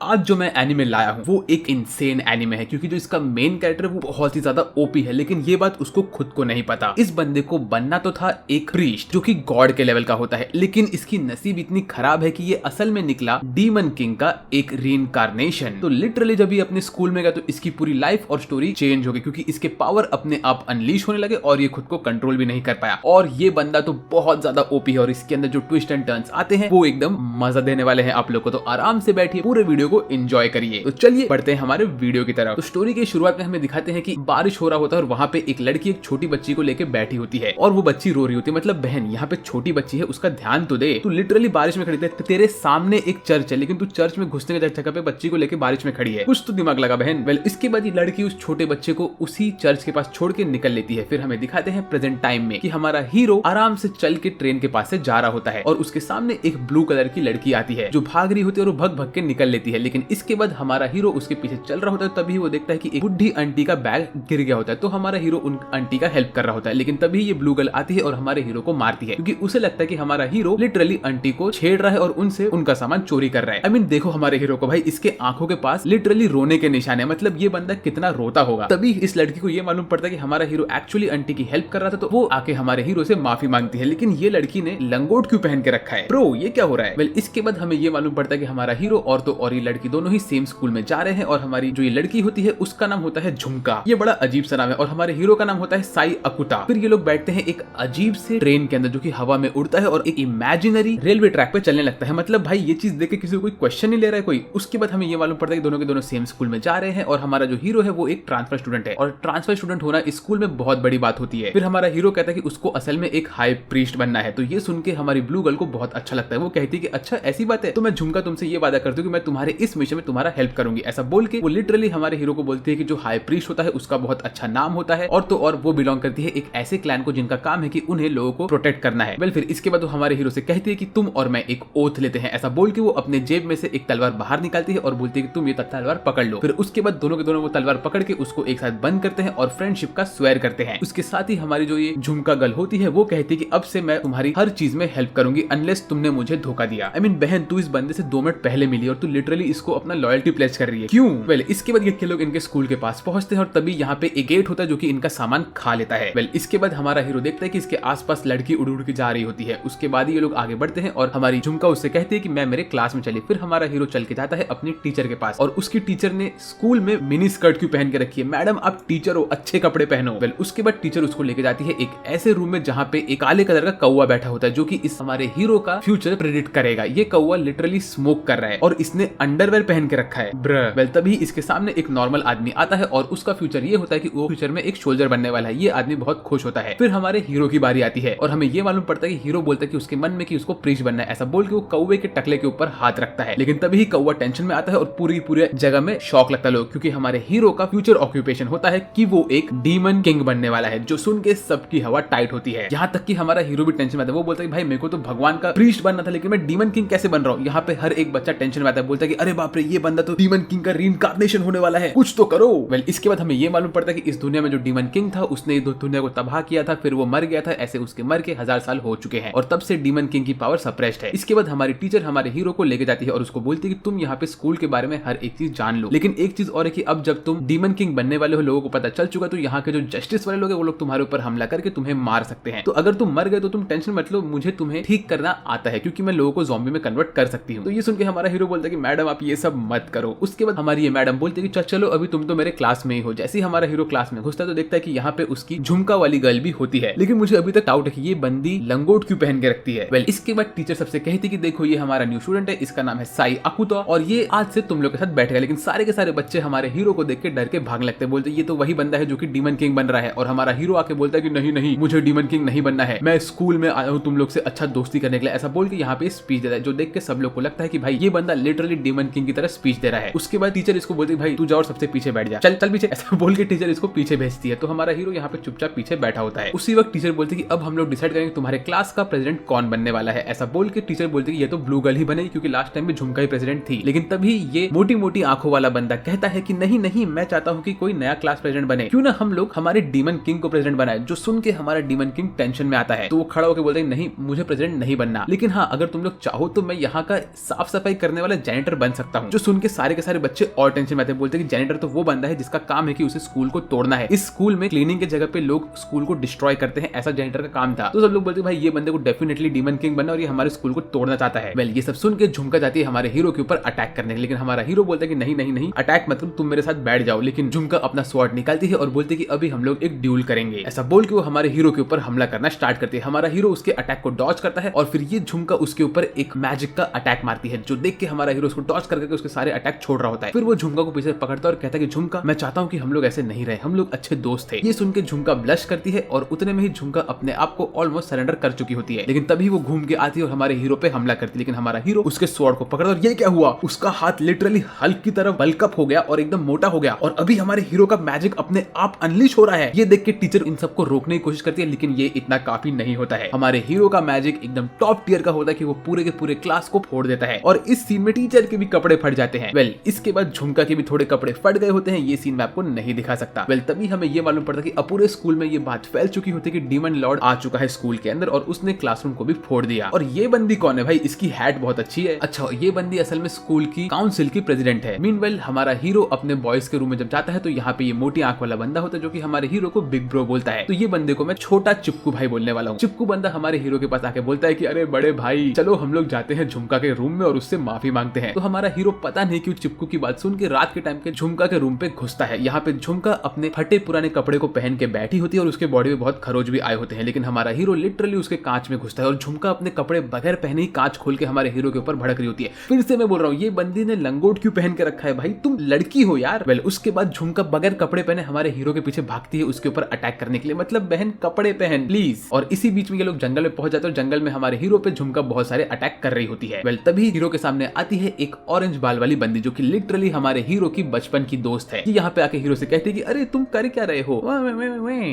आज जो मैं एनिमे लाया हूँ वो एक इनसेन एनिमे है, क्योंकि जो इसका मेन कैरेक्टर है वो बहुत ही ज्यादा ओपी है, लेकिन ये बात उसको खुद को नहीं पता। इस बंदे को बनना तो था एक प्रीस्ट जो कि गॉड के लेवल का होता है, लेकिन इसकी नसीब इतनी खराब है कि ये असल में निकला डीमन किंग का एक रीइंकार्नेशन। तो लिटरली जब ये अपने स्कूल में गया तो इसकी पूरी लाइफ और स्टोरी चेंज हो गई, क्योंकि इसके पावर अपने आप अनलीश होने लगे और ये खुद को कंट्रोल भी नहीं कर पाया। और ये बंदा तो बहुत ज्यादा ओपी है और इसके अंदर जो ट्विस्ट एंड टर्न्स आते हैं वो एकदम मजा देने वाले हैं आप लोग को। तो आराम से बैठिए, पूरे वीडियो को एंजॉय करिए। तो चलिए बढ़ते हैं हमारे वीडियो की तरफ। तो स्टोरी की शुरुआत में हमें दिखाते हैं कि बारिश हो रहा होता है और वहां पे एक लड़की एक छोटी बच्ची को लेकर बैठी होती है और वो बच्ची रो रही होती है, मतलब बहन यहाँ पे छोटी बच्ची है उसका ध्यान तो दे। तू लिटरली बारिश में खड़ी है, तेरे सामने एक चर्च है लेकिन तू चर्च में घुसने के जगह पे बच्ची को लेकर बारिश में खड़ी है, कुछ तो दिमाग लगा बहन। वेल इसके बाद ये लड़की उस छोटे बच्चे को उसी चर्च के पास छोड़ के निकल लेती है। फिर हमें दिखाते हैं प्रेजेंट टाइम में कि हमारा हीरो आराम से चल के ट्रेन के पास से जा रहा होता है और उसके सामने एक ब्लू कलर की लड़की आती है जो भाग रही होती है और भग भग के निकल लेती है। लेकिन इसके बाद हमारा हीरो उसके पीछे चल रहा होता है, तभी वो देखता है कि एक बुढ़ी आंटी का बैग गिर गया होता है। तो हमारा हीरो उन आंटी का हेल्प कर रहा होता है, लेकिन तभी ये ब्लू गर्ल आती है और हमारे हीरो को मारती है, क्योंकि उसे लगता है कि हमारा हीरो लिटरली आंटी को छेड़ रहा है और उनसे उनका सामान चोरी कर रहा है। आई मीन देखो हमारे हीरो को भाई, इसके आंखों के पास लिटरली रोने के निशान है, मतलब ये बंदा कितना रोता होगा। तभी इस लड़की को ये मालूम पड़ता है कि हमारा हीरो एक्चुअली आंटी की हेल्प कर रहा था, तो वो आके हमारे हीरो से माफी मांगती है। लेकिन ये लड़की ने लंगोट क्यों पहन के रखा है ब्रो, ये क्या हो रहा है। वेल इसके बाद हमें ये मालूम पड़ता है कि हमारा हीरो और ये लड़की दोनों ही सेम स्कूल में जा रहे हैं और हमारी जो ये लड़की होती है उसका नाम होता है झुमका। ये बड़ा अजीब सा नाम है और हमारे हीरो का नाम होता है साई अकुता। फिर ये लोग बैठते हैं एक अजीब से ट्रेन के अंदर जो कि हवा में उड़ता है और एक इमेजिनरी रेलवे ट्रैक पे चलने लगता है। मतलब भाई ये चीज देख के किसी को कोई क्वेश्चन नहीं ले रहा है कोई। उसके बाद हमें ये मालूम पड़ता है कि दोनों के दोनों सेम स्कूल में जा रहे हैं और हमारा जो हीरो है वो एक ट्रांसफर स्टूडेंट है और ट्रांसफर स्टूडेंट होना इस स्कूल में बहुत बड़ी बात होती है। फिर हमारा हीरो कहता है कि उसको असल में एक हाई प्रीस्ट बनना है। तो ये सुन के हमारी ब्लू गर्ल को बहुत अच्छा लगता है। वो कहती है कि अच्छा ऐसी बात है, तो मैं झुमका तुमसे ये वादा करती हूँ कि मैं तुम्हारे इस मिशन में तुम्हारा हेल्प करूंगी। ऐसा बोल के वो लिटरली हमारे हीरो को बोलती है कि जो हाई प्रीस्ट होता है उसका बहुत अच्छा नाम होता है और तो और वो बिलोंग करती है एक ऐसे क्लैन को जिनका काम है कि उन्हें लोगों को प्रोटेक्ट करना है। वेल फिर इसके बाद वो हमारे हीरो से कहती है कि तुम और मैं एक ओथ लेते हैं। ऐसा बोल के वो अपने जेब में से एक तलवार बाहर निकालती है और बोलती है कि तुम ये तलवार पकड़ लो। फिर उसके बाद दोनों के दोनों वो तलवार पकड़ के उसको एक साथ बंद करते हैं और फ्रेंडशिप का स्वेयर करते हैं। उसके साथ ही हमारी जो ये झुमका गर्ल होती है वो कहती है कि अब से मैं तुम्हारी हर चीज में हेल्प करूंगी अनलेस तुमने मुझे धोखा दिया। आई मीन बहन तू इस बंदे से 2 मिनट पहले मिली और तू लिटरली इसको अपना लॉयल्टी प्लेस कर रही है, क्यों। वेल इसके बाद ये लोग इनके स्कूल के पास पहुंचते हैं और तभी यहाँ पे एक गेट होता है जो कि इनका सामान खा लेता है। वेल इसके बाद हमारा हीरो देखता है कि इसके आसपास लड़की उड़ उड़ के जा रही होती है। उसके बाद ये लोग आगे बढ़ते हैं और हमारी झुमका उससे कहती है कि मैं मेरे क्लास में चली। फिर हमारा हीरो चल के जाता है अपनी टीचर के पास और उसकी टीचर ने स्कूल में मिनी स्कर्ट क्यों पहन के रखी है, मैडम आप टीचर हो अच्छे कपड़े पहनो। वेल उसके बाद टीचर उसको लेके जाती है एक ऐसे रूम में जहाँ पे एक काले कलर का कौवा बैठा होता है जो कि इस हमारे हीरो का फ्यूचर प्रेडिक्ट करेगा। ये कौवा लिटरली स्मोक कर रहा है और इसने अंडरवेयर पहन के रखा है ब्र। वेल तभी इसके सामने एक नॉर्मल आदमी आता है और उसका फ्यूचर ये होता है कि वो फ्यूचर में एक सोल्जर बनने वाला है। ये आदमी बहुत खुश होता है। फिर हमारे हीरो की बारी आती है और हमें ये मालूम पड़ता है कि हीरो बोलता है कि उसके मन में कि उसको प्रीस्ट बनना है। ऐसा बोल के वो कौवे के टकले के ऊपर हाथ रखता है, लेकिन तभी कौवा टेंशन में आता है और पूरी जगह में शॉक लगता है लोग, क्योंकि हमारे हीरो का फ्यूचर ऑक्यूपेशन होता है कि वो एक डीमन किंग बनने वाला है। जो सुन के सबकी हवा टाइट होती है, यहाँ तक कि हमारा हीरो भी टेंशन में आता है। वो बोलता है भाई मेरे को तो भगवान का प्रीस्ट बनना था लेकिन मैं डीमन किंग कैसे बन रहा हूँ। यहाँ पे हर एक बच्चा टेंशन में आता है, बोलता है कि अरे बाप रे ये बंदा तो डीमन किंग का रीइंकार्नेशन होने वाला है, कुछ तो करो। वेल इसके बाद हमें ये मालूम पड़ता है कि इस दुनिया में जो डीमन किंग था उसने दुनिया को तबाह किया था, फिर वो मर गया था। ऐसे उसके मर के 1000 साल हो चुके हैं और तब से डीमन किंग की पावर सप्रेस्ड है। इसके बाद हमारी टीचर हमारे हीरो को लेके जाती है और उसको बोलती है कि तुम यहाँ पे स्कूल के बारे में हर एक चीज जान लो, लेकिन एक चीज और है कि अब जब तुम डीमन किंग बनने वाले हो लोगों को पता चल चुका, तो यहाँ के जो जस्टिस वाले लोग हैं वो लोग तुम्हारे ऊपर हमला करके तुम्हें मार सकते हैं। तो अगर तुम मर गए तो तुम टेंशन मत लो, मुझे तुम्हें ठीक करना आता है क्योंकि मैं लोगों को ज़ॉम्बी में कन्वर्ट कर सकती हूँ। तो ये सुन के हमारा हीरो बोलता है कि मैडम आप ये सब मत करो। उसके बाद हमारी ये मैडम बोलती है कि चलो अभी तुम तो मेरे क्लास में ही हो। जैसे ही हमारा हीरो क्लास में घुसता है तो देखता है कि यहाँ पे उसकी झुमका वाली गर्ल भी होती है, लेकिन मुझे अभी तक डाउट है कि ये बंदी लंगोट क्यों पहन के रखती है। वेल इसके बाद टीचर सबसे कहती कि देखो ये हमारा न्यू स्टूडेंट है, इसका नाम है साई अकुता और ये आज से तुम लोग के साथ बैठेगा। लेकिन सारे के सारे बच्चे हमारे हीरो को देख के डर के भागने लगते हैं, बोलते ये तो वही बंदा है जो कि डीमन किंग बन रहा है। और हमारा हीरो आके बोलता है कि नहीं नहीं मुझे डीमन किंग नहीं बनना है, मैं स्कूल में आया हूँ तुम लोग से अच्छा दोस्ती करने के लिए। ऐसा बोल के यहाँ पे स्पीच देता है जो देख के सब लोग को लगता है कि भाई ये बंदा लिटरली डीमन किंग की तरह स्पीच दे रहा है। उसके बाद टीचर इसको बोलती है भाई तू जा और सबसे पीछे बैठ जा, चल चल पीछे। ऐसा बोल के टीचर इसको पीछे भेजती है। तो हमारा हीरो यहाँ पे चुपचाप पीछे बैठा होता है। उसी वक्त टीचर बोलती है कि अब हम लोग डिसाइड करेंगे तुम्हारे क्लास का प्रेसिडेंट कौन बनने वाला है। ऐसा बोल के टीचर बोलती है कि ये तो ब्लू गर्ल ही बनेगी क्योंकि लास्ट टाइम में झुमका ही प्रेसिडेंट थी। लेकिन तभी ये मोटी मोटी आंखों वाला बंदा कहता है कि नहीं नहीं मैं चाहता हूँ कि कोई नया क्लास प्रेसिडेंट बने, क्यों ना हम लोग हमारे डीमन किंग को प्रेसिडेंट बनाए। जो सुन के हमारा डीमन किंग टेंशन में आता है तो वो खड़ा होकर बोलता है नहीं मुझे प्रेसिडेंट नहीं बनना, लेकिन हाँ अगर तुम लोग चाहो तो मैं यहाँ का साफ सफाई करने वाला जैनिटर जैनिटर बन सकता हूँ। जो सुन के सारे के सारे बच्चे और टेंशन में आते हैं, बोलते हैं कि जैनिटर तो वो बंदा है जिसका काम है कि उसे स्कूल को तोड़ना है। इस स्कूल में क्लीनिंग के जगह पे लोग स्कूल को डिस्ट्रॉय करते हैं, ऐसा जैनिटर का काम था। तो सब लोग बोलते हैं भाई ये बंदे को डेफिनेटली डीमन किंग बनना और ये हमारे स्कूल को तोड़ना चाहता है। वेल ये सब सुन के झुमका जाती है हमारे हीरो के ऊपर अटैक करने के, लेकिन हमारा हीरो बोलता है कि नहीं नहीं नहीं अटैक मत करो, तुम मेरे साथ बैठ जाओ। लेकिन झुमका अपना स्वॉर्ड निकालती है और बोलती है कि अभी हम लोग एक ड्यूल करेंगे। ऐसा बोल के वो हमारे हीरो के ऊपर हमला करना स्टार्ट करती है। हमारा हीरो उसके अटैक को डॉज करता है और फिर ये झुमका उसके ऊपर एक मैजिक का अटैक मारती है, जो देख के हमारा हीरो उसको डॉज करके उसके सारे अटैक छोड़ रहा होता है। फिर वो झुमका को पीछे पकड़ता है और कहता है कि झुमका मैं चाहता हूँ कि हम लोग ऐसे नहीं रहे, हम लोग अच्छे दोस्त थे। ये सुन के झुमका ब्लश करती है और उतने में ही झुमका अपने आप को ऑलमोस्ट सरेंडर कर चुकी होती है। लेकिन तभी वो घूम के आती है और हमारे हीरो पे हमला करती है। लेकिन हमारा हीरो उसके स्वॉर्ड को पकड़ता है और ये क्या हुआ, उसका हाथ लिटरली हल्क की तरह बल्कअप हो गया और एकदम मोटा हो गया और अभी हमारे हीरो का मैजिक अपने आप अनलीश हो रहा है। ये देख के टीचर इन सबको रोकने की कोशिश करती है, लेकिन ये इतना काफी नहीं होता है। हमारे हीरो का मैजिक एकदम टॉप टियर का होता है कि वो पूरे के पूरे क्लास को फोड़ देता है और इस सीन में टीचर के भी कपड़े फट जाते हैं। वेल इसके बाद झुमका के भी थोड़े कपड़े फट गए होते हैं, ये सीन मैं आपको नहीं दिखा सकता। वेल तभी हमें ये मालूम पड़ता है कि पूरे स्कूल में ये बात फैल चुकी होती है कि डीमन लॉर्ड आ चुका है स्कूल के अंदर और उसने क्लासरूम को भी फोड़ दिया। और ये बंदी कौन है भाई, इसकी हैट बहुत अच्छी है। अच्छा ये बंदी असल में स्कूल की काउंसिल की प्रेसिडेंट है। मीनवेल हमारा हीरो अपने बॉयज के रूम में जब जाता है तो यहाँ पे ये मोटी आंख वाला बंदा होता है जो कि हमारे हीरो को बिग ब्रो बोलता है। तो ये बंदे को मैं छोटा चिपकू भाई बोलने वाला हूँ। चिपकू बंदा हमारे हीरो के पास आके बोलता है कि अरे बड़े भाई चलो हम लोग जाते हैं झुमका के रूम में और उससे माफी मांगते हैं। तो हमारा हीरो पता नहीं क्यों चिपकू की बात सुन के रात के टाइम के झुमका के रूम पे घुसता है। यहाँ पे झुमका अपने फटे पुराने कपड़े को पहन के बैठी होती है और उसके बॉडी में बहुत खरोच भी आए होते हैं, लेकिन हमारा हीरो लिटरली उसके कांच में घुसता है और झुमका अपने कपड़े बगैर पहने ही कांच खोल के हमारे हीरो के ऊपर भड़क रही होती है। फिर से मैं बोल रहा हूँ ये बंदी ने लंगोट क्यों पहन के रखा है भाई, तुम लड़की हो यार। वेल उसके बाद झुमका बगैर कपड़े पहने हमारे हीरो के पीछे भागती है उसके ऊपर अटैक करने के लिए, मतलब बहन कपड़े पहन प्लीज। और इसी बीच में ये लोग जंगल में पहुंच जाते हैं और जंगल में हमारे हीरो पे झुमका बहुत सारे अटैक कर रही होती है। वेल तभी हीरो के सामने आती है एक ऑरेंज बाल वाली बंदी जो कि लिटरली हमारे हीरो की बचपन की दोस्त है। यहाँ पे आके हीरो से कहती है कि अरे तुम कर क्या रहे हो।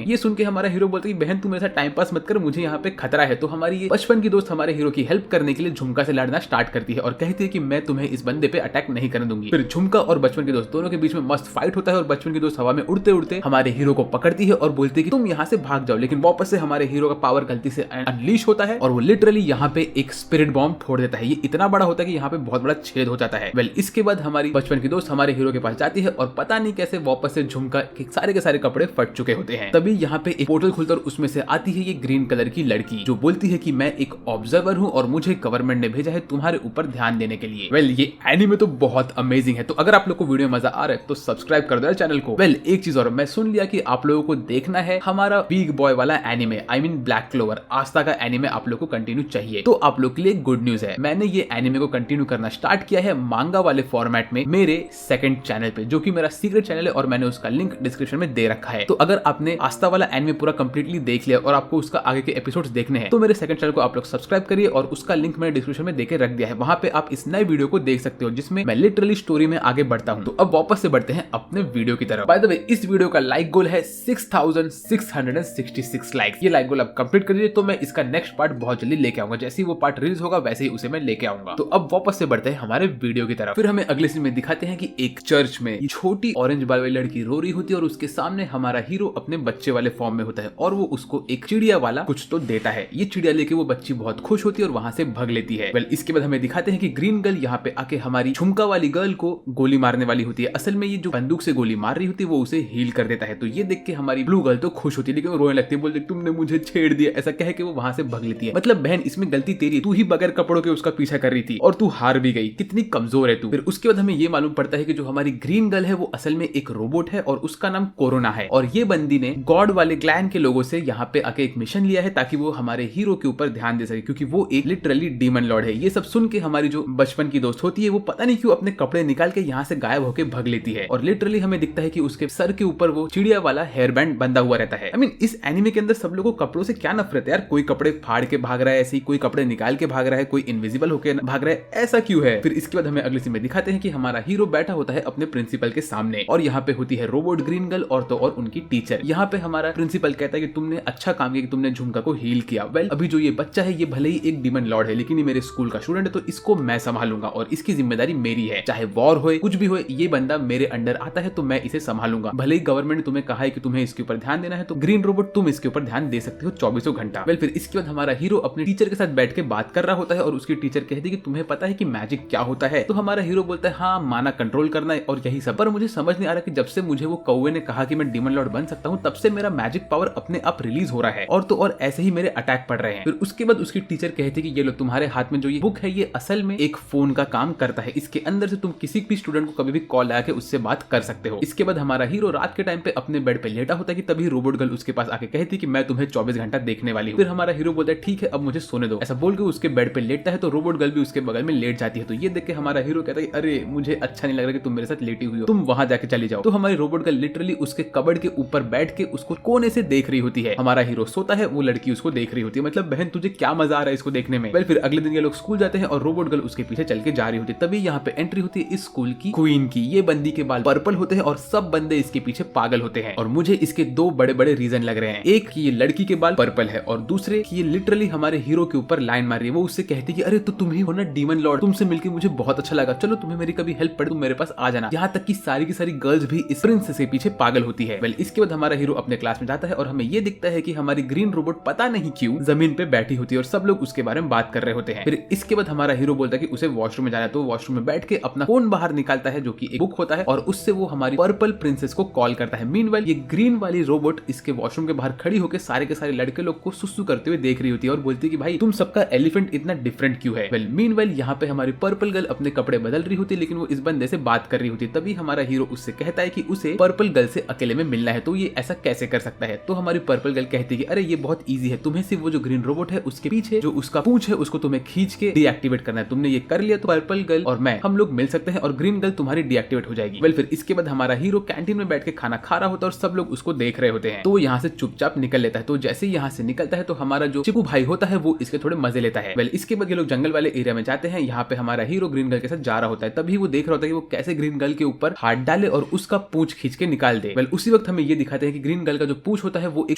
ये सुन के हमारा हीरो बोलता है कि बहन तुम मेरे साथ टाइम पास मत कर, मुझे यहाँ पे खतरा है। तो हमारी ये बचपन की दोस्त हमारे हीरो की हेल्प करने के लिए झुमका से लड़ना स्टार्ट करती है और कहती है कि मैं तुम्हें इस बंदे पे अटैक नहीं करने दूंगी। फिर झुमका और बचपन के दोस्त दोनों के बीच में मस्त फाइट होता है और बचपन की दोस्त हवा में उड़ते उड़ते हमारे हीरो को पकड़ती है और बोलती है कि तुम यहाँ से भाग जाओ। लेकिन वापस से हमारे हीरो का पावर गलती से अनलीश होता है और वो लिटरली यहाँ पे एक स्पिरिट बॉम्ब फोड़ देता है। ये इतना बड़ा होता है कि यहाँ पे बहुत बड़ा छेद हो जाता है। वेल इसके बाद हमारी बचपन की दोस्त हमारे हीरो के पास जाती है और पता नहीं कैसे वापस से झुमका के सारे कपड़े फट चुके होते हैं। तभी यहाँ पे एक पोर्टल खुलता है और उसमें से आती है ये ग्रीन कलर की लड़की जो बोलती है कि मैं एक ऑब्जर्वर हूँ और मुझे गवर्नमेंट ने भेजा है तुम्हारे ऊपर ध्यान देने के लिए। वेल ये एनीमे तो बहुत अमेजिंग है, तो अगर आप लोग को वीडियो मजा आ रहा है तो सब्सक्राइब कर दो चैनल को। वेल एक चीज और, मैं सुन लिया कि आप लोगों को देखना है हमारा बिग बॉय वाला anime, I mean Black Clover Asta का एनीमे आप लोग को कंटिन्यू चाहिए। तो आप लोग के लिए गुड न्यूज है, मैंने ये एनीमे को कंटिन्यू करना स्टार्ट किया है मांगा वाले फॉर्मेट में मेरे सेकंड चैनल पे, जो कि मेरा सीक्रेट चैनल है और मैंने उसका लिंक डिस्क्रिप्शन में दे रखा है। तो अगर आपने आस्था वाला एनीमे पूरा कंप्लीटली देख लिया और आपको उसका आगे के एपिसोड्स देखने हैं तो मेरे सेकंड चैनल को आप लोग सब्सक्राइब करिए और उसका लिंक मैंने डिस्क्रिप्शन में देके रख दिया है। वहां पे आप इस नए वीडियो को देख सकते हो जिसमें मैं लिटरली स्टोरी में आगे बढ़ता हूं। तो अब वापस से बढ़ते हैं अपने वीडियो की तरफ। बाय द वे इस वीडियो का लाइक गोल है 6666 लाइक। ये लाइक गोल आप कंप्लीट करिए तो मैं इसका नेक्स्ट पार्ट बहुत जल्दी लेके आऊंगा। जैसे ही वो पार्ट रिलीज होगा वैसे ही उसे मैं लेके आऊंगा। तो अब वापस से बढ़ते हैं हमारे वीडियो की तरफ। फिर हमें अगले सीन में दिखाते हैं कि एक चर्च में छोटी ऑरेंज बाल वाली लड़की रो रही होती है और उसके सामने हमारा हीरो अपने बच्चे वाले फॉर्म में होता है और वो उसको एक चिड़िया वाला कुछ तो देता है। ये चिड़िया लेके वो बच्ची बहुत खुश होती है और वहां से भाग लेती है। वेल इसके बाद हमें दिखाते हैं कि ग्रीन गर्ल यहाँ पे आके हमारी झुमका वाली गर्ल को गोली मारने वाली होती है। असल में ये जो बंदूक से गोली मार रही होती है वो उसे हील कर देता है। तो ये देख के हमारी ब्लू गर्ल तो खुश होती है लेकिन वो रोने लगती है, बोलती है तुमने मुझे छेड़ दिया, ऐसा कह के वो वहां से भाग लेती है। मतलब बहन इसमें गलती तेरी, तू ही बगैर कपड़ों के उसका पीछा कर रही थी और तू हार भी गई, कितनी कमजोर है तू। फिर उसके बाद हमें ये मालूम पड़ता है कि जो हमारी ग्रीन गर्ल है वो असल में एक रोबोट है और उसका नाम कोरोना है और ये बंदी ने गॉड वाले क्लैन के लोगों से यहाँ पे आके एक मिशन लिया है ताकि वो हमारे हीरो के ऊपर ध्यान दे सके क्योंकि वो एक लिटरली डीमन लॉर्ड है। ये सब सुन के हमारी जो बचपन की दोस्त होती है वो पता नहीं क्यों अपने कपड़े निकाल के यहाँ से गायब होकर भाग लेती है और लिटरली हमें दिखता है कि उसके सर के ऊपर वो चिड़िया वाला हेयर बैंड बंधा हुआ रहता है। आई मीन इस एनीमे के अंदर सब लोगों को कपड़ों से क्या नफरत है यार, कोई कपड़े फाड़ के भाग रहा है ऐसे ही, कोई कपड़े निकाल के भाग रहा है, कोई इनविजिबल होकर भाग रहा है, ऐसा क्यों है। फिर इसके बाद हमें अगले सीन में दिखाते हैं कि हमारा हीरो बैठा होता है अपने प्रिंसिपल के सामने और यहाँ पे होती है रोबोट ग्रीन गर्ल और तो और उनकी टीचर। यहाँ पे हमारा प्रिंसिपल कहता है कि तुमने अच्छा काम किया कि तुमने झुमका को हील किया। वेल अभी जो ये बच्चा है ये भले ही एक डीमन लॉर्ड है लेकिन ये मेरे स्कूल का स्टूडेंट है तो इसको मैं संभालूंगा और इसकी जिम्मेदारी मेरी है, चाहे वॉर होए कुछ भी होए, ये बंदा मेरे अंडर आता है तो मैं इसे संभालूंगा। भले ही गवर्नमेंट ने तुम्हें कहा है कि तुम्हें इसके ऊपर ध्यान देना है तो ग्रीन रोबोट तुम इसके ऊपर ध्यान दे सकते हो 24 घंटा। वेल फिर इसके बाद हमारा हीरो अपने टीचर के साथ बैठ के बात कर रहा होता है और उसकी टीचर कहती है कि तुम्हें पता है कि मैजिक क्या होता है। तो हमारा हीरो बोलता है हाँ माना कंट्रोल करना है और यही सब, पर मुझे समझ नहीं आ रहा कि जब से मुझे वो कौवे ने कहा कि मैं डीमन लॉर्ड बन सकता हूँ तब से मेरा मैजिक पावर अपने आप रिलीज हो रहा है और तो और ऐसे ही मेरे अटैक पड़ रहे हैं। फिर उसके बाद उसकी टीचर कहती कि ये लो तुम्हारे हाथ में जो ये बुक है ये असल में एक फोन का काम करता है, इसके अंदर से तुम किसी भी स्टूडेंट को कभी भी कॉल लगा के उससे बात कर सकते हो। इसके बाद हमारा हीरो रात के टाइम पे अपने बेड पे लेटा होता है कि तभी रोबोट गर्ल उसके पास आके कहती कि मैं तुम्हें 24 घंटा देखने वाली हूँ। फिर हमारा हीरो बोलता है ठीक है अब मुझे सोने दो, ऐसा बोल के उसके बेड पे लेटता है तो रोबोट गर्ल भी उसके बगल में लेट जाती है। तो ये देख के हमारा हीरो कहता है अरे मुझे अच्छा नहीं लग रहा कि तुम मेरे साथ लेटी हुई हो, तुम वहां जाके चली जाओ। तो हमारी रोबोट गर्ल लिटरली उसके कबर्ड के ऊपर बैठ के उसको कोने से देख रही होती है। हमारा हीरो सोता है, वो लड़की उसको देख रही होती है। मतलब बहन तुझे क्या मजा आ रहा है इसको देखने में। फिर अगले दिन ये लोग स्कूल जाते हैं और रोबोट गर्ल उसके पीछे चल के जा रही होती है। तभी यहाँ पे एंट्री होती है इस स्कूल की क्वीन की। ये बंदी के बाल पर्पल होते हैं और सब बंदे इसके पीछे पागल होते हैं और मुझे इसके दो बड़े बड़े रीजन लग रहे हैं। एक कि ये लड़की के बाल पर्पल है और दूसरे कि ये लिटरली हमारे हीरो के ऊपर लाइन मार रही है। वो उससे कहती है कि अरे तो तुम ही हो ना डीमन लॉर्ड, तुमसे मिलकर मुझे बहुत अच्छा लगा, चलो तुम्हें मेरी कभी हेल्प पड़े तुम मेरे पास आ जाना। यहाँ तक कि सारी की सारी गर्ल्स भी इस प्रिंसेस के पीछे पागल होती है। इसके बाद हमारा हीरो अपने क्लास में जाता है और हमें ये दिखता है कि हमारी ग्रीन रोबोट पता नहीं क्यों जमीन पे बैठी होती है और सब लोग उसके बारे में बात कर रहे होते हैं। फिर इसके बाद हमारा हीरो बोलता है कि उसे वॉशरूम में जाना है, तो वॉशरूम में बैठ के अपना फोन बाहर निकालता है जो कि एक बुक होता है और उससे वो हमारी पर्पल प्रिंसेस को कॉल करता है। मीनवाइल ये ग्रीन वाली रोबोट इसके वॉशरूम के बाहर खड़ी होकर सारे के सारे लड़के लोग को सुसु करते हुए देख रही होती है और बोलती है कि भाई तुम सबका एलिफेंट इतना डिफरेंट क्यों है। मीनवाइल यहाँ पे हमारी पर्पल गर्ल अपने कपड़े बदल रही होती है लेकिन वो इस बंदे से बात कर रही होती है। तभी हमारा हीरो उससे कहता है कि उसे पर्पल गर्ल से अकेले में मिलना है, तो ये ऐसा कैसे कर सकता है। तो हमारी पर्पल गर्ल कहती है कि अरे ये बहुत ईजी है, तुम्हें सिर्फ वो जो ग्रीन रोबोट है उसके पीछे जो उसका पूंछ है उसको तुम्हें खींच के डीएक्टिवेट करना है। तुमने ये कर लिया तो पर्पल गर्ल और मैं हम लोग मिल सकते हैं और ग्रीन गर्ल तुम्हारी डीएक्टिवेट हो जाएगी। फिर इसके बाद हमारा हीरो कैंटीन में बैठ के खाना खा रहा होता है और सब लोग उसको देख रहे होते हैं, तो वो यहाँ से चुपचाप निकल लेता है। तो जैसे ही यहाँ से निकलता है तो हमारा जो चिकू भाई होता है वो इसके थोड़े मजे लेता है। इसके बाद ये लोग जंगल वाले एरिया में जाते हैं। यहाँ पे हमारा हीरो ग्रीन गर्ल के साथ जा रहा होता है, तभी वो देख रहा होता है कि वो कैसे ग्रीन गर्ल के ऊपर हाथ डाले और उसका पूंछ खींच के निकाल दे। उसी वक्त हमें ये दिखाते हैं कि ग्रीन गर्ल का जो पूंछ होता है वो एक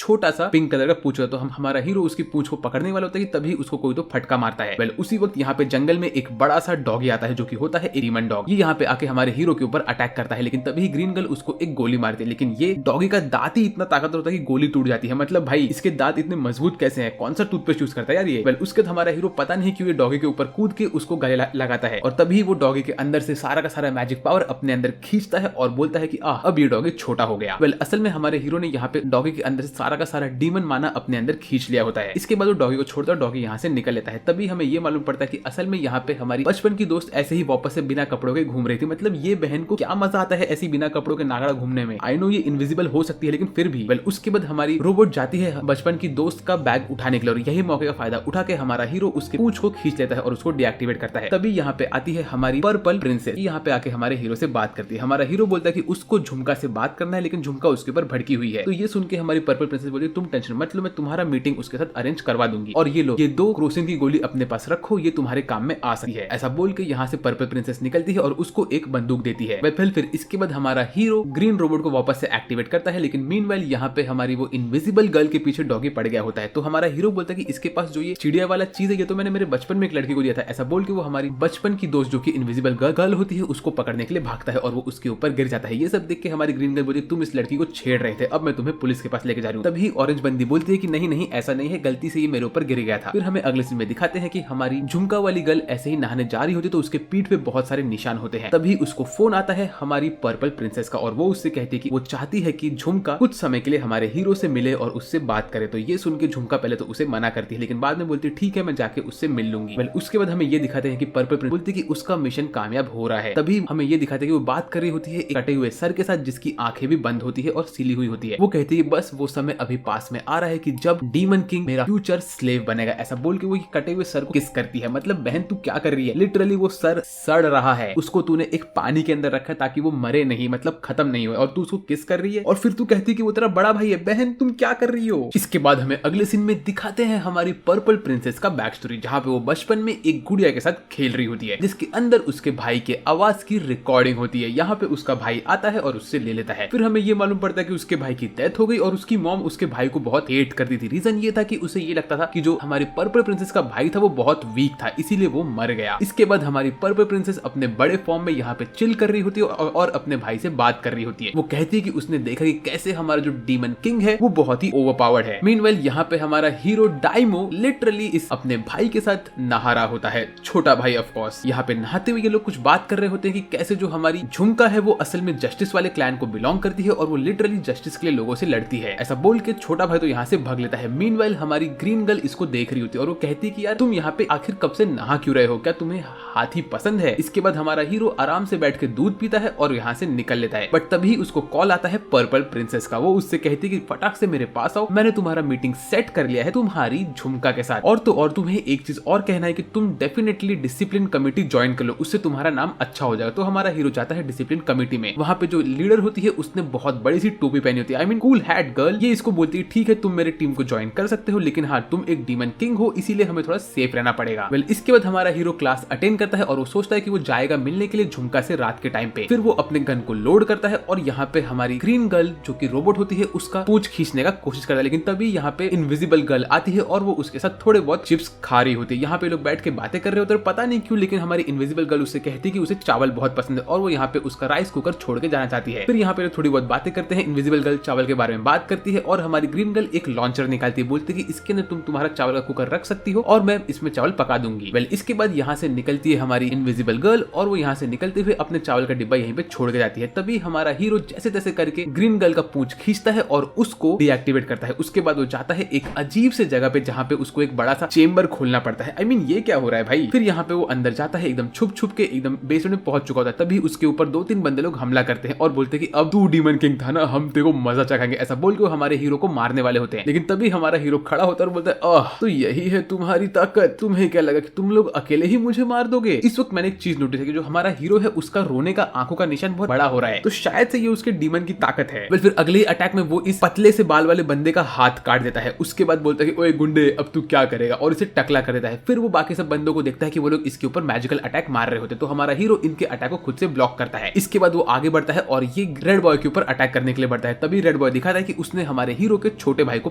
छोटा सा पिंक कलर का पूंछ होता है। तो हमारा हीरो उसकी पूंछ को पकड़ने वाला होता है कि तभी उसको कोई तो फटका मारता है। उसी वक्त यहाँ पे जंगल में एक बड़ा सा डॉगी आता है जो कि होता है डीमन डॉग। ये यहाँ पे आके हमारे हीरो के ऊपर अटैक करता है लेकिन तभी ग्रीन गर्ल उसको एक गोली मारती है। लेकिन ये डॉगी का दांत ही इतना ताकतवर होता है कि गोली टूट जाती है। मतलब भाई इसके दांत इतने मजबूत कैसे हैं, कौन सा टूथपेस्ट यूज करता है यार ये। उसके बाद हमारा हीरो पता नहीं क्यों ये डॉगी के ऊपर कूद के उसको गले लगाता है और तभी वो डॉगी के अंदर से सारा का सारा मैजिक पावर अपने अंदर खींचता है और बोलता है कि अब ये डॉगी छोटा हो गया। असल में हमारे हीरो ने यहाँ पे डॉगी के अंदर से सारा का सारा डीमन माना अपने अंदर खींच लिया होता है। इसके बाद वो डॉगी को छोड़ता है, डॉगी यहाँ से निकल लेता है। तभी हमें ये मालूम पड़ता है कि असल में यहाँ पे हमारी बचपन की दोस्त ऐसे ही वापस से बिना कपड़ों के घूम रही थी। मतलब ये बहन को क्या मजा आता है ऐसी बिना कपड़ों के नागड़ा घूमने में। आई नो ये इनविजिबल हो सकती है लेकिन फिर भी। उसके बाद हमारी रोबोट जाती है बचपन की दोस्त का बैग उठाने के लिए और यही मौके का फायदा उठा के हमारा हीरो उसके पूंछ को खींच लेता है और उसको डीएक्टिवेट करता है। तभी यहाँ पे आती है हमारी पर्पल प्रिंसेस। यहाँ पे आके हमारे हीरो से बात करती है। हमारा हीरो बोलता है कि उसको झुमका से बात करना है लेकिन झुमका उसके ऊपर भड़की हुई है। तो ये सुन के हमारी पर्पल प्रिंसेस बोलती है तुम टेंशन मत लो, मैं तुम्हारा मीटिंग उसके साथ अरेंज करवा दूंगी और ये लो ये 2 क्रोसिन की गोली अपने पास रखो, ये तुम्हारे काम में आ सकती है। ऐसा बोल के यहाँ से पर्पल प्रिंसेस निकलती है और उसको एक बंदूक देती है। फिर इसके बाद हमारा हीरो ग्रीन रोबोट को वापस से एक्टिवेट करता है लेकिन मीनवाइल यहाँ पे हमारी वो इनविजिबल गर्ल के पीछे डॉगी पड़ गया होता है। तो हमारा हीरो बोलता है कि इसके पास जो ये चिड़िया वाला चीज है ये तो मैंने मेरे बचपन में एक लड़की को दिया था। ऐसा बोल के वो हमारी बचपन की दोस्त जो कि इनविजिबल गर्ल होती है उसको पकड़ने के लिए भागता है और वो उसके ऊपर गिर जाता है। ये सब देख के हमारी ग्रीन गर्ल बोलती है तुम इस लड़की को छेड़ रहे थे, अब मैं तुम्हें पुलिस के पास लेके जा रही हूँ। तभी ऑरेंज बंदी बोलती है कि नहीं नहीं ऐसा नहीं है, गलती से ये मेरे ऊपर गिर गया था। फिर हमें अगले सीन में दिखाते हैं कि हमारी झुमका वाली गर्ल ऐसे ही नहाने जा रही होती तो उसके पीठ पे बहुत सारे निशान होते हैं। तभी उसको फोन आता है हमारी पर्पल प्रिंसेस का और वो उससे कहती है कि वो चाहती है कि झुमका कुछ समय के लिए हमारे हीरो से मिले और उससे बात करे। तो ये सुन के झुमका पहले तो उसे मना करती है लेकिन बाद में बोलती है ठीक है मैं जाके उससे मिल लूंगी। उसके बाद हमें ये दिखाते हैं कि पर्पल प्रिंसेस बोलती है कि उसका मिशन कामयाब हो रहा है। तभी हमें ये दिखाते हैं कि वो बात कर रही होती है एक कटे हुए सर के साथ जिसकी आंखें भी बंद होती है और सीली हुई होती है। वो कहती है बस वो समय अभी पास में आ रहा है कि जब डीमन किंग मेरा फ्यूचर स्लेव बनेगा। ऐसा बोल के वो कटे हुए सर को किस करती है। मतलब बहन तू क्या कर रही है, लिटरली वो सर सड़ रहा है, उसको तूने एक पानी के अंदर रखा ताकि वो मरे नहीं, मतलब खत्म नहीं हो, और तू उसको किस कर रही है और फिर तू कहती है कि वो तेरा बड़ा भाई है। बहन तुम क्या कर रही हो। इसके बाद हमें अगले सीन में दिखाते हैं हमारी पर्पल प्रिंसेस का बैक स्टोरी जहाँ पे वो बचपन में एक गुड़िया के साथ खेल रही होती है जिसके अंदर उसके भाई के आवाज की रिकॉर्डिंग होती है। यहाँ पे उसका भाई आता है और उससे ले लेता है। फिर हमें ये मालूम पड़ता है कि उसके भाई की डेथ हो गई और उसकी मॉम उसके भाई को बहुत हेट करती थी। रीजन ये था कि उसे ये लगता था कि जो हमारी पर्पल प्रिंसेस का भाई था वो बहुत वीक था, इसीलिए वो मर गया। इसके बाद हमारी पर्पल प्रिंसेस अपने बड़े फॉर्म में यहाँ पे चिल कर रही होती है और अपने भाई से बात कर रही होती है। वो कहती है कि उसने देखा कि कैसे हमारा जो डीमन किंग है वो बहुत ही ओवरपावर्ड है। मीनवाइल यहाँ पे हमारा हीरो डाइमो लिटरली इस अपने भाई के साथ नहा रहा होता है, छोटा भाई ऑफ कोर्स। बॉस। यहाँ पे नहाते हुए ये लोग कुछ बात कर रहे होते हैं कि कैसे जो हमारी झुमका है वो असल में जस्टिस वाले क्लैन को बिलोंग करती है और वो लिटरली जस्टिस के लिए लोगों से लड़ती है। ऐसा बोल के छोटा भाई तो यहाँ से भाग लेता है। मीनवाइल हमारी ग्रीन गर्ल इसको देख रही होती है और वो कहती है कि यार तुम यहाँ पे आखिर कब से नहा क्यों रहे हो, क्या तुम्हें हाथी पसंद है? इसके बाद हमारा हीरो आराम से बैठ के दूध पीता है और यहाँ से निकल लेता है। बट तभी उसको कॉल आता है पर्पल प्रिंसेस का। वो उससे कहती है कि फटाक से मेरे पास आओ, मैंने तुम्हारा मीटिंग सेट कर लिया है तुम्हारी झुमका के साथ। और तो और तुम्हें एक चीज और कहना है कि तुम डेफिनेटली डिसिप्लिन कमेटी ज्वाइन कर लो, उससे तुम्हारा नाम अच्छा हो जाएगा। तो हमारा हीरो जाता है डिसिप्लिन कमेटी में। वहाँ पे जो लीडर होती है उसने बहुत बड़ी सी टोपी पहनी होती है, I mean cool hat girl. ये इसको बोलती है ठीक है तुम मेरे टीम को ज्वाइन कर सकते हो, लेकिन हाँ तुम एक डीमन किंग हो इसीलिए हमें थोड़ा सेफ रहना पड़ेगा। वेल इसके बाद हमारा हीरो क्लास अटेंड करता है और वो सोचता है कि वो जाएगा मिलने के लिए झुमका से रात के टाइम पे। फिर वो अपने गन को लोड करता है और यहाँ पे हमारी ग्रीन गर्ल जो कि रोबोट होती है उसका पूंछ खींचने का कोशिश करता है, लेकिन तभी यहाँ पे इनविजिबल गर्ल आती है और वो उसके साथ थोड़े बहुत चिप्स खा रही होती है। यहाँ पे लोग बैठ के बातें कर रहे होते हैं, पता नहीं क्यों लेकिन हमारी इनविजिबल गर्ल उससे कहती है कि उसे चावल बहुत पसंद है और वो यहाँ पे उसका राइस कुकर छोड़ के जाना चाहती है। फिर यहाँ पे थोड़ी बहुत बातें करते हैं, इनविजिबल गर्ल चावल के बारे में बात करती है और हमारी ग्रीन गर्ल एक लॉन्चर निकालती है, बोलती है कि इसके अंदर तुम तुम्हारा चावल का कुकर रख सकती हो और मैं इसमें चावल पका दूंगी। वेल इसके बाद यहाँ से निकलती है हमारी इनविजिबल गर्ल और वो यहाँ से निकलते हुए अपने चावल का डिब्बा यहीं पे छोड़ के जाती है। तभी हमारा हीरो जैसे तैसे करके ग्रीन गर्ल का पूंछ खींचता है और उसको डीएक्टिवेट करता है। उसके बाद वो जाता है एक अजीब से जगह पे जहाँ पे उसको एक बड़ा सा चेंबर खोलना पड़ता है। आई मीन ये क्या हो रहा है भाई। फिर यहाँ पे वो अंदर जाता है एकदम छुप छुप के, एकदम बेसमेंट में पहुंच चुका होता है। तभी उसके ऊपर 2-3 बंदे लोग हमला करते हैं और बोलते हैं कि अब तू डीमन किंग था ना, हम तेरे को मजा चखाएंगे। ऐसा बोल के वो हमारे हीरो को मारने वाले होते हैं, लेकिन तभी हमारा हीरो खड़ा होता है और बोलता है तो यही है तुम्हारी ताकत, तुम्हें क्या लगा कि तुम लोग अकेले ही मुझे मार दोगे? इस वक्त मैंने एक चीज नोटिस है कि जो हमारा हीरो है उसका रोने का आंखों का निशान बहुत बड़ा हो रहा है, तो शायद से ये उसके डीमन की ताकत है। फिर अगले अटैक में वो इस पतले से बाल वाले बंदे का हाथ काट देता है। उसके बाद बोलता है कि ओए गुंडे अब तू क्या करेगा, और इसे टकला कर देता है। फिर वो बाकी सब बंदों को देखता है कि वो लोग इसके ऊपर मैजिकल अटैक मार रहे होते, तो हमारा हीरो इनके अटैक को खुद से ब्लॉक करता है। इसके बाद वो आगे बढ़ता है और ये रेड बॉय के ऊपर अटैक करने के लिए बढ़ता है। तभी रेड बॉय दिखाता है कि उसने हमारे हीरो के छोटे भाई को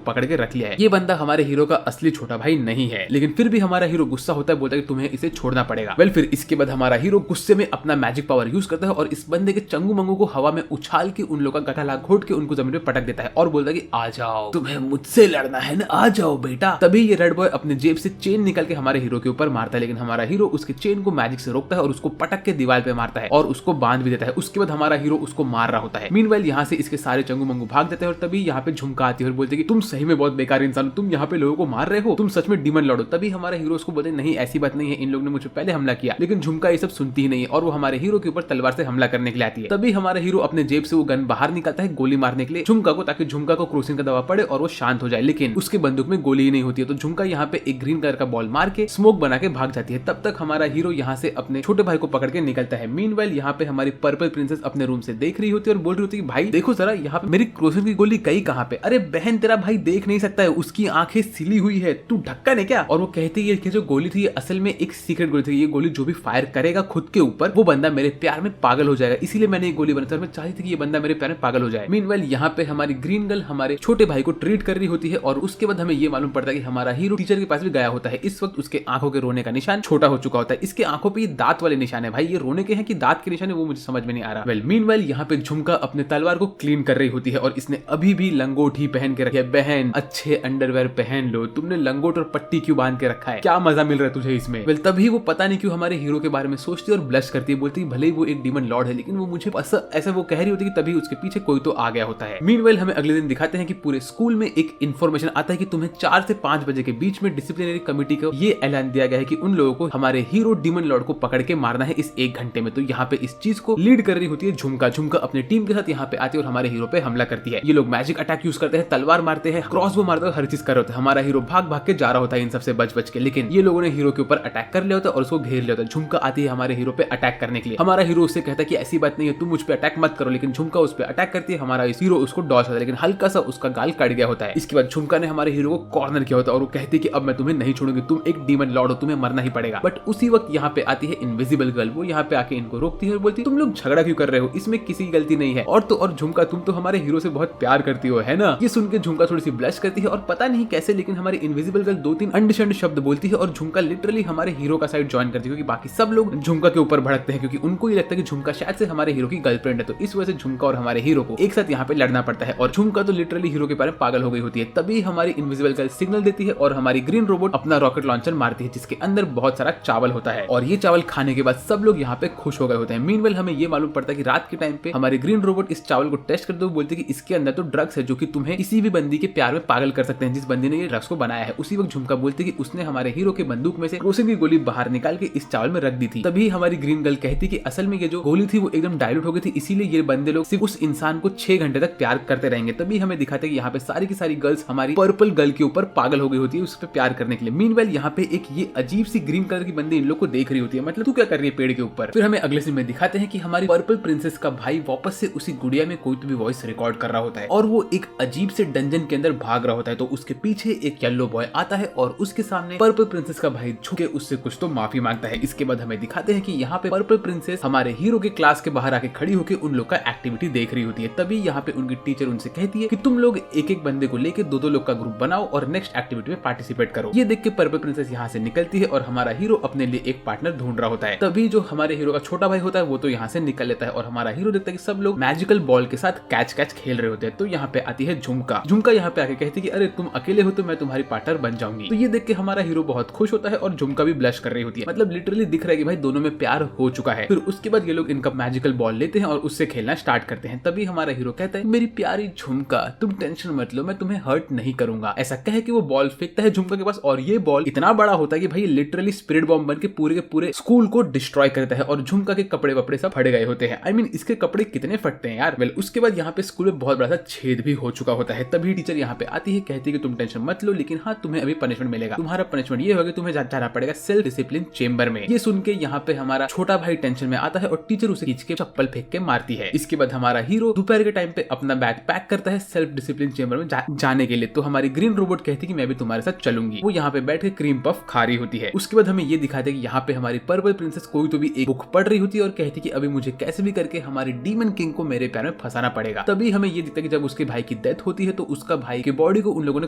पकड़ के रख लिया है। ये बंदा हमारे हीरो का असली छोटा भाई नहीं है, लेकिन फिर भी हमारा हीरो गुस्सा होता है, बोलता है कि तुम्हें इसे छोड़ना पड़ेगा। वेल फिर इसके बाद हमारा हीरो गुस्से में अपना मैजिक पावर यूज करता है और इस बंदे के चंगू मंगू को हवा में उछाल के उन लोगों का गठा घोट के उनको जमीन पे पटक देता है और बोलता है कि आ जाओ, तुम्हें मुझसे लड़ना है ना, आ जाओ बेटा। तभी ये रेड बॉय अपने जेब से चेन निकाल के हमारे हीरो के ऊपर मारता है, लेकिन हमारा हीरो उसके चेन को मैजिक से रोकता है और उसको पटक के दीवार पे मारता है और उसको बांध भी देता है। उसके बाद हमारा हीरो उसको मार रहा होता है। मीनवाइल यहाँ से इसके सारे चंगू मंगू भाग देते हैं और तभी यहाँ पे झुमका आती है और बोलते हैं कि तुम सही में बहुत बेकार इंसान हो, तुम यहाँ पे लोगों को मार रहे हो, तुम सच में डीमन लॉर्ड हो। तभी हमारा हीरो उसको बोलते नहीं ऐसी बात नहीं है, इन लोगों ने मुझे पहले हमला किया। लेकिन झुमका ये सब सुनती ही नहीं है और वो हमारे हीरो के ऊपर तलवार से हमला करने के लिए आती है। तभी हमारा हीरो अपने जेब से वो गन बाहर निकालता है गोली मारने के लिए झुमका को, ताकि झुमका को क्रोसिन का दवा पड़े और वो शांत हो जाए। लेकिन उसके बंदूक में गोली ही नहीं होती है, तो झुमका यहाँ पे एक ग्रीन कलर का बॉल मार के स्मोक बना के भाग जाती है। तब तक हमारा हीरो यहाँ से अपने छोटे भाई को पकड़ के निकलता है। मीनवाइल यहाँ पे हमारी पर्पल प्रिंसेस अपने रूम से देख रही होती है और बोल रही होती है भाई देखो जरा यहाँ पे मेरी क्रोसिन की गोली गई कहाँ पे? अरे बहन तेरा भाई देख नहीं सकता है, उसकी आंखें सिली हुई है, तू ढक्कन है क्या? और वो कहती है कि जो गोली थी असल में एक सीक्रेट गोली थी, ये गोली जो भी फायर करेगा खुद के ऊपर वो बंदा मेरे प्यार में पागल हो जाएगा, इसीलिए मैंने ये गोली बनाई थी, मैं चाहती थी कि ये बंदा मेरे प्यार में पागल हो जाए। मीनवाइल यहाँ पे हमारी ग्रीन गर्ल हमारे छोटे भाई को ट्रीट कर रही होती है और उसके बाद हमें ये मालूम पड़ता है कि हमारा हीरो टीचर के पास भी गया होता है। इस वक्त उसके आंखों के रोने का निशान छोटा हो चुका होता है। इसके आंखों पे ये दांत वाले निशान है। भाई ये रोने के हैं कि दांत के निशान है वो मुझे समझ में नहीं आ रहा। वेल मीनवाइल यहाँ पे झुमका अपने तलवार को क्लीन कर रही होती है और इसने अभी भी लंगोटी पहन के रखी है। बहन अच्छे अंडरवेयर पहन लो, तुमने लंगोट और पट्टी क्यों बांध के रखा है, क्या मजा मिल रहा है तुझे इसमें? वेल तभी वो पता नहीं क्यों हमारे हीरो के बारे में सोचती है और ब्लश करती है, बोलती है भले ही वो एक डीमन लॉर्ड है लेकिन वो मुझे ऐसा वो कह रही होती है कि तभी उसके पीछे कोई तो आ गया होता है। मीनवाइल हमें अगले दिन दिखाते हैं कि पूरे स्कूल में एक इन्फॉर्मेशन आता है कि तुम्हें 4 से 5 बजे के बीच में डिसिप्लिनरी कमेटी को ये ऐलान दिया गया है कि उन लोगों को हमारे हीरो डीमन लॉर्ड को पकड़ के मारना है इस 1 घंटे में। तो यहाँ पे इस चीज को लीड कर रही होती है झुमका। झुमका अपने टीम के साथ यहाँ पे आती है और हमारे हीरो पे हमला करती है। ये लोग मैजिक अटैक यूज करते हैं, तलवार मारते हैं, क्रॉसबो मारते हैं, हर चीज कर रहे होते हैं। हमारा हीरो भाग भाग के जा रहा होता है इन सबसे बच के, लेकिन ये लोगों ने हीरो के ऊपर अटैक कर लिया होता है और उसको घेर लिया होता है। झुमका आती है हमारे हीरो पे अटैक करने के लिए। हमारा हीरो उससे कहता है कि ऐसी बात नहीं है, तुम मुझ पे अटैक मत करो, लेकिन झुमका उस पे अटैक करती है। हमारा हीरो उसको डॉज होता है, लेकिन हल्का सा उसका गाल कट गया होता है। इसके बाद झुमका ने हमारे हीरो को कॉर्नर किया होता है और वो कहती है कि अब मैं तुम्हें नहीं छोड़ूंगी, तुम एक डीमन लॉर्ड हो, तुम्हें मरना ही पड़ेगा। बट उसी वक्त यहाँ पे आती है इनविजिबल गर्ल। वो यहाँ पे आके इनको रोकती है और बोलती है तुम लोग झगड़ा क्यों कर रहे हो, इसमें किसी की गलती नहीं है। और तो और झुमका तुम तो हमारे हीरो से बहुत प्यार करती हो, है ना? ये सुन के झुमका थोड़ी सी ब्लश करती है और पता नहीं कैसे लेकिन हमारी इनविजिबल गर्ल 2-3 अंडशंड शब्द बोलती है और झुमका लिटरली हमारे हीरो का साइड ज्वाइन करती है, क्योंकि बाकी सब लोग झुमका के ऊपर भड़कते हैं क्योंकि उनको ये लगता है कि झुमका शायद से हमारे हीरो की गर्लफ्रेंड है। तो इस वजह से झुमका और हमारे हीरो को एक साथ यहाँ पे लड़ना पड़ता है और झुमका तो लिटरली हीरो के बारे में पागल हो गई होती है। तभी हमारी इनविजिबल गर्ल सिग्नल देती है और हमारी ग्रीन रोबोट अपना रॉकेट लॉन्चर मारती है जिसके अंदर बहुत सारा चावल होता है। होता है और ये चावल खाने के बाद सब लोग यहाँ पे खुश हो गए होते हैं। मीनवेल हमें ये मालूम पड़ता है कि रात के टाइम पे हमारे ग्रीन रोबोट इस चावल को टेस्ट करते हुए बोलते हैं कि इसके अंदर तो ड्रग्स है जो कि तुम्हें किसी भी बंदी के प्यार में पागल कर सकते हैं जिस बंदी ने ये ड्रग्स को बनाया है। उसी वक्त झुमका बोलती है कि उसने हमारे हीरो के बंदूक में से क्रोसिन की गोली बाहर निकाल के इस चावल में रख दी थी। तभी हमारी ग्रीन गर्ल कहती कि असल में ये जो गोली थी वो एकदम डायल्यूट हो गई थी, इसीलिए ये बंदे लोग सिर्फ उस इंसान को 6 घंटे तक प्यार करते रहेंगे। तभी हमें दिखाते हैं कि यहाँ पे सारी की सारी गर्ल्स हमारी पर्पल गर्ल के ऊपर पागल हो गई होती है उस पर प्यार करने के लिए। मीनवेल यहाँ पे एक ये अजीब सी ग्रीन कलर की बंदी इन लोग को देख रही होती है, मतलब तू क्या कर रही है पेड़ के ऊपर। फिर हमें अगले सीन में दिखाते हैं कि हमारी पर्पल प्रिंसेस का भाई वापस से उसी गुड़िया में कोई तो भी वॉइस रिकॉर्ड कर रहा होता है और वो एक अजीब से डंजन के अंदर भाग रहा होता है। तो उसके पीछे एक येलो बॉय आता है और उसके सामने पर्पल प्रिंसेस का भाई झुके उससे कुछ तो माफी मांगता है। इसके बाद हमें दिखाते हैं कि यहाँ पे पर्पल प्रिंसेस हमारे हीरो के क्लास के बाहर आके खड़ी होकर उन लोग का एक्टिविटी देख रही होती है। तभी यहाँ पे उनकी टीचर उनसे कहती है कि तुम लोग एक एक बंदे को लेके दो लोग का ग्रुप बनाओ और नेक्स्ट एक्टिविटी में पार्टिसिपेट करो। ये देख के पर्पल प्रिंसेस यहाँ से निकलती है और हमारा हीरो अपने लिए एक पार्टनर ढूंढ रहा होता है। तभी जो हमारे हीरो का छोटा भाई होता है वो तो यहाँ से निकल लेता है और हमारा हीरो देखता है कि सब लोग मैजिकल बॉल के साथ कैच कैच खेल रहे होते हैं। तो यहाँ पे आती है झुमका। झुमका यहाँ पे आके कहती है कि अरे तुम अकेले हो तो मैं तुम्हारी पार्टनर बन जाऊंगी। तो ये देख के हमारा हीरो बहुत खुश होता है और झुमका भी ब्लश कर रही होती है, मतलब लिटरली दिख रहा है कि भाई दोनों में प्यार हो चुका है। फिर उसके बाद ये लोग इनका मैजिकल बॉल लेते हैं और उससे खेलना स्टार्ट करते हैं। तभी हमारा हीरो कहता है मेरी प्यारी झुमका तुम टेंशन मत लो, मैं तुम्हें हर्ट नहीं करूंगा। ऐसा कह के वो बॉल फेंकता है झुमका के पास और ये बॉल इतना बड़ा होता है कि भाई लिटरली स्पिरिट बॉम्ब बन के पूरे स्कूल को डिस्ट्रॉय करता है और झुमका के कपड़े वपड़े सब फट गए होते हैं। आई मीन इसके कपड़े कितने फटते हैं यार। वेल उसके बाद यहाँ पे स्कूल में बहुत बड़ा सा छेद भी हो चुका होता है। तभी टीचर यहाँ पे आती है, कहती है कि तुम टेंशन मत लो, लेकिन हाँ तुम्हें अभी पनिशमेंट मिलेगा। तुम्हारा पनिशमेंट ये होगा तुम्हें जाना पड़ेगा सेल्फ डिसिप्लिन चेंबर में। ये सुन के यहाँ पे हमारा छोटा भाई टेंशन में आता है और टीचर उसे खींच के चप्पल फेंक के मारती है। इसके बाद हमारा हीरो दोपहर के टाइम पे अपना बैग पैक करता है सेल्फ डिसिप्लिन चेंबर में जाने के लिए। तो हमारी ग्रीन रोबोट कहती है कि मैं भी तुम्हारे साथ चलूंगी। वो यहाँ पे बैठ के क्रीम पफ खा रही होती है। उसके बाद हमें ये दिखाते हैं कि यहाँ पे हमारी पर्पल प्रिंसेस कोई तो भी एक बुक पढ़ रही होती है और कहती है कि अभी मुझे कैसे भी करके हमारी डीमन किंग को मेरे प्यार में फंसाना पड़ेगा। तभी हमें ये दिखता है कि जब उसके भाई की डेथ होती है तो उसका भाई के बॉडी को उन लोगों ने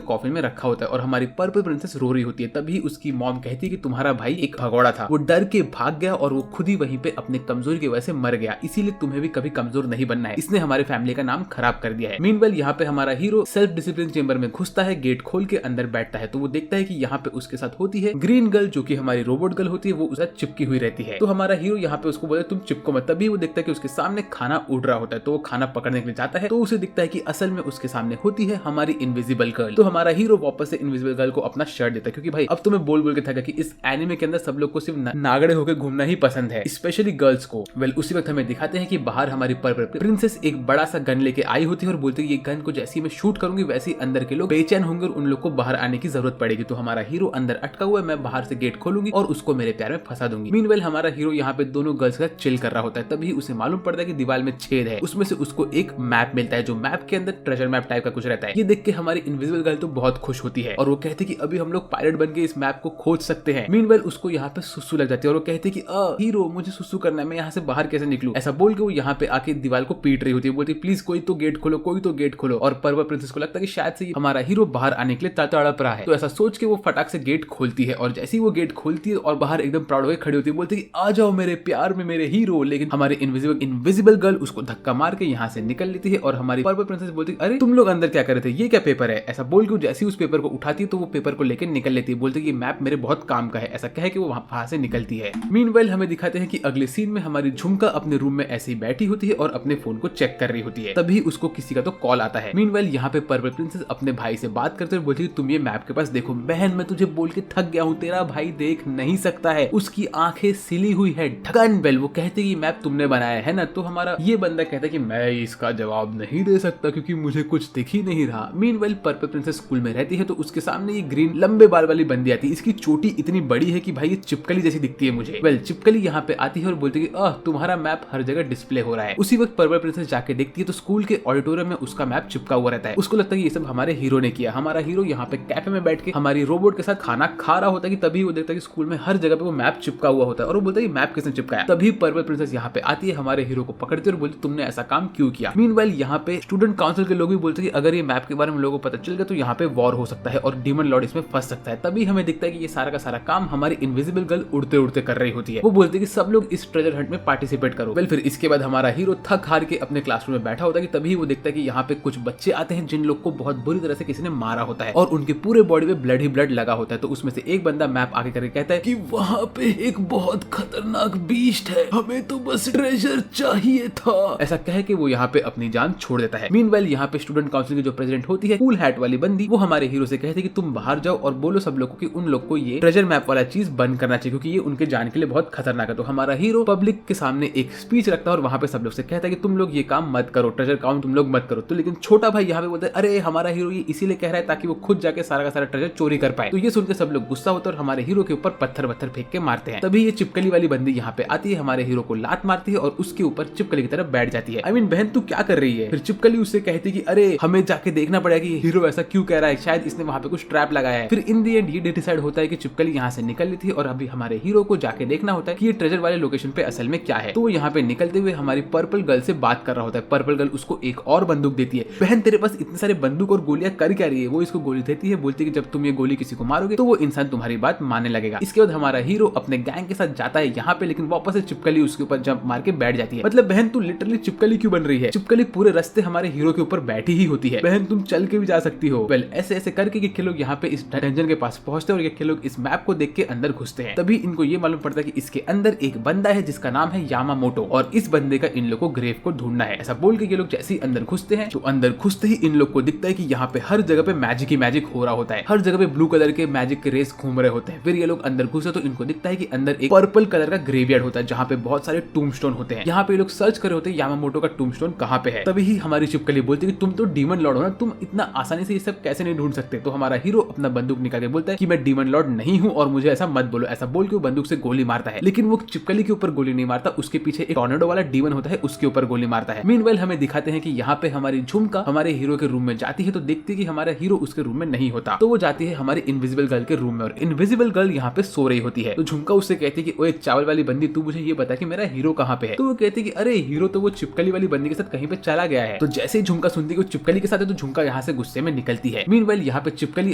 कॉफिन में रखा होता है और हमारी पर्पल प्रिंसेस रो रही होती है। तभी उसकी मॉम कहती है कि तुम्हारा भाई एक भगोड़ा था, वो डर के भाग गया और वो खुद ही वहीं पे अपने कमजोरी की वजह से मर गया, इसीलिए तुम्हें भी कभी कमजोर नहीं बनना है। इसने हमारे फैमिली का नाम खराब कर दिया है। मीनवेल यहाँ पे हमारा हीरो सेल्फ डिसिप्लिन चेंबर में घुसता है, गेट खोल के अंदर बैठता है तो वो देखता है कि यहाँ पे उसके साथ होती है ग्रीन गर्ल जो कि हमारी रोबोट गर्ल होती है, वो उसके साथ चिपकी हुई रहती है। तो हमारा हीरो यहाँ पे उसको बोले तुम चिपको मत। तभी वो देखता है कि उसके सामने खाना उड़ रहा होता है तो वो खाना पकड़ने के लिए जाता है तो उसे दिखता है कि असल में उसके सामने होती है हमारी इनविजिबल गर्ल। तो हमारा हीरो वापस से इनविजिबल गर्ल को अपना शर्ट देता है क्योंकि भाई अब तुम्हें बोल के था कि इस एनिमे के अंदर सब लोग को सिर्फ नागड़े होकर घूमना ही पसंद है, स्पेशली गर्ल्स को। वेल उसी वक्त हमें दिखाते हैं कि बाहर हमारी पर्पल प्रिंसेस एक बड़ा सा गन लेके आई होती है और बोलती है कि ये गन को जैसे मैं शूट करूंगी वैसे ही अंदर के लोग बेचैन होंगे और उन लोग को बाहर आने की जरूरत पड़ेगी। तो हमारा हीरो अंदर अटका हुआ है, मैं बाहर से गेट खोलूंगी और उसको मेरे प्यार में फंसा दूंगी। मीनवेल हमारा हीरो यहाँ पे दोनों गर्ल्स का चिल कर रहा होता है। तभी उसे मालूम पड़ता है कि दीवार में छेद है, उसमें से उसको एक मैप मिलता है जो मैप के अंदर ट्रेजर मैप टाइप का कुछ रहता है। ये देख के हमारी इनविजिबल गर्ल तो बहुत खुश होती है और वो कहती है कि अभी हम लोग पायलट बन के इस मैप को खोज सकते हैं। मीनवेल उसको यहाँ पे सुसु लग जाती है और वो कहती है कि हीरो मुझे सुसु करना है, मैं यहाँ से बाहर कैसे निकलूं। ऐसा बोल के वो यहाँ पे आके दीवार को पीट रही होती है, बोलती है प्लीज कोई तो गेट खोलो, कोई तो गेट खोलो। और पर्पल प्रिंसेस को लगता है कि शायद से हमारा हीरो बाहर आने के लिए तड़प रहा है, तो ऐसा सोच के वो फटाक से गेट खोलती है और जैसे ही वो गेट खोलती है और बाहर एकदम प्राउड होकर खड़ी होती है, बोलती है कि आ जाओ मेरे प्यार में मेरे हीरो। लेकिन हमारे इनविजिबल गर्ल उसको धक्का मार के यहाँ से निकल लेती है और हमारी पर्पल प्रिंसेस बोलती है अरे तुम लोग अंदर क्या कर रहे थे, ये क्या पेपर है। ऐसा बोल के जैसे ही उस पेपर को उठाती है तो वो पेपर को लेकर निकल लेती है, बोलती है कि मैप मेरे बहुत काम का है। ऐसा कह के वो वहां से निकलती है। मीनवेल हमें दिखाते हैं कि अगले सीन में हमारी झुमका अपने रूम में ऐसे ही बैठी होती है और अपने फोन को चेक कर रही होती है। तभी उसको किसी का तो कॉल आता है। मीनवेल यहाँ पे पर्पल प्रिंसेस अपने भाई से बात करते हुए बोलती है तुम ये मैप के पास देखो। बहन मैं तुझे बोल के थक गया हूँ, तेरा भाई देख नहीं सकता है, उसकी आंखें सिली हुई है ढक्कन। बेल वो कहते कि मैप तुमने बनाया है ना। तो हमारा ये बंदा कहता है कि मैं इसका जवाब नहीं दे सकता क्योंकि मुझे कुछ दिख ही नहीं रहा। मीनवेल पर्पल प्रिंसेस स्कूल में रहती है तो उसके सामने ये ग्रीन लंबे बाल वाली बंदी आती है। इसकी चोटी इतनी बड़ी है कि भाई ये चिपकली जैसी दिखती है मुझे। वेल चिपकली यहाँ पे आती है और बोलती है कि तुम्हारा मैप हर जगह डिस्प्ले हो रहा है। उसी वक्त पर्पल प्रिंसेस जाके देखती है तो स्कूल के ऑडिटोरियम में उसका मैप चिपका हुआ रहता है। उसको लगता है कि ये सब हमारे हीरो ने किया। हमारा हीरो यहाँ पे कैफे में बैठ के हमारी रोबोट के साथ खाना खा रहा होता है कि तभी वो देखता है कि स्कूल में हर जगह पे वो मैप चिपका हुआ होता है और वो बोलता है कि मैप किसने चिपकाया। तभी पर्पल प्रिंसेस यहाँ पे आती है, हमारे हीरो को पकड़ती है और बोलती तुमने ऐसा काम क्यों किया। मीनवाइल यहाँ पे स्टूडेंट काउंसिल के लोग भी बोलते हैं कि अगर ये मैप के बारे में लोगों को पता चल गया तो यहाँ पे वॉर हो सकता है और डीमन लॉर्ड इसमें फंस सकता है। तभी हमें दिखता है कि ये सारा का सारा काम हमारी इनविजिबल गर्ल उड़ते उड़ते कर रही होती है। वो बोलती है कि सब लोग इस ट्रेजर हंट में पार्टिसिपेट करो। वेल फिर इसके बाद हमारा हीरो थक हार के अपने क्लासरूम में बैठा होता है कि तभी वो देखता है कि यहाँ पे कुछ बच्चे आते हैं जिन लोग को बहुत बुरी तरह से किसी ने मारा होता है और उनके पूरे बॉडी में ब्लड ही ब्लड लगा होता है। तो उसमें से एक बंदा मैप आके करके कहता है कि वहाँ वहाँ पे एक बहुत खतरनाक बीस्ट है, हमें तो बस ट्रेजर चाहिए था। ऐसा कह के वो यहाँ पे अपनी जान छोड़ देता है। मीनवाइल यहाँ पे स्टूडेंट काउंसिल की जो प्रेसिडेंट होती है, कूल हैट वाली बंदी, वो हमारे हीरो से कहती है कि तुम बाहर जाओ और बोलो सब लोगों की उन लोग को ये ट्रेजर मैप वाला चीज बंद करना चाहिए क्योंकि ये उनके जान के लिए बहुत खतरनाक है। तो हमारा हीरो पब्लिक के सामने एक स्पीच रखता है और वहाँ पे सब लोग से कहता है कि तुम लोग ये काम मत करो, ट्रेजर काउंट तुम लोग मत करो। तो लेकिन छोटा भाई यहाँ पे बोलता है अरे हमारा हीरो ये इसीलिए कह रहा है ताकि वो खुद जाके सारा का सारा ट्रेजर चोरी कर पाए। तो ये सुनकर सब लोग गुस्सा होते हैं और हमारे हीरो के ऊपर पत्थर फेंक के मारते हैं। तभी ये चिपकली वाली बंदी यहाँ पे आती है, हमारे हीरो को लात मारती है और उसके ऊपर चिपकली की तरफ बैठ जाती है। बहन तू क्या कर रही है? फिर चिपकली उससे कहती कि अरे हमें जाके देखना पड़ेगा कि हीरो ऐसा क्यों कह रहा है, शायद इसने वहाँ पे कुछ ट्रैप लगाया है। फिर इन दी एंड ये डिसाइड होता है कि चिपकली यहाँ से निकल ली थी और अभी हमारे हीरो को जाके देखना होता है कि ये ट्रेजर वाले लोकेशन पे असल में क्या है। तो वो यहाँ पे निकलते हुए हमारी पर्पल गर्ल से बात कर रहा होता है। पर्पल गर्ल उसको एक और बंदूक देती है। बहन तेरे पास इतने सारे बंदूक और गोलियां कर क्या रही है? वो इसको गोली देती है, बोलती है कि जब तुम ये गोली किसी को मारोगे तो वो इंसान तुम्हारी बात मानने लगेगा। इसके बाद हमारा हीरो अपने गैंग के साथ जाता है यहाँ पे, लेकिन वापस से चिपकली उसके ऊपर जंप मार के बैठ जाती है। मतलब बहन तू लिटरली चिपकली क्यों बन रही है? चिपकली पूरे रास्ते हमारे हीरो के ऊपर बैठी ही होती है। बहन तुम चल के भी जा सकती हो। वेल ऐसे ऐसे करके ये लोग यहाँ पे इस डंजन के पास पहुंचते हैं और ये लोग इस मैप को देख के अंदर घुसते हैं। तभी इनको ये मालूम पड़ता है कि इसके अंदर एक बंदा है जिसका नाम है यामामोटो और इस बंदे का इन लोग को ग्रेव को ढूंढना है। ऐसा बोल के ये लोग जैसे ही अंदर घुसते हैं तो अंदर घुसते ही इन लोग को दिखता है कि यहाँ पे हर जगह पे मैजिक ही मैजिक हो रहा होता है। हर जगह पे ब्लू कलर के मैजिक के रेस घूम रहे होते हैं। फिर ये लोग अंदर घुसे तो इनको दिखता है कि अंदर एक पर्पल कलर का ग्रेवयार्ड होता है जहाँ पे बहुत सारे टूमस्टोन होते हैं। यहाँ पे लोग सर्च कर रहे होते हैं यामामोटो का टूमस्टोन कहाँ पे है। तभी ही हमारी चिपकली बोलती है कि तुम तो डीमन लॉर्ड हो ना, तुम इतना आसानी से ये सब कैसे नहीं ढूंढ सकते। तो हमारा हीरो अपना बंदूक निकाल के बोलता है कि मैं डीमन लॉर्ड नहीं हूँ और मुझे ऐसा मत बोलो। ऐसा बोल के वो बंदूक से गोली मारता है, लेकिन वो चिपकली के ऊपर गोली नहीं मारता, उसके पीछे एक टॉर्नेडो वाला डीमन होता है उसके ऊपर गोली मारता है। मीनवाइल हमें दिखाते हैं कि यहाँ पे हमारी झुमका हमारे हीरो के रूम में जाती है तो देखती है कि हमारा हीरो उसके रूम में नहीं होता। तो वो जाती है हमारी इनविजिबल गर्ल के रूम में और इनविजिबल गर्ल यहाँ पे सो रही होती है। तो झुमका उससे कहती है कि ओए चावल वाली बंदी तू मुझे ये बता कि मेरा हीरो कहाँ पे है। तो वो कहती है कि अरे हीरो तो वो चिपकली वाली बंदी के साथ कहीं पे चला गया है। तो जैसे ही झुमका सुनती है कि वो चिपकली के साथ है तो झुमका यहाँ से गुस्से में निकलती है। मीनवाइल यहाँ पे चिपकली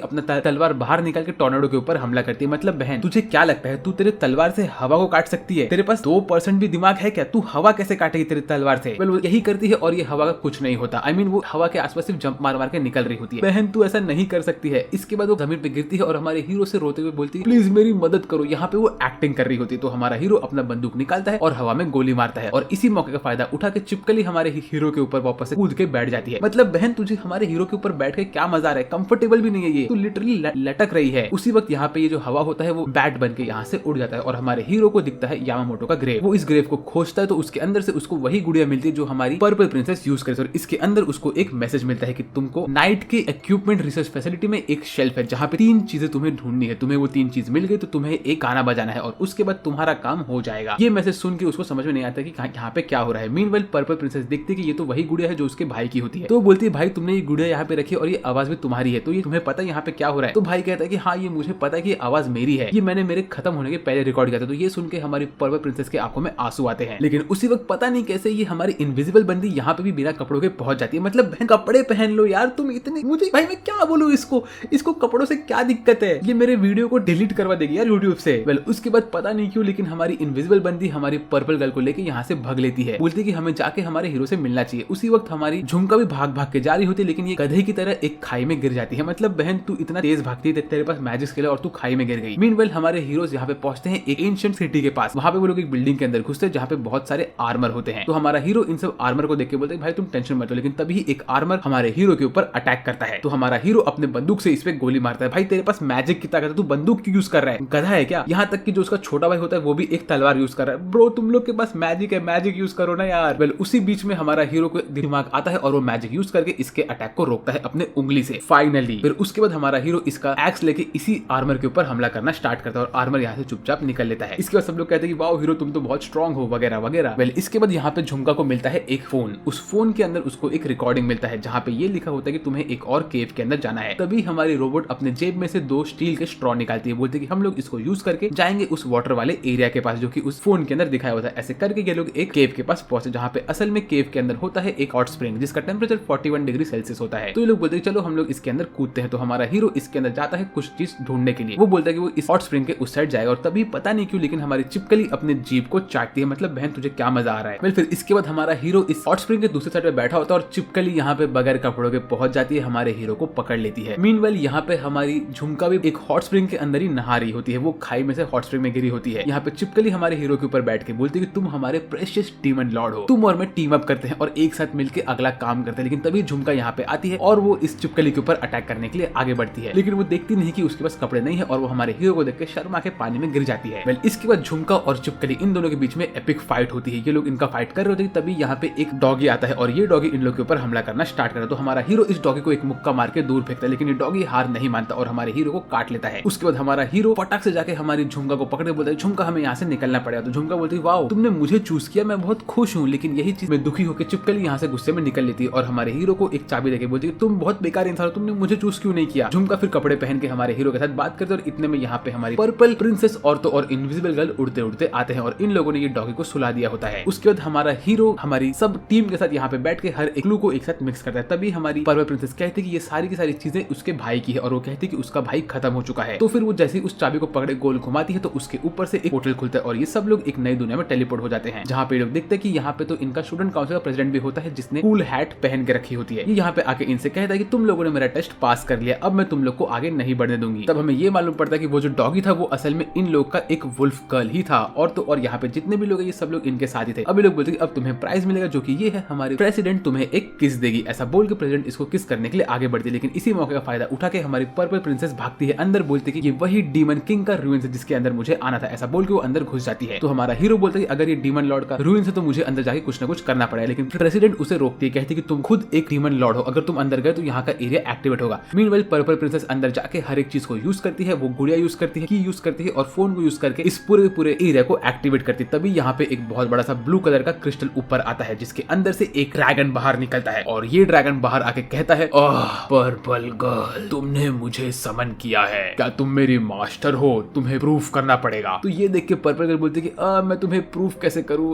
अपना तलवार बाहर निकाल के टॉर्नेडो के ऊपर हमला करती है। मतलब बहन तुझे क्या लगता है तू तेरे तलवार से हवा को काट सकती है? तेरे पास 2% भी दिमाग है क्या? तू हवा कैसे काटेगी तेरे तलवार से? वो यही करती है और ये हवा का कुछ नहीं होता। वो हवा के आसपास सिर्फ जंप मार मार के निकल रही होती है। बहन तू ऐसा नहीं कर सकती है। इसके बाद वो जमीन पे गिरती है और हमारे हीरो से रोते हुए बोलती है प्लीज मेरी मदद करो। यहाँ पे वो एक्टिंग कर रही होती है। तो हमारा हीरो अपना बंदूक निकालता है और हवा में गोली मारता है और इसी मौके का फायदा उठा के चिपकली हमारे हीरो के ऊपर वापस से कूद के बैठ जाती है। मतलब बहन तुझे हमारे हीरो के ऊपर बैठ के क्या मजा आ रहा है? कंफर्टेबल भी नहीं है ये, तू लिटरली लटक रही है। उसी वक्त यहाँ पे ये जो हवा होता है वो बैट बन के यहाँ से उड़ जाता है और हमारे हीरो को दिखता है यामामोटो का ग्रेव। वो इस ग्रेव को खोजता है तो उसके अंदर से उसको वही गुड़िया मिलती है जो हमारी पर्पल प्रिंसेस यूज करती है और इसके अंदर उसको एक मैसेज मिलता है कि तुमको नाइट के इक्विपमेंट रिसर्च फैसिलिटी में एक शेल्फ है जहाँ पे 3 चीजें तुम्हें ढूंढनी है। तुम्हें वो 3 चीज मिल गई तो तुम्हें एक गाना बजाना है और उसके बाद तुम्हारा काम हो जाएगा। ये मैसेज सुन के उसको समझ में नहीं आता कि यहाँ पे क्या हो रहा है। मीनवाइल पर्पल प्रिंसेस देखती है कि ये तो वही गुड़िया है जो उसके भाई की होती है। तो बोलती है भाई तुमने ये गुड़िया यहाँ पे रखी और ये आवाज भी तुम्हारी है, तो ये तुम्हें पता है यहाँ पे क्या हो रहा है? तो भाई कहता है कि हाँ ये मुझे पता है कि आवाज मेरी है, ये मैंने मेरे खत्म होने के पहले रिकॉर्ड किया था। तो ये सुन के हमारी पर्पल प्रिंसेस के आंखों में आंसू आते हैं। लेकिन उसी वक्त पता नहीं कैसे ये हमारी इनविजिबल बंदी यहाँ पे भी बिना कपड़ों के पहुंच जाती है। मतलब बहन कपड़े पहन लो यार, तुम इतने मुझे भाई मैं क्या बोलूं इसको कपड़ों से क्या दिक्कत है? ये मेरे वीडियो को डिलीट करवा देगी यार यूट्यूब से। वेल उसके बाद पता नहीं क्यों लेकिन हमारी इनविजिबल बंदी हमारी पर्पल गर्ल को लेके यहाँ से भाग लेती है। बोलती है कि हमें जाके हमारे हीरो से मिलना चाहिए। उसी वक्त हमारी झुमका भी भाग भाग के जा रही होती है लेकिन ये गधे की तरह एक खाई में गिर जाती है। मतलब बहन तू इतना तेज भागती है, तेरे पास मैजिक स्किल है और तू खाई में गिर गई। मीनवाइल हमारे हीरोज यहाँ पे पहुंचते हैं एक एंशिएंट सिटी के पास। वहाँ पे वो लोग एक बिल्डिंग के अंदर घुसते हैं जहाँ पे बहुत सारे आर्मर होते हैं। तो हमारा हीरो इन सब आर्मर को देख के बोलते हैं भाई तुम टेंशन मत लो। लेकिन तभी एक आर्मर हमारे हीरो के ऊपर अटैक करता है। तो हमारा हीरो अपने बंदूक से इस पे गोली मारता है। भाई तेरे पास मैजिक की ताकत है, तू बंदूक क्यों यूज कर रहा है? गधा है क्या? यहाँ तक कि जो उसका छोटा भाई होता है वो भी एक तलवार यूज कर रहा है। ब्रो तुम लोग के पास मैजिक है, मैजिक यूज करो ना यार। वेल उसी बीच में हमारा हीरो को दिमाग आता है और वो मैजिक यूज करके इसके अटैक को रोकता है अपने उंगली से फाइनली। फिर उसके बाद हमारा हीरो इसका एक्स लेके इसी आर्मर के ऊपर हमला करना स्टार्ट करता है और आर्मर यहाँ से चुपचाप निकल लेता है। इसके बाद सब लोग कहते हैं कि वाओ हीरो तुम तो बहुत स्ट्रॉन्ग हो वगैरह वगैरह। वेल इसके बाद यहाँ पे झुमका को मिलता है एक फोन। उस फोन के अंदर उसको एक रिकॉर्डिंग मिलता है जहाँ पे ये लिखा होता है कि तुम्हें एक और केव के अंदर जाना है। तभी हमारी रोबोट अपने जेब में से 2 स्टील के स्ट्रॉ निकालती है। बोलती है कि हम लोग इसको यूज करके जाएंगे उस वाटर वाले एरिया के पास जो कि उस फोन के अंदर दिखाया होता है। ऐसे करके ये लोग एक केव के पास पहुंचे जहाँ पे असल में केव के अंदर होता है एक हॉट स्प्रिंग जिसका टेम्परेचर 41 डिग्री सेल्सियस होता है। तो ये लोग बोलते हैं चलो हम लोग इसके अंदर कूदते हैं। तो हमारा हीरो इसके अंदर जाता है कुछ चीज ढूंढने के लिए। वो बोलता है कि वो इस हॉट स्प्रिंग के उस साइड जाएगा और तभी पता नहीं क्यों लेकिन हमारी चिपकली अपने जीप को चाटती है। मतलब बहन तुझे क्या मजा आ रहा है? वेल फिर इसके बाद हमारा हीरो इस हॉट स्प्रिंग के दूसरे साइड पे बैठा होता है और चिपकली यहाँ पे बगैर कपड़ों के पहुंच जाती है, हमारे हीरो को पकड़ लेती है। मीनवाइल यहाँ पे हमारी झुमका भी एक हॉट स्प्रिंग के अंदर ही नहा रही होती है। वो खाई में से हॉट स्प्रिंग में गिरी होती है। यहाँ पे चिपकली हमारे हीरो के ऊपर बैठ के बोलती है कि तुम हमारे प्रेशियस डीमन लॉर्ड हो, तुम और मैं टीम अप करते हैं और एक साथ मिलकर अगला काम करते हैं। लेकिन तभी झुमका यहाँ पे आती है और वो इस चिपकली के ऊपर अटैक करने के लिए आगे बढ़ती है, लेकिन वो देखती नहीं कि उसके पास कपड़े नहीं है और वो हमारे हीरो को देख के शर्मा के पानी में गिर जाती है। वेल इसके बाद झुमका और चिपकली इन दोनों के बीच में एपिक फाइट होती है। ये लोग इनका फाइट कर रहे होते हैं, तभी यहाँ पे एक डॉगी आता है और ये डॉगी इन लोग के ऊपर हमला करना स्टार्ट करता है। तो हमारा हीरो इस डॉगी को एक मुक्का मार के दूर फेंकता है, लेकिन ये डॉगी हार नहीं मानता और हमारे हीरो को काट लेता है। उसके बाद हमारा हीरो फटाक से जाके हमारी झुमका को पकड़े बोलता है झुमका हमें यहाँ से निकलना पड़ेगा। तो झुमका बोलती है वाओ तुमने मुझे चूज किया, मैं बहुत खुश हूँ। लेकिन यही चीज में दुखी होकर चिपकली यहाँ से गुस्से में निकल लेती है और हमारे हीरो को एक चाबी देके बोलती है तुम बहुत बेकार इंसान हो, तुमने मुझे चूज क्यों नहीं किया। झुमका फिर कपड़े पहन के हमारे हीरो के साथ बात करते और इतने में यहाँ पे हमारी पर्पल प्रिंसेस और तो और इनविजिबल गर्ल उड़ते उड़ते आते हैं और इन लोगों ने ये डॉगी को सुला दिया होता है। उसके बाद हमारा हीरो हमारी सब टीम के साथ यहाँ पे बैठ के हर एक क्लू को एक साथ मिक्स करता है। तभी हमारी पर्पल प्रिंसेस कहती है कि ये सारी की सारी चीजें उसके भाई की है और वो कहती है कि उसका भाई खत्म हो चुका है। तो फिर वो जैसे ही उस चाबी को पकड़े गोल घुमाती है तो उसके ऊपर से एक पोर्टल खुलता है और ये सब लोग एक नई दुनिया में टेलीपोर्ट हो जाते हैं, जहाँ पे लोग देखते हैं कि यहाँ पे तो इनका स्टूडेंट काउंसिल का प्रेसिडेंट भी होता है जिसने कूल हैट पहन के रखी होती है। ये यहाँ पे आके इनसे कहता है कि तुम लोगों ने मेरा टेस्ट पास कर लिया, अब मैं तुम लोग को आगे नहीं बढ़ने दूंगी। तब हमें ये मालूम पड़ता है कि वो जो डॉगी था वो असल में इन लोग का एक वुल्फ गर्ल ही था और तो और यहाँ पे जितने भी लोग हैं ये सब लोग इनके साथ ही थे। अब ये लोग बोलते हैं कि अब तुम्हें प्राइज मिलेगा जो कि ये है हमारे प्रेसिडेंट तुम्हें एक किस देगी। ऐसा बोल के प्रेसिडेंट इसको किस करने के लिए आगे बढ़ती है, लेकिन इसी मौके का फायदा उठा के हमारी पर्पल प्रिंसेस भागती है अंदर, बोलती है कि ये वही डीमन किंग का रूइंस है जिसके अंदर मुझे आना था। ऐसा बोल के वो अंदर घुस जाती है। तो हमारा हीरो बोलता है कि अगर ये डीमन लॉर्ड का रूइंस है तो मुझे अंदर जाके कुछ ना कुछ करना पड़ेगा, लेकिन प्रेसिडेंट उसे रोकती है, कहती है कि तुम खुद एक डीमन लॉर्ड हो, अगर तुम अंदर गए तो यहाँ का एरिया एक्टिवेट होगा। मीनवाइल पर्पल प्रिंसेस अंदर जाके हर एक चीज को यूज करती है, वो गुड़िया यूज करती है, की यूज करती है और फोन को यूज करके इस पूरे एरिया को एक्टिवेट करती है। तभी यहाँ पे एक बहुत बड़ा सा ब्लू कलर का क्रिस्टल ऊपर आता है जिसके अंदर से एक ड्रैगन बाहर निकलता है और ये ड्रैगन बाहर आके कहता है पर्पल गर्ल तुमने मुझे समन किया है, क्या तुम मेरी मास्टर हो, तुम्हें प्रूफ करना पड़ेगा। तो ये देख के पर्पल गर्ल बोलती है कि मैं तुम्हें प्रूफ कैसे करूं,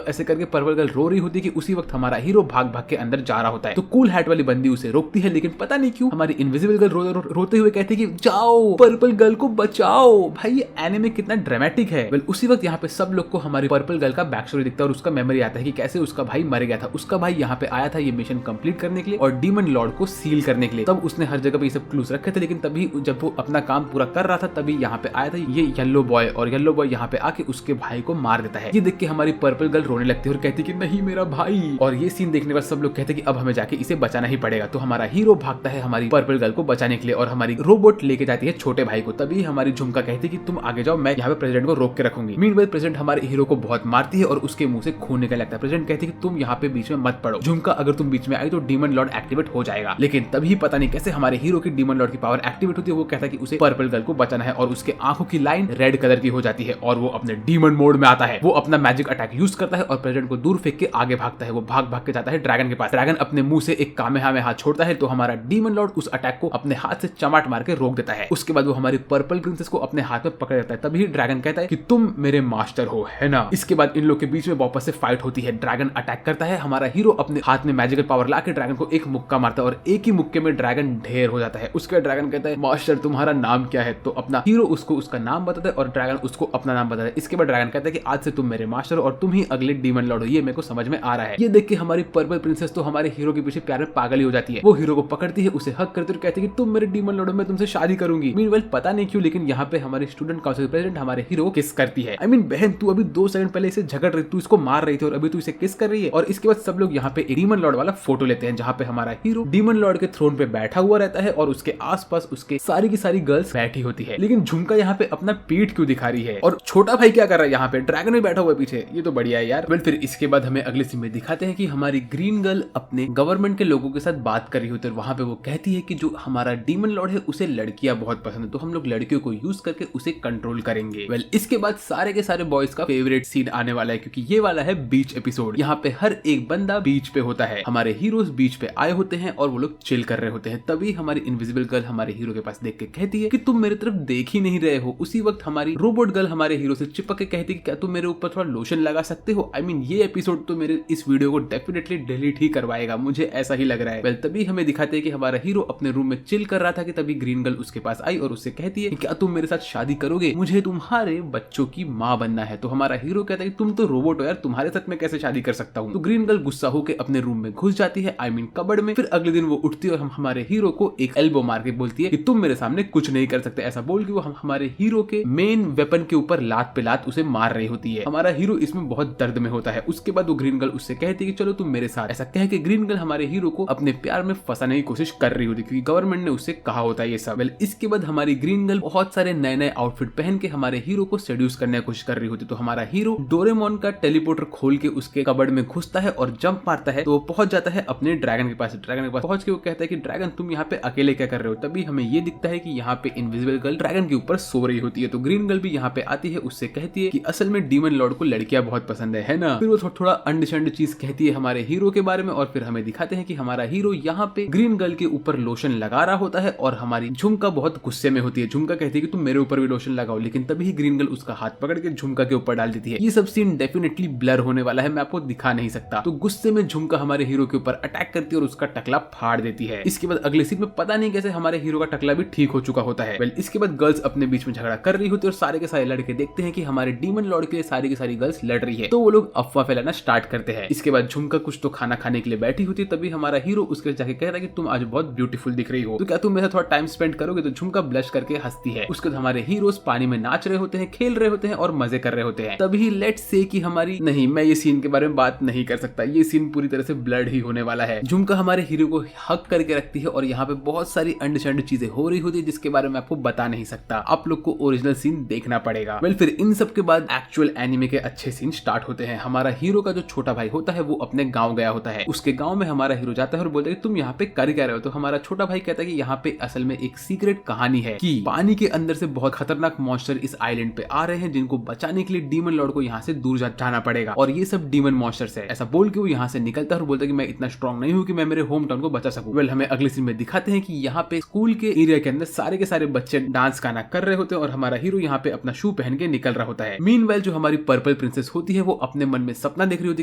ऐसे करके पर्पल गर्ल रो रही होती है कि उसी वक्त हमारा हीरो भाग भाग के अंदर जा रहा होता है। तो कूल हैट वाली बंदी उसे रोकती है, लेकिन पता नहीं क्यों हमारी इनविजिबल गर्ल रोते हुए कहती है कि जाओ पर्पल गर्ल को बचाओ। भाई ये एनिमे कितना ड्रामेटिक है। वेल उसी वक्त यहाँ पे सब लोग को हमारी पर्पल गर्ल का बैक स्टोरी दिखता है और उसका मेमोरी आता है कि कैसे उसका भाई मर गया था। उसका भाई यहाँ पे आया था ये मिशन कंप्लीट करने के लिए और डीमन लॉर्ड को सील करने के लिए। तब उसने हर जगह पे ये सब क्लूज रखे थे, लेकिन तभी जब वो अपना काम पूरा कर रहा था तभी यहाँ पे आया था ये येलो बॉय और येलो बॉय यहाँ पे आके उसके भाई को मार देता है। ये देख के हमारी पर्पल गर्ल रोने लगती है और कहती है कि नहीं मेरा भाई। और ये सीन देखने के बाद सब लोग कहते हैं कि अब हमें जाके इसे बचाना ही पड़ेगा। तो हमारा हीरो भागता है हमारी पर्पल गर्ल को बचाने के लिए और हमारी रोबोट लेके जाती है छोटे भाई को। तभी हमारी झुमका कहती है कि तुम आगे जाओ, मैं यहाँ पे प्रेसिडेंट को रोक के रखूंगी। मीनवाइल प्रेसिडेंट हमारे हीरो को बहुत मारती है और उसके मुंह से खून निकलने लगता है। प्रेसिडेंट कहती है कि तुम यहाँ पे बीच में मत पड़ो झुमका, अगर तुम बीच में आई तो डीमन लॉर्ड एक्टिवेट हो जाएगा। लेकिन तभी पता नहीं कैसे हमारे हीरो की डीमन लॉर्ड की पावर एक्टिवेट होती है। वो कहता है कि उसे पर्पल गर्ल को बचाना है और उसके आंखों की लाइन रेड कलर की हो जाती है और वो अपने डीमन मोड में आता है। वो अपना मैजिक अटैक यूज करता है और प्रेसिडेंट को दूर फेंक के आगे भागता है। वो भाग भाग के जाता है ड्रैगन के पास। ड्रैगन अपने मुंह से एक कामेहामेहा हाथ छोड़ता है तो हमारा डीमन लॉर्ड उस अटैक को अपने हाथ से चमाट मार के रोक देता है। उसके बाद वो हमारी पर्पल प्रिंसेस को अपने हाथ में पकड़ लेता है। तभी ड्रैगन कहता है कि तुम मेरे मास्टर हो, है ना। इसके बाद इन लोग के बीच में वापस से फाइट होती है। ड्रैगन अटैक करता है, हमारा हीरो अपने हाथ में मैजिकल पावर लाके ड्रैगन को एक मुक्का मारता है और एक ही मुक्के में ड्रैगन ढेर हो जाता है। उसके ड्रैगन कहता है मास्टर तुम्हारा नाम क्या है। तो अपना हीरो उसको उसका नाम बताता है और ड्रैगन उसको अपना नाम बताता है। इसके बाद ड्रैगन कहता है कि आज से तुम मेरे मास्टर हो और तुम ही अगले डीमन लॉर्ड हो, ये मेरे को समझ में आ रहा है। ये देख के हमारी पर्पल प्रिंसेस तो हमारे हीरो के पीछे प्यार में पागल ही हो जाती है। वो हीरो को पकड़ती है, उसे हक करती है और कहती है कि तुम मेरे डीमन लॉर्ड हो, मैं तुमसे शादी करूंगी। मीनवाइल पता नहीं क्यों लेकिन यहाँ पे हमारे स्टूडेंट काउंसिल प्रेसिडेंट हमारे हीरो को किस करती है। आई मीन बहन तू अभी 2 सेकंड पहले इसे झगड़ रही, तू इसको मार रही थी और अभी तू इसे किस कर रही है। और इसके बाद सब लोग यहाँ पे डीमन लॉर्ड वाला फोटो लेते हैं जहाँ पे हमारा हीरो डीमन लॉर्ड के थ्रोन पे बैठा हुआ रहता है और उसके आसपास उसके सारी की सारी गर्ल्स बैठी होती है। लेकिन झुमका यहाँ पे अपना पीठ क्यों दिखा रही है और छोटा भाई क्या कर रहा है यहाँ पे, ड्रैगन में बैठा हुआ है पीछे, ये तो बढ़िया है यार। फिर इसके बाद हमें अगले सीन में दिखाते हैं कि हमारी ग्रीन गर्ल अपने गवर्नमेंट के लोगों के साथ बात कर रही होती है। वहां पे वो कहती है कि जो हमारा डीमन लॉर्ड है उसे लड़कियां बहुत पसंद है, तो हम लोग लड़कियों को यूज करके उसे कंट्रोल करेंगे। इसके बाद सारे के सारे बॉयज का फेवरेट सीन आने वाला है क्योंकि ये वाला है बीच एपिसोड। यहाँ पे हर एक बंदा बीच पे होता है, हमारे हीरोज बीच पे आए होते हैं और वो लोग चिल कर रहे होते हैं। तभी हमारी इनविजिबल गर्ल हमारे हीरो के पास देख के कहती है कि तुम मेरी तरफ देख ही नहीं रहे हो। उसी वक्त हमारी रोबोट गर्ल हमारे हीरो से चिपक के कहती है कि क्या तुम मेरे ऊपर थोड़ा लोशन लगा सकते हो। आई मीन ये एपिसोड तो मेरे इस वीडियो को डेफिनेटली डिलीट ही करवाएगा, मुझे ऐसा ही लग रहा है। तभी हमें दिखाते हैं कि हमारा हीरो अपने रूम में चिल कर रहा था कि तभी ग्रीन गर्ल उसके पास आई और उससे कहती है कि क्या तुम मेरे साथ शादी करोगे, मुझे तुम्हारे बच्चों की माँ बनना है। तो हमारा हीरो कहता है कि तुम तो रोबोट हो यार, तुम्हारे साथ मैं कैसे शादी कर सकता हूँ। तो ग्रीन गर्ल गुस्सा होकर अपने रूम में घुस जाती है, आई मीन कबर्ड में। फिर अगले दिन वो उठती है और हम हमारे हीरो को एक एल्बो मार के बोलती है कि तुम मेरे सामने कुछ नहीं कर सकते। ऐसा बोल के वो हम हमारे हीरो के मेन वेपन के ऊपर लात पे लात उसे मार रही होती है। हमारा हीरो इसमें बहुत दर्द में होता है। उसके बाद वो ग्रीन गर्ल उससे कहती है कि चलो तुम मेरे साथ। ऐसा कह के ग्रीन गर्ल हमारे हीरो को अपने प्यार में फंसाने की कोशिश कर रही होती है, क्योंकि गवर्नमेंट ने उससे कहा होता है ये सब। इसके बाद हमारी ग्रीन गर्ल बहुत सारे नए नए आउटफिट पहन के हमारे हीरो को सेड्यूस करने की कोशिश कर रही होती है। तो हमारा हीरो डोरेमोन का टेलीपोर्टर खोल के उसके कबर्ड में घुसता है और जंप मारता है, तो वो पहुंच जाता है अपने ड्रैगन के पास। ड्रैगन के पास पहुंच के वो कहता है कि ड्रैगन तुम यहाँ पे अकेले क्या कर रहे हो। तभी हमें ये दिखता है कि यहाँ पे इनविजिबल गर्ल ड्रैगन के ऊपर सो रही होती है। तो ग्रीन गर्ल भी यहाँ पे आती है, उससे कहती है कि असल में डीमन लॉर्ड को लड़कियां बहुत पसंद है ना। फिर वो थोड़ा अंडरस्टैंड चीज कहती है हमारे हीरो के बारे में, और फिर हमें दिखाते हैं कि हमारा हीरो यहाँ पे ग्रीन गर्ल के ऊपर लोशन लगा रहा होता है और हमारी झुमका बहुत गुस्से में होती है। झुमका कहती है कि तुम मेरे ऊपर भी लोशन लगाओ, लेकिन तभी ग्रीन गर्ल उसका हाथ पकड़ के झुमका के ऊपर डाल देती है। ये सब सीन डेफिनेटली ब्लर होने वाला है, मैं आपको दिखा नहीं सकता। तो गुस्से में झुमका हमारे हीरो के ऊपर अटैक करती है और उसका टकला फाड़ देती है। इसके बाद अगले सीन में पता नहीं कैसे हमारे हीरो का टकला भी ठीक हो चुका होता है। इसके बाद गर्ल्स अपने बीच में झगड़ा कर रही होती है और सारे के सारे लड़के देखते हैं कि हमारे डीमन लॉर्ड के लिए सारी की सारी गर्ल्स लड़ रही है, तो वो लोग अफवाह फैलाना स्टार्ट करते हैं। इसके बाद झुमका कुछ तो खाना खाने के लिए बैठी होती है, तभी हमारा हीरो उसके जाके कहता है कि तुम आज बहुत ब्यूटीफुल दिख रही हो, तो क्या तुम मेरे साथ थोड़ा टाइम स्पेंड करोगे। तो झुमका ब्लश करके हंसती है। उसके बाद हमारे हीरोज पानी में नाच रहे होते हैं, खेल रहे होते हैं और मजे कर रहे होते हैं। तभी लेट्स से कि हमारी नहीं, मैं ये सीन के बारे में बात नहीं कर सकता, ये सीन पूरी तरह से ब्लड ही होने वाला है। झुमका हमारे हीरो को हक करके रखती है और यहाँ पे बहुत सारी अंडरस्टैंड चीजें हो रही होती है, जिसके बारे में आपको बता नहीं सकता, आप लोग को ओरिजिनल सीन देखना पड़ेगा। फिर इन सब के बाद एक्चुअल एनिमे के अच्छे सीन स्टार्ट होते हैं। हमारा हीरो का जो छोटा भाई होता है वो अपने गांव गया होता है। उसके गांव में हमारा हीरो जाता है और बोलता है कि तुम यहाँ पे कर क्या रहे हो। तो हमारा छोटा भाई कहता है कि यहाँ पे असल में एक सीक्रेट कहानी है कि पानी के अंदर से बहुत खतरनाक मॉन्स्टर इस आइलैंड पे आ रहे हैं, जिनको बचाने के लिए डीमन लॉर्ड को यहाँ से दूर जाना पड़ेगा और ये सब डीमन मॉन्स्टर्स है। ऐसा बोल के वो यहाँ से निकलता है और बोलता है कि मैं इतना स्ट्रॉन्ग नहीं हूँ कि मैं मेरे होम टाउन को बचा सकूं। हमें अगले सीन में दिखाते हैं कि यहाँ पे स्कूल के एरिया के अंदर सारे के सारे बच्चे डांस गाना कर रहे होते हैं और हमारा हीरो यहाँ पे अपना शू पहन के निकल रहा होता है। मीनवाइल जो हमारी पर्पल प्रिंसेस होती है वो अपने मन में सपना देख रही होती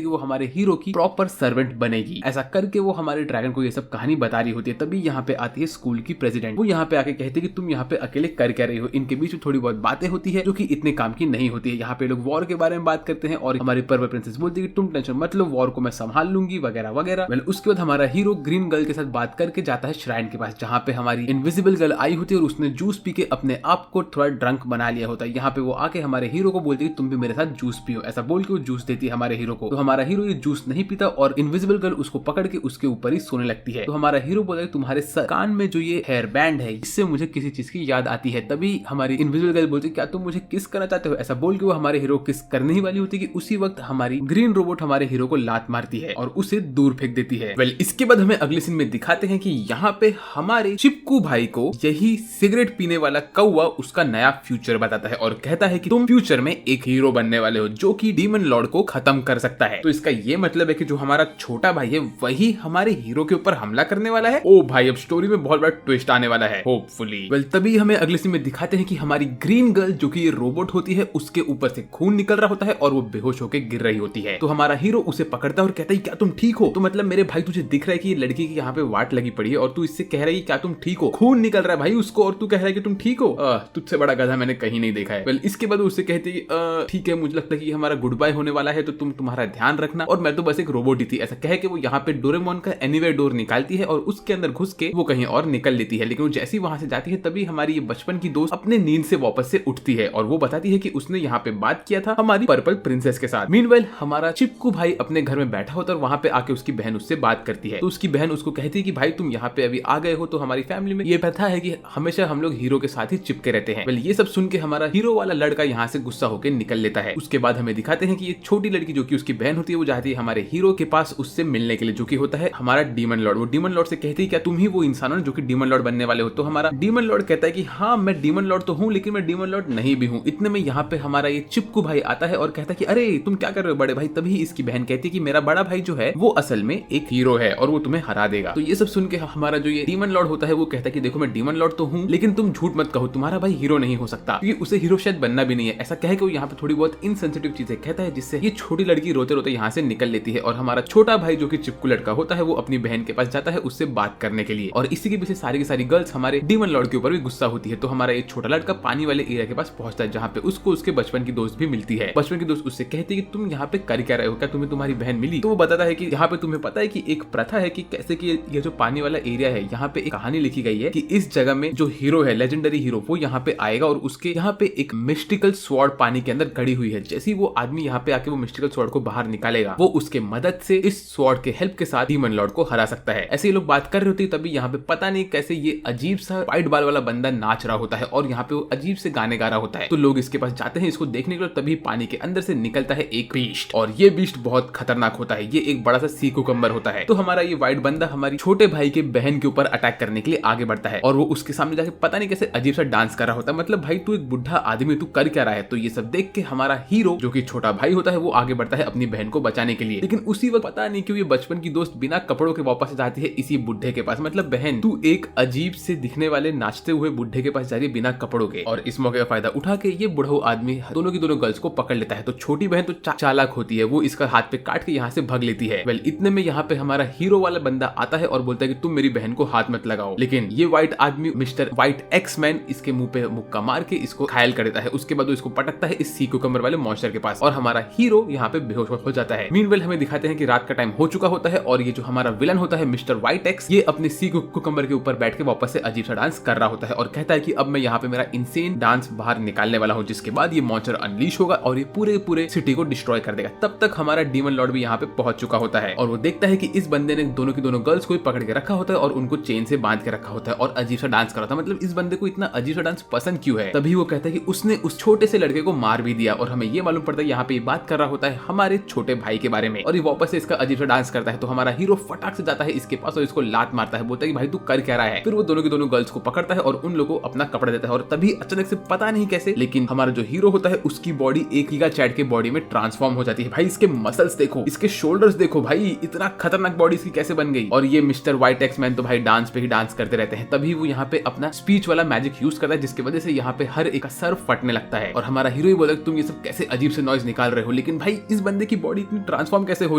है कि वो हमारे हीरो की प्रॉपर सर्वेंट बनेगी। ऐसा करके वो हमारे ड्रैगन को ये सब कहानी बता रही होती है। तभी यहाँ पे आती है स्कूल की प्रेसिडेंट। वो यहाँ पे आके कहती है कि तुम यहाँ पे अकेले कर क्या रही हो। इनके बीच में थोड़ी बहुत बातें होती है जो कि इतने काम की नहीं होती है। यहाँ पे लोग वॉर के बारे में बात करते हैं और हमारी पर्पल प्रिंसेस बोलती है कि तुम टेंशन मत लो, वॉर को मैं संभाल लूंगी वगैरह वगैरह। उसके बाद हमारा हीरो ग्रीन गर्ल के साथ बात करके जाता है श्राइन के पास, जहाँ पे हमारी इनविजिबल गर्ल आई होती है और उसने जूस पी के अपने आप को थोड़ा ड्रंक बना लिया होता है। यहाँ पे वो आके हमारे हीरो को बोलती है तुम भी मेरे साथ जूस पियो। ऐसा बोल के वो जूस देती है हमारे हीरो को। तो हमारा हीरो ये जूस नहीं पीता और इनविजिबल गर्ल उसको पकड़ के उसके ऊपर ही सोने लगती है। तो हमारा हीरो बोलता है तुम्हारे कान में जो ये हेयर बैंड है इससे मुझे किसी चीज की याद आती है। तभी हमारी इनविजिबल गर्ल बोलती है क्या तुम मुझे किस करना चाहते हो। ऐसा बोल के वो हमारे हीरो किस करने ही वाली होती है कि उसी वक्त हमारी ग्रीन रोबोट हमारे हीरो को लात मारती है और उसे दूर फेंक देती है। इसके बाद हमें अगले सीन में दिखाते हैं कि यहाँ पे हमारे चिपकू भाई को यही सिगरेट पीने वाला कौवा उसका नया फ्यूचर बताता है और कहता है कि तुम फ्यूचर में एक हीरो बनने वाले हो जो कि डीमन लॉर्ड को खत्म कर सकता है। तो इसका ये मतलब है कि जो हमारा छोटा भाई है वही हमारे हीरो के ऊपर हमला करने वाला है। ओ भाई, अब स्टोरी में बहुत बड़ा ट्विस्ट आने वाला है होपफुली। तभी हमें अगले सीन में दिखाते हैं कि हमारी ग्रीन गर्ल जो कि ये रोबोट होती है उसके ऊपर से खून निकल रहा होता है और वो बेहोश होकर गिर रही होती है। तो हमारा हीरो उसे पकड़ता है और कहता है क्या तुम ठीक हो। तो मतलब मेरे भाई तुझे दिख रहा है कि ये लड़की की यहाँ पे वाट लगी पड़ी है और तू इससे कह रही है क्या तुम ठीक हो। खून निकल रहा है भाई उसको और तू कह रहा है कि तुम ठीक हो। तुझसे बड़ा गधा मैंने कहीं नहीं देखा है। इसके बाद उससे कहते हैं ठीक है, मुझे लगता है कि हमारा गुड बाय होने वाला है तो तुम तुम्हारा ध्यान रखना और मैं तो बस एक रोबोट ही थी। ऐसा कह के वो यहाँ पे डोरेमोन का एनीवेयर डोर निकालती है और उसके अंदर घुस के वो कहीं और निकल लेती है। लेकिन वो जैसी वहां से जाती है तभी हमारी ये बचपन की दोस्त अपने नींद से वापस से उठती है और वो बताती है कि उसने यहाँ पे बात किया था हमारी पर्पल प्रिंसेस के साथ। मीनवाइल हमारा चिपकू भाई अपने घर में बैठा होता है और वहां पे आके उसकी बहन उससे बात करती है। तो उसकी बहन उसको कहती है कि भाई तुम यहाँ पे अभी आ गए हो तो हमारी फैमिली में ये प्रथा है कि हमेशा हम लोग हीरो के साथ ही चिपके रहते हैं। ये सब सुन के हमारा हीरो वाला लड़का यहाँ से गुस्सा होकर निकल लेता है। उसके बाद हमें दिखाते हैं कि ये छोटी लड़की जो कि उसकी बहन होती है वो जाती है हमारे हीरो के पास उससे मिलने के लिए, जो कि होता है हमारा डीमन लॉर्ड। वो डीमन लॉर्ड से कहती है क्या तुम ही वो इंसान हो जो कि डीमन लॉर्ड बनने वाले हो। तो हमारा डीमन लॉर्ड कहता है कि हाँ मैं डीमन लॉर्ड तो हूँ लेकिन मैं डीमन लॉर्ड नहीं भी हूँ। इतने में यहाँ पे हमारा ये चिपकू भाई आता है और कहता है कि अरे तुम क्या कर रहे हो बड़े भाई। तभी इसकी बहन कहती है कि मेरा बड़ा भाई जो है वो असल में एक हीरो है और वो तुम्हें हरा देगा। तो ये सब सुन के हमारा जो ये डीमन लॉर्ड होता है वो कहता है कि देखो मैं डीमन लॉर्ड तो हूँ लेकिन तुम झूठ मत कहो, तुम्हारा भाई हीरो नहीं हो सकता क्योंकि उसे हीरो शायद बनना भी नहीं है। ऐसा कह के वो यहाँ पे थोड़ी बहुत इनसेंसिटिव चीजें कहता है जिससे ये छोटी लड़की रोते रोते यहाँ से निकल लेती है और हमारा छोटा भाई जो कि चिपकू लड़का होता है वो अपनी बहन के पास जाता है उससे बात करने के लिए। और इसी के पीछे सारी की सारी गर्ल्स हमारे डीमन लॉर्ड के ऊपर भी गुस्सा होती है। तो हमारा ये छोटा लड़का पानी वाले एरिया के पास पहुंचता है जहाँ पे उसको उसके बचपन की दोस्त भी मिलती है। बचपन की दोस्त उससे कहती है कि तुम यहाँ पे कर क्या रहे हो, क्या तुम्हें तुम्हारी बहन मिली। तो वो बताता है कि यहाँ पे तुम्हें पता है कि एक प्रथा है कि कैसे कि ये जो पानी वाला एरिया है यहाँ पे एक कहानी लिखी गई है कि इस जगह में जो हीरो है लेजेंडरी हीरो वो यहाँ पे पे आएगा और उसके यहाँ पे एक मिस्टिकल स्वॉर्ड पानी के अंदर गड़ी हुई है। जैसे ही वो आदमी यहाँ पे आके वो मिस्टिकल स्वॉर्ड को बाहर निकालेगा, वो उसके मदद से इस स्वॉर्ड के हेल्प के साथ डीमन लॉर्ड को हरा सकता है। ऐसे ही लोग बात कर रहे होते तभी यहाँ पे पता नहीं कैसे ये अजीब सा व्हाइट बाल वाला बंदा नाच रहा होता है और यहाँ पे वो अजीब से गाने गा रहा होता है। तो लोग इसके पास जाते हैं इसको देखने के लिए, तभी पानी के अंदर से निकलता है एक बीस्ट, और ये बीस्ट बहुत खतरनाक होता है। ये एक बड़ा सा सी कुकम्बर होता है। तो हमारा ये व्हाइट बंदा हमारी छोटे भाई के बहन के ऊपर अटैक करने के लिए आगे बढ़ता है और वो उसके सामने जाके पता नहीं कैसे अजीब सा डांस कर रहा होता है। मतलब भाई तू एक बुढ़ा आदमी, तू कर क्या रहा है? तो ये सब देख के हमारा हीरो जो कि छोटा भाई होता है वो आगे बढ़ता है अपनी बहन को बचाने के लिए। लेकिन उसी वक्त पता नहीं क्यों ये बचपन की दोस्त बिना कपड़ों के वापस जाती है इसी बुढ़े के पास। मतलब बहन तू एक अजीब से दिखने वाले नाचते हुए बुढ़े के पास जा रही है बिना कपड़ों के। और इस मौके का फायदा उठा के ये बुढ़ऊ आदमी दोनों की दोनों गर्ल्स को पकड़ लेता है। तो छोटी बहन तो चालाक होती है, वो इसका हाथ पे काट के यहाँ से भाग लेती है। वेल इतने में यहाँ पे हमारा हीरो वाला बंदा आता है और बोलता है कि तुम मेरी बहन को हाथ मत लगाओ। लेकिन ये व्हाइट आदमी मिस्टर व्हाइट एक्समैन इसके मुंह पे मुक्का मार के इसको घायल कर देता है। उसके बाद वो इसको पटकता है इस सी कुकम्बर वाले मॉन्स्टर के पास और हमारा हीरो यहाँ पे बेहोश हो जाता है। मीनवेल हमें दिखाते हैं कि रात का टाइम हो चुका होता है और ये जो हमारा विलन होता है मिस्टर व्हाइट एक्स, ये अपने सी कुकम्बर के ऊपर बैठ के वापस से अजीब सा डांस कर रहा होता है और कहता है कि अब मैं यहाँ पे मेरा इंसेन डांस बाहर निकालने वाला हूँ, जिसके बाद ये मॉन्स्टर अनलीश होगा और ये पूरे सिटी को डिस्ट्रॉय कर देगा। तब तक हमारा डीमन लॉर्ड भी यहाँ पे पहुंच चुका होता है और वो देखता है कि इस बंदे ने दोनों की दोनों गर्ल्स को पकड़ के रखा होता है और उनको चेन से बांध के रखा होता है और अजीब सा डांस कर रहा था। मतलब इस बंदे को इतना अजीब सा डांस पसंद क्यों है? तभी वो कहता है कि उसने उस छोटे से लड़के को मार भी दिया और हमें ये मालूम पड़ता है यहाँ पे बात कर रहा होता है हमारे छोटे भाई के बारे में और ये वापस से इसका अजीब सा डांस करता है। तो हमारा हीरो फटाक से जाता है इसके पास और इसको लात मारता है, बोलता है कि भाई तू कर क्या रहा है? फिर वो दोनों की दोनों गर्ल्स को पकड़ता है और उन लोगों को अपना कपड़ा देता है और तभी अचानक से पता नहीं कैसे लेकिन हमारा जो हीरो होता है उसकी बॉडी एक गीगा चैट के बॉडी में ट्रांसफॉर्म हो जाती है। भाई इसके मसल्स देखो, इसके शोल्डर्स देखो, भाई इतना खतरनाक बॉडी इसकी कैसे बन गई? और ये मिस्टर व्हाइट एक्समैन तो भाई डांस पे ही डांस करते रहते हैं। तभी वो यहाँ पे अपना स्पीच वाला मैजिक यूज करता है जिसकी वजह से यहाँ पे हर एक का सर फटने लगता है और हमारा हीरो ही बोलता है तुम ये सब कैसे अजीब से नॉइज निकाल रहे हो? लेकिन भाई इस बंदे की बॉडी इतनी ट्रांसफॉर्म कैसे हो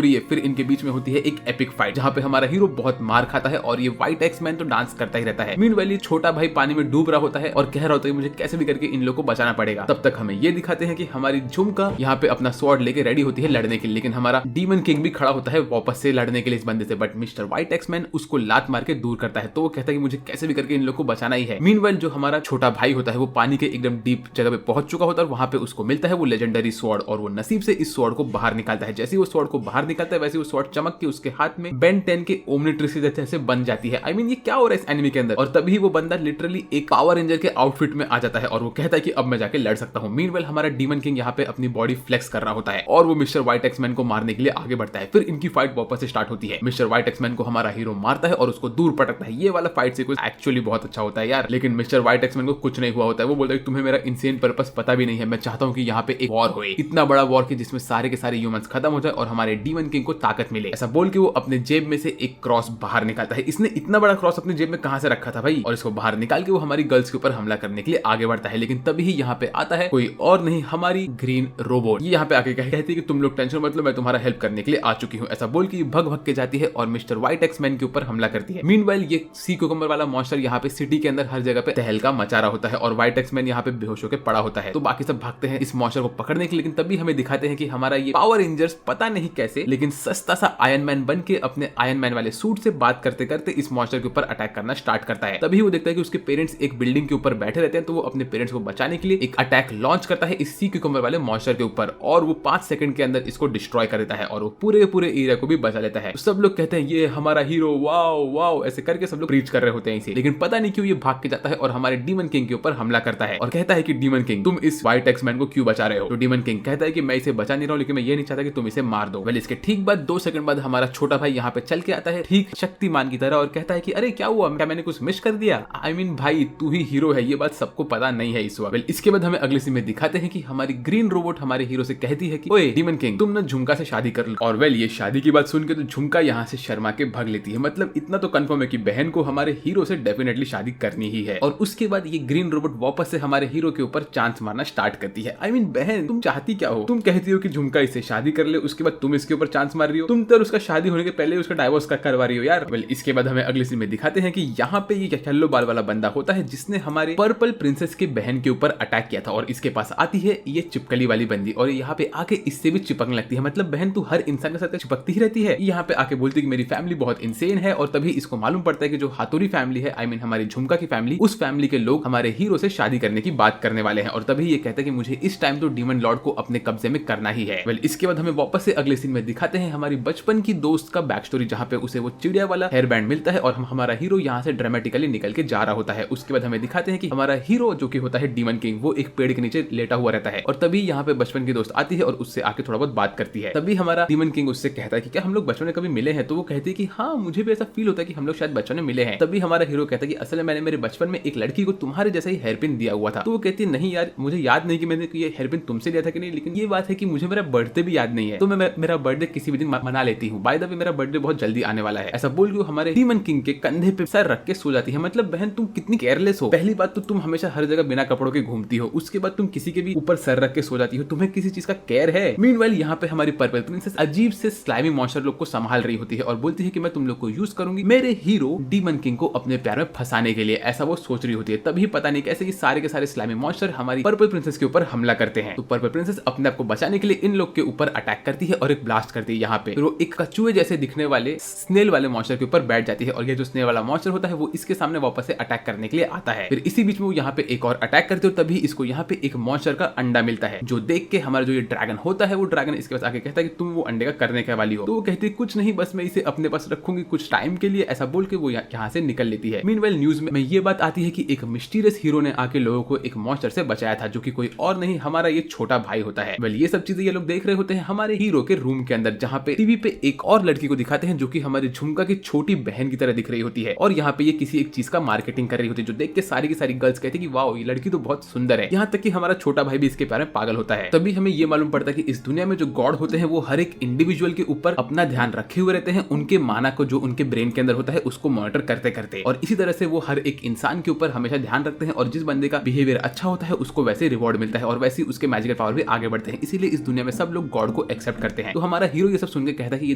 रही है? फिर इनके बीच में होती है एक एपिक फाइट जहाँ पे हमारा हीरो बहुत मार खाता है और ये व्हाइट एक्समैन तो डांस करता ही रहता है। मीनवाइल छोटा भाई पानी में डूब रहा होता है और कह रहा होता है मुझे कैसे भी करके इन लोगों को बचाना पड़ेगा। तब तक हमें ये दिखाते हैं कि हमारी झुमका यहाँ पे अपना स्वॉर्ड लेके रेडी होती है लड़ने के लिए, लेकिन हमारा डीमन किंग भी खड़ा होता है वापस से लड़ने के लिए इस बंदे से। बट मिस्टर व्हाइट एक्समैन उसको लात मार के दूर करता है। तो वो कहता है कि मुझे कैसे भी करके इन लोगों को बचाना ही है। मीनवाइल जो हमारा छोटा भाई होता है वो पानी के एकदम डीप जगह पे पहुंच चुका होता है और वहां पे उसको मिलता है वो लेजेंडरी स्वॉर्ड और वो नसीब से इस स्वॉर्ड को बाहर निकालता है। जैसे वो स्वॉर्ड को बाहर निकालता है वैसे वो स्वॉर्ड चमक के उसके हाथ में बेन 10 के ओमनिट्रिक्स जैसे बन जाती है। आई मीन ये क्या हो रहा है इस एनिमे के अंदर? और तभी वो बंदा लिटरली एक पावर रेंजर के आउटफिट में आ जाता है और वो कहता है कि अब मैं जाके लड़ सकता हूँ। मीनवेल हमारा डीमन किंग यहाँ पे अपनी बॉडी फ्लेक्स कर रहा होता है और वो मिस्टर व्हाइट एक्समैन को मारने के लिए आगे बढ़ता है। फिर इनकी फाइट वापस से स्टार्ट होती है। मिस्टर व्हाइट एक्समैन को हमारा हीरो मारता है और उसको दूर पटकता है। ये वाला फाइट सीक्वेंस एक्चुअली बहुत अच्छा होता है यार। लेकिन मिस्टर व्हाइट एक्समैन को कुछ नहीं हुआ होता है। वो बोलता है तुम्हें मेरा इंसेन पर्पस पता भी नहीं है। मैं चाहता हूँ कि यहाँ पे एक वॉर होए, इतना बड़ा वॉर कि जिसमें सारे के सारे ह्यूमंस खत्म हो जाए और हमारे डीमन किंग को ताकत मिले। ऐसा बोल के वो अपने जेब में से एक क्रॉस बाहर निकालता है। इसने इतना बड़ा क्रॉस अपने जेब में कहां से रखा था भाई? और इसको बाहर निकाल के वो हमारी गर्ल्स के ऊपर हमला करने के लिए आगे बढ़ता है। लेकिन तभी यहाँ पे आता है कोई और नहीं, हमारी ग्रीन रोबोट। ये यहाँ पे आके कहती है कि तुम लोग टेंशन मत लो, मैं तुम्हारा हेल्प करने के लिए आ चुकी हूँ। ऐसा बोल के भग भग के जाती है और मिस्टर व्हाइट एक्समैन के ऊपर हमला करती है। मीनवाइल ये सी कुकम्बर वाला मॉन्स्टर यहाँ पे सिटी के अंदर हर जगह पे तहलका मचा रहा होता है और व्हाइट एक्समैन यहाँ पे बेहोश होकर पड़ा होता है। तो बाकी सब भागते हैं इस मॉन्स्टर को पकड़ने के लिए। लेकिन तभी हमें दिखाते हैं कि हमारा ये पावर रेंजर्स पता नहीं कैसे लेकिन सस्ता सा आयरन मैन बन के अपने आयरन मैन वाले सूट से बात करते करते इस मॉन्स्टर के ऊपर अटैक करना स्टार्ट करता है। तभी वो देखता है कि उसके पेरेंट्स एक बिल्डिंग के ऊपर बैठे रहते हैं। तो वो अपने पेरेंट्स को बचाने के लिए एक अटैक लॉन्च करता है इस सी कुकम्बर वाले मॉन्स्टर के ऊपर और वो 5 सेकंड के अंदर इसको डिस्ट्रॉय कर देता है और वो पूरे एरिया को भी बचा लेता है। तो सब लोग कहते हैं ये हमारा हीरो, वाओ वाओ, ऐसे करके सब लोग प्रीच कर रहे होते हैं इसे। लेकिन पता नहीं क्यों ये भाग के जाता है और हमारे डीमन किंग के ऊपर हमला करता है और कहता है कि डीमन किंग तुम इस व्हाइट एक्समैन को क्यों बचा रहे हो? तो डीमन किंग कहता है कि मैं इसे बचा नहीं रहा हूं, लेकिन मैं ये नहीं चाहता कि तुम इसे मार दो। वेल इसके ठीक बाद 2 सेकंड बाद हमारा छोटा भाई यहाँ पे चल के आता है ठीक शक्तिमान की तरह और कहता है कि अरे क्या हुआ, क्या मैंने कुछ मिस कर दिया? आई मीन भाई तू ही हीरो है, ये बात सबको पता नहीं है इस वक्त। इसके बाद हमें अगले सीन में दिखाते हैं कि हमारी ग्रीन रोबोट हमारे हीरो से कहती है कि ओए डीमन किंग तुम ना झुमका से शादी कर लो। और वेल ये शादी की बात सुन के तो झुमका यहाँ से शर्मा के भाग लेती है। मतलब इतना तो कंफर्म है कि बहन को हमारे हीरो से डेफिनेटली शादी करनी ही है। और उसके बाद ये ग्रीन रोबोट वापस से हमारे हीरो के ऊपर चांस मारना स्टार्ट करती है। आई मीन बहन तुम चाहती क्या हो? तुम कहती हो कि झुमका इससे शादी कर ले, उसके बाद तुम इसके ऊपर चांस मार रही हो। तुम तो उसका शादी होने के पहले उसका डाइवोर्स करवा रही हो यार। वेल इसके बाद हमें अगले सीन में दिखाते हैं कि यहाँ पे ये येलो बाल वाला बंदा होता है जिसने हमारे पर्पल प्रिंसेस की बहन के ऊपर अटैक किया था और इसके पास आती है ये चिपकली वाली बंदी और यहाँ पे आके इससे भी चिपकने लगती है। मतलब बहन तू हर इंसान के साथ चिपकती ही रहती है। यहाँ पे आके बोलती है कि मेरी फैमिली बहुत इंसेन है और तभी इसको मालूम पड़ता है कि जो हाथुरी फैमिली है, आई मीन हमारी झुमका की फैमिली, उस फैमिली के लोग हमारे हीरो से शादी करने की बात करने वाले हैं और तभी ये कहता है कि मुझे इस टाइम तो डीमन लॉर्ड को अपने कब्जे में करना ही है। वेल इसके बाद हमें वापस से अगले सीन में दिखाते हैं हमारी बचपन की दोस्त का बैक स्टोरी, जहाँ पे उसे वो चिड़िया वाला हेयर बैंड मिलता है और हमारा हीरो यहाँ से ड्रामेटिकली निकल के जा रहा होता है। उसके बाद हमें दिखाते हैं कि हमारा हीरो जो कि होता है डीमन किंग, वो एक पेड़ के नीचे लेटा हुआ रहता है और तभी यहाँ पे बचपन की दोस्त आती है और उससे आके थोड़ा बहुत बात करती है। तभी हमारा डीमन किंग उससे कहता है कि क्या हम लोग बचपन में कभी मिले हैं? तो वो कहती है कि हाँ, मुझे भी ऐसा फील होता है कि हम लोग शायद बचपन में मिले हैं। तभी हमारा हीरो कहता है कि असल में मैंने मेरे बचपन में एक लड़की को तुम्हारे जैसा ही हेयरपिन दिया हुआ था। तो वो कहती है नहीं यार, मुझे याद नहीं कि मैंने ये हेयरपिन तुमसे लिया था कि नहीं, लेकिन ये बात है कि मुझे मेरा बर्थडे भी याद नहीं है, तो मैं मेरा बर्थडे किसी भी दिन मना लेती हूँ। बाय द वे मेरा बर्थडे बहुत जल्दी आने वाला है। ऐसा बोल के हमारे डीमन किंग के कंधे पे सर रख के सो जाती है। मतलब बहन, तुम कितनी केयरलेस हो। पहली बात तो तुम हमेशा हर जगह बिना कपड़ों के घूमती हो, उसके बाद तुम किसी के भी ऊपर सर रख के सो जाती हो, तुम्हें किसी चीज का केयर है? मीनवाइल यहाँ पे हमारी पर्पल प्रिंसेस अजीब से स्लाइमी मॉन्स्टर लोग को संभाल रही होती है और बोलती है कि मैं तुम लोग को यूज करूंगी मेरे हीरो डीमन किंग को अपने प्यार में फंसाने के लिए। ऐसा वो सोच रही होती है। तभी पता नहीं कैसे ये सारे के सारे स्लाइमी मॉन्स्टर हमारी पर्पल प्रिंसेस के ऊपर हमला करते हैं। तो पर्पल प्रिंसेस अपने आप को बचाने के लिए इन लोग के ऊपर अटैक करती है और एक ब्लास्ट करती है। यहाँ पे वो एक कछुए जैसे दिखने वाले स्नेल वाले मॉन्स्टर के ऊपर बैठ जाती है और ये जो स्नेल वाला मॉन्स्टर होता है वो इसके सामने वापस से अटैक करने के लिए आता है। फिर इसी बीच में वो यहाँ पे एक और अटैक करते हो, तभी इसको यहाँ पे एक मॉन्स्टर का अंडा मिलता है, जो देख के हमारा जो ये ड्रैगन होता है वो ड्रैगन इसके पास आके कहता है कि तुम वो अंडे का करने के वाली हो। तो वो कहती है कुछ नहीं, बस मैं इसे अपने पास रखूंगी कुछ टाइम के लिए। ऐसा बोल के वो यहाँ से निकल लेती है। मीनवाइल न्यूज में ये बात आती है कि एक मिस्टीरियस हीरो ने आके लोगों को एक मॉन्स्टर से बचाया था, जो कि कोई और नहीं हमारा ये छोटा भाई होता है। वेल ये सब चीजें ये लोग देख रहे होते हैं हमारे हीरो के रूम के अंदर, जहाँ पे टीवी पे एक और लड़की को दिखाते हैं जो कि हमारी झुमका की छोटी बहन की तरह दिख रही होती है और यहाँ पे ये किसी एक चीज का मार्केटिंग कर रही होती है, जो देख के सारी की सारी गर्ल्स कहती है कि वाओ ये लड़की तो बहुत सुंदर है। यहाँ तक कि हमारा छोटा भाई भी इसके प्यार में पागल होता है। तभी हमें ये मालूम पड़ता है कि इस दुनिया में जो गॉड होते हैं वो हर एक इंडिविजुअल के ऊपर अपना ध्यान रखे हुए रहते हैं, उनके माना को जो उनके ब्रेन के अंदर होता है उसको मॉनिटर करते करते, और इसी तरह से वो हर एक इंसान के ऊपर हमेशा ध्यान रखते हैं और जिस बंदे का बिहेवियर अच्छा होता है उसको वैसे रिवॉर्ड मिलता है और वैसे उसके मैजिकल पावर भी आगे बढ़ते हैं। इसीलिए इस दुनिया में सब लोग गॉड को एक्सेप्ट करते हैं। तो हमारा हीरो ये सब सुन के कहता है कि ये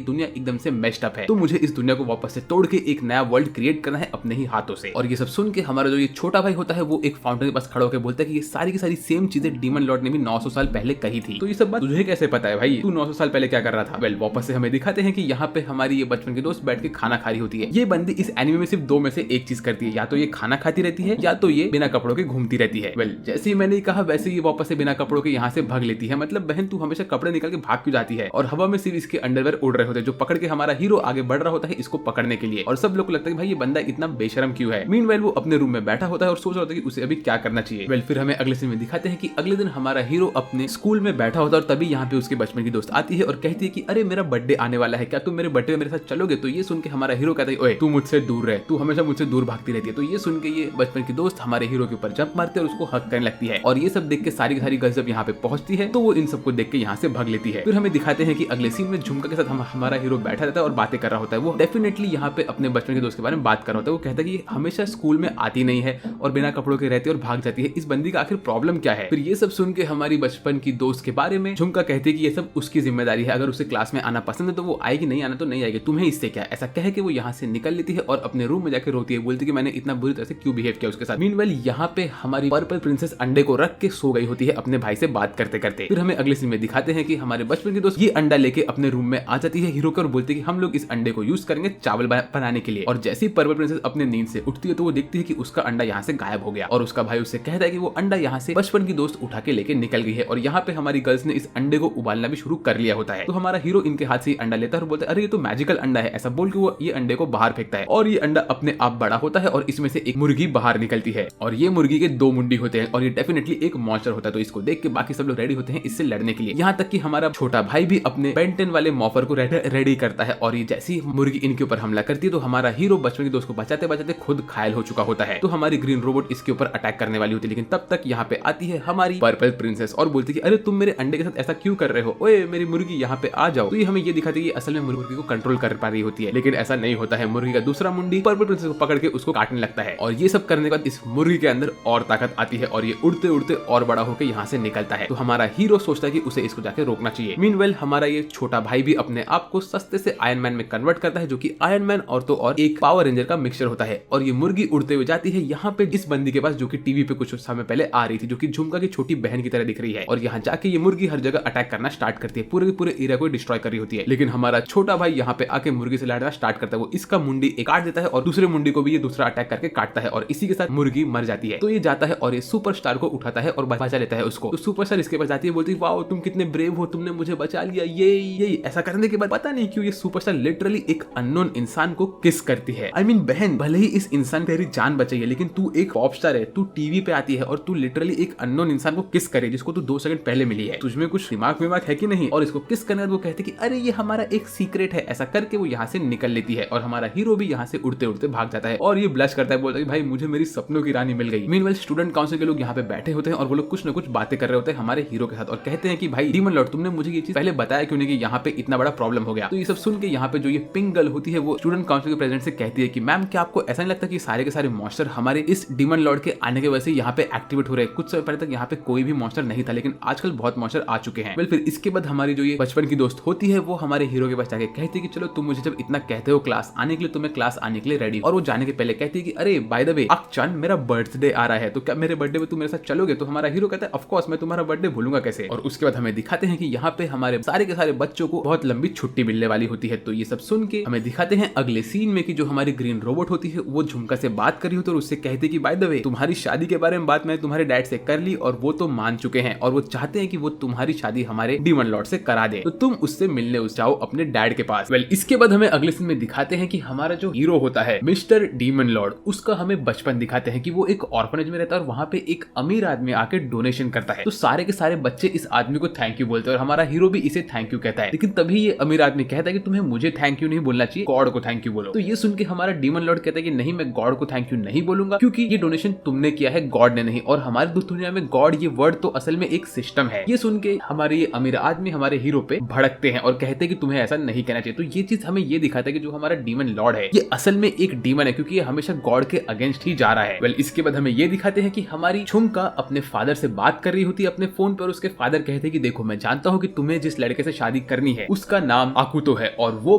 दुनिया एकदम से मेस्ड अप है, तो मुझे इस दुनिया को वापस से तोड़ के एक नया वर्ल्ड क्रिएट करना है अपने ही हाथों से। और ये सब सुन के हमारा जो ये छोटा भाई होता है वो एक फाउंटेन के पास खड़ा होकर बोलता है कि ये सारी की सारी सेम चीजें डीमन लॉर्ड ने भी 900 साल पहले कही थी। तो ये सब बात तुझे कैसे पता है भाई? तू 900 साल पहले क्या कर रहा था? वेल वापस से हमें दिखाते हैं कि यहाँ पे हमारी ये बचपन की दोस्त बैठ के खाना खा रही होती है। ये बंदी इस एनिमे में सिर्फ दो में से एक चीज करती है, या तो ये खाना खाती रहती है या तो ये बिना कपड़ों के घूमती रहती है। वेल जैसे ही मैंने कहा वैसे ये वापस से बिना कपड़ों के यहाँ से भाग लेती है। मतलब बहन तू हमेशा कपड़े निकल के भाग क्यों जाती है? और हवा में सिर्फ इसके अंडरवेयर उड़ रहे होते हैं, जो पकड़ के हमारा हीरो आगे बढ़ रहा होता है इसको पकड़ने के लिए, और सब लोग को लगता है भाई ये बंदा इतना बेशरम क्यों है। मीनवाइल वो अपने रूम में बैठा होता है और सोच रहा होता है कि उसे अभी क्या करना चाहिए। वेल फिर हमें अगले सीन में दिखाते हैं कि अगले दिन हमारा हीरो अपने स्कूल में बैठा होता है और तभी यहाँ पे उसके बचपन की दोस्त आती है और कहती है कि अरे मेरा बर्थडे आने वाला है, क्या तुम मेरे बर्थडे में मेरे साथ चलोगे? तो ये सुन के हमारा हीरो कहता है ओए तू मुझसे दूर रहे, तू हमेशा मुझसे दूर भागती रहती है। तो ये सुन के ये बचपन की दोस्त हमारे हीरो के ऊपर जंप मारती है और उसको हक करने लगती है, और ये सब देख के सारी सारी गर्ल्स जब यहाँ पे पहुंचती है तो वो इन सबको देख के यहाँ से भाग लेती है। फिर हमें दिखाते हैं कि अगले सीन में झुमका के साथ हमारा हीरो बैठा रहता है और बातें कर रहा होता है। वो डेफिनेटली यहाँ पे अपने बचपन के दोस्त के बारे में बात कर रहा होता है। वो कहता है कि हमेशा स्कूल में आती नहीं है और बिना कपड़ों के रहती है और भाग जाती है, इस बंदी का आखिर प्रॉब्लम क्या है? फिर ये सब सुन के हमारी बचपन की दोस्त के बारे में झुमका कहती है कि ये सब उसकी जिम्मेदारी है, अगर उसे क्लास में आना पसंद है तो वो आएगी, नहीं आना तो नहीं आएगी, तुम्हें इससे क्या? ऐसा कह के वो यहाँ से निकल लेती है और अपने रूम में जाकर रोती है, बोलती है कि मैंने इतना बुरी तरह से क्यों बिहेव किया उसके साथ। मीनवाइल यहाँ पे हमारी पर्पल प्रिंसेस अंडे को रख के सो गई होती है अपने भाई से बात करते करते। फिर हमें अगले सीन में दिखाते हैं कि हमारे बचपन की दोस्त ये अंडा लेके अपने रूम में आ जाती है हीरो को और बोलती है कि हम लोग इस अंडे को यूज करेंगे चावल बनाने के लिए। और जैसे ही पर्पल प्रिंसेस अपने नींद से उठती है तो वो देखती है कि उसका अंडा यहाँ से गायब हो गया और उसका भाई उससे कहता है कि वो अंडा यहाँ से बचपन की दोस्त उठा के लेके निकल गई है। और यहाँ पे हमारी गर्ल्स ने इस अंडे को उबालना भी शुरू कर लिया होता है। तो हमारा हीरो इनके हाथ से अंडा लेता है और बोलता है अरे ये तो मैजिकल अंडा है, ऐसा बोल के वो ये अंडे को बाहर फेंकता है और ये अंडा अपने आप बड़ा होता है और इसमें से एक मुर्गी बाहर निकलती है और ये मुर्गी के दो मुंडी होते हैं और ये डेफिनेटली एक मॉन्स्टर होता है। तो इसको देख के बाकी सब लोग रेडी होते हैं इससे लड़ने के लिए। यहाँ तक कि हमारा छोटा भाई भी अपने बेंटन वाले मॉफर को रेडी करता है और ये जैसी मुर्गी इनके ऊपर हमला करती है तो हमारा हीरो बचपन की दोस्त को बचाते बचाते खुद घायल हो चुका होता है। तो हमारी ग्रीन रोबोट इसके ऊपर अटैक करने वाली होती है, लेकिन तब तक यहाँ पे आती है हमारी पर्पल प्रिंसेस और बोलती है अरे तुम मेरे अंडे के साथ ऐसा क्यों कर रहे हो, ओए मेरी मुर्गी यहाँ पे आ जाओ। तो ये हमें ये दिखाती है कि असल में मुर्गी को कंट्रोल कर पा रही होती है, लेकिन ऐसा नहीं होता है। मुर्गी का दूसरा मुंडी पर्पल प्रिंसेस को पकड़ के उसको काटने लगता है और ये सब करने के बाद इस मुर्गी के अंदर और ताकत आती है और ये उड़ते उड़ते और बड़ा होकर यहाँ से निकलता है। तो हमारा हीरो सोचता है कि उसे इसको जाके रोकना चाहिए। मीनवेल हमारा ये छोटा भाई भी अपने आप को सस्ते से आयरन मैन में कन्वर्ट करता है, जो कि आयरन मैन और तो और एक पावर रेंजर का मिक्सचर होता है। और ये मुर्गी उड़ते हुए जाती है यहाँ पे इस बंदी के पास जो कि टीवी पे कुछ समय पहले आ रही थी, जो कि झुमका की छोटी बहन की तरह दिख रही है। और यहाँ जाके ये मुर्गी हर जगह अटैक करना स्टार्ट करती है, पूरे एरिया को डिस्ट्रॉय कर रही होती है। लेकिन हमारा छोटा भाई यहाँ पे आके मुर्गी से लड़ना स्टार्ट करता है। वो इसका मुंडी काट देता है और दूसरे मुंडी को भी ये दूसरा अटैक करके काटता है और इसी के साथ मुर्गी मर जाती जाती है। तो ये जाता है और ये सुपरस्टार को उठाता है और बचा लेता है उसको। तो सुपरस्टार इसके पास जाती है, बोलती है वाओ तुम कितने ब्रेव हो, तुमने मुझे बचा लिया। ये ऐसा करने के बाद पता नहीं क्यों ये सुपरस्टार लिटरली एक अननोन इंसान को किस करती है। आई मीन बहन, भले ही इस इंसान तेरी जान बचाई है, लेकिन तू एक पॉप स्टार है, तू टीवी पे आती है और तू लिटरली एक अननोन इंसान को किस करे जिसको तू 2 सेकंड पहले मिली है। तुझमें कुछ दिमाग है कि नहीं? और इसको किस करने वो कहते कि अरे ये हमारा एक सीक्रेट है। ऐसा करके वो यहाँ से निकल लेती है और हमारा हीरो भी यहाँ से उड़ते उड़ते भाग जाता है और ये ब्लश करता है, बोलता है भाई मुझे मेरी सपनों की रानी मिल गई। मीनवाइल स्टूडेंट काउंसिल के लोग यहाँ पे बैठे होते हैं और वो लोग कुछ न कुछ बातें कर रहे होते हैं हमारे हीरो के साथ और कहते हैं कि भाई डीमन लॉर्ड, तुमने मुझे ये चीज पहले बताया क्यों नहीं कि यहाँ पे इतना बड़ा प्रॉब्लम हो गया। तो ये सब सुन के यहाँ पे जो ये पिंक गर्ल होती है वो स्टूडेंट काउंसिल के प्रेसिडेंट से कहती है कि मैम क्या आपको ऐसा नहीं लगता कि सारे के सारे मॉन्स्टर हमारे इस डीमन लॉर्ड के आने की वजह से यहाँ पे एक्टिवेट हो रहे हैं? कुछ समय पहले तक यहाँ पे कोई भी मॉन्स्टर नहीं था, लेकिन आजकल बहुत मॉन्स्टर आ चुके हैं। फिर इसके बाद हमारी जो ये बचपन की दोस्त होती है वो हमारे हीरो के पास जाके कहती है कि चलो तुम मुझे जब इतना कहते हो क्लास आने के लिए, तो मैं क्लास आने के लिए रेडी। और वो जाने के पहले कहती है कि अरे बाय द वे अक्चन, मेरा बर्थडे आ रहा है, तो क्या मेरे बर्थडे पे तुम मेरे साथ चलोगे? तो हमारा हीरो कहता है ऑफ कोर्स, मैं तुम्हारा बर्थडे भूलूंगा कैसे। और उसके बाद हमें दिखाते हैं कि यहाँ पे हमारे सारे के सारे बच्चों को बहुत लंबी छुट्टी मिलने वाली होती है। तो ये सब सुन के हमें दिखाते हैं अगले सीन में कि जो हमारी ग्रीन रोबोट होती है वो झुमका से बात कर रही होती है और उससे कहते कि बाय द वे तुम्हारी शादी के बारे में बात मैंने तुम्हारे डैड से कर ली और वो तो मान चुके हैं और वो चाहते हैं कि वो तुम्हारी शादी हमारे डीमन लॉर्ड से करा दे, तो तुम उससे मिलने जाओ अपने डैड के पास। इसके बाद हमें अगले सीन में दिखाते हैं कि हमारा जो हीरो होता है मिस्टर डीमन लॉर्ड, उसका हमें बचपन दिखाते हैं कि वो एक ऑर्फनेज में रहता है और वहां पे एक अमीर आदमी आके डोनेशन करता है। तो सारे के सारे बच्चे इस आदमी को थैंक यू बोलते हैं और हमारा हीरो भी इसे थैंक यू कहता है। लेकिन तभी ये अमीर आदमी कहता है कि तुम्हें मुझे थैंक यू नहीं बोलना चाहिए, गॉड को थैंक यू बोलो। तो ये सुन के हमारा डीमन लॉर्ड कहता है कि नहीं, मैं गॉड को थैंक यू नहीं बोलूंगा क्योंकि ये डोनेशन तुमने किया है, गॉड ने नहीं। और हमारे दुनिया में गॉड ये वर्ड तो असल में एक सिस्टम है। ये सुन के हमारे ये अमीर आदमी हमारे हीरो पे भड़कते हैं और कहते हैं कि तुम्हें ऐसा नहीं कहना चाहिए। तो ये चीज हमें ये दिखाता है कि जो हमारा डीमन लॉर्ड है ये असल में एक डीमन है क्योंकि ये हमेशा गॉड के अगेंस्ट ही जा रहा है। इसके बाद हमें ये दिखाते हैं कि हमारी झुमका अपने फादर से बात कर रही होती है अपने फोन पर। उसके फादर कहते हैं कि देखो मैं जानता हूँ कि तुम्हें जिस लड़के से शादी करनी है उसका नाम आकुतो है और वो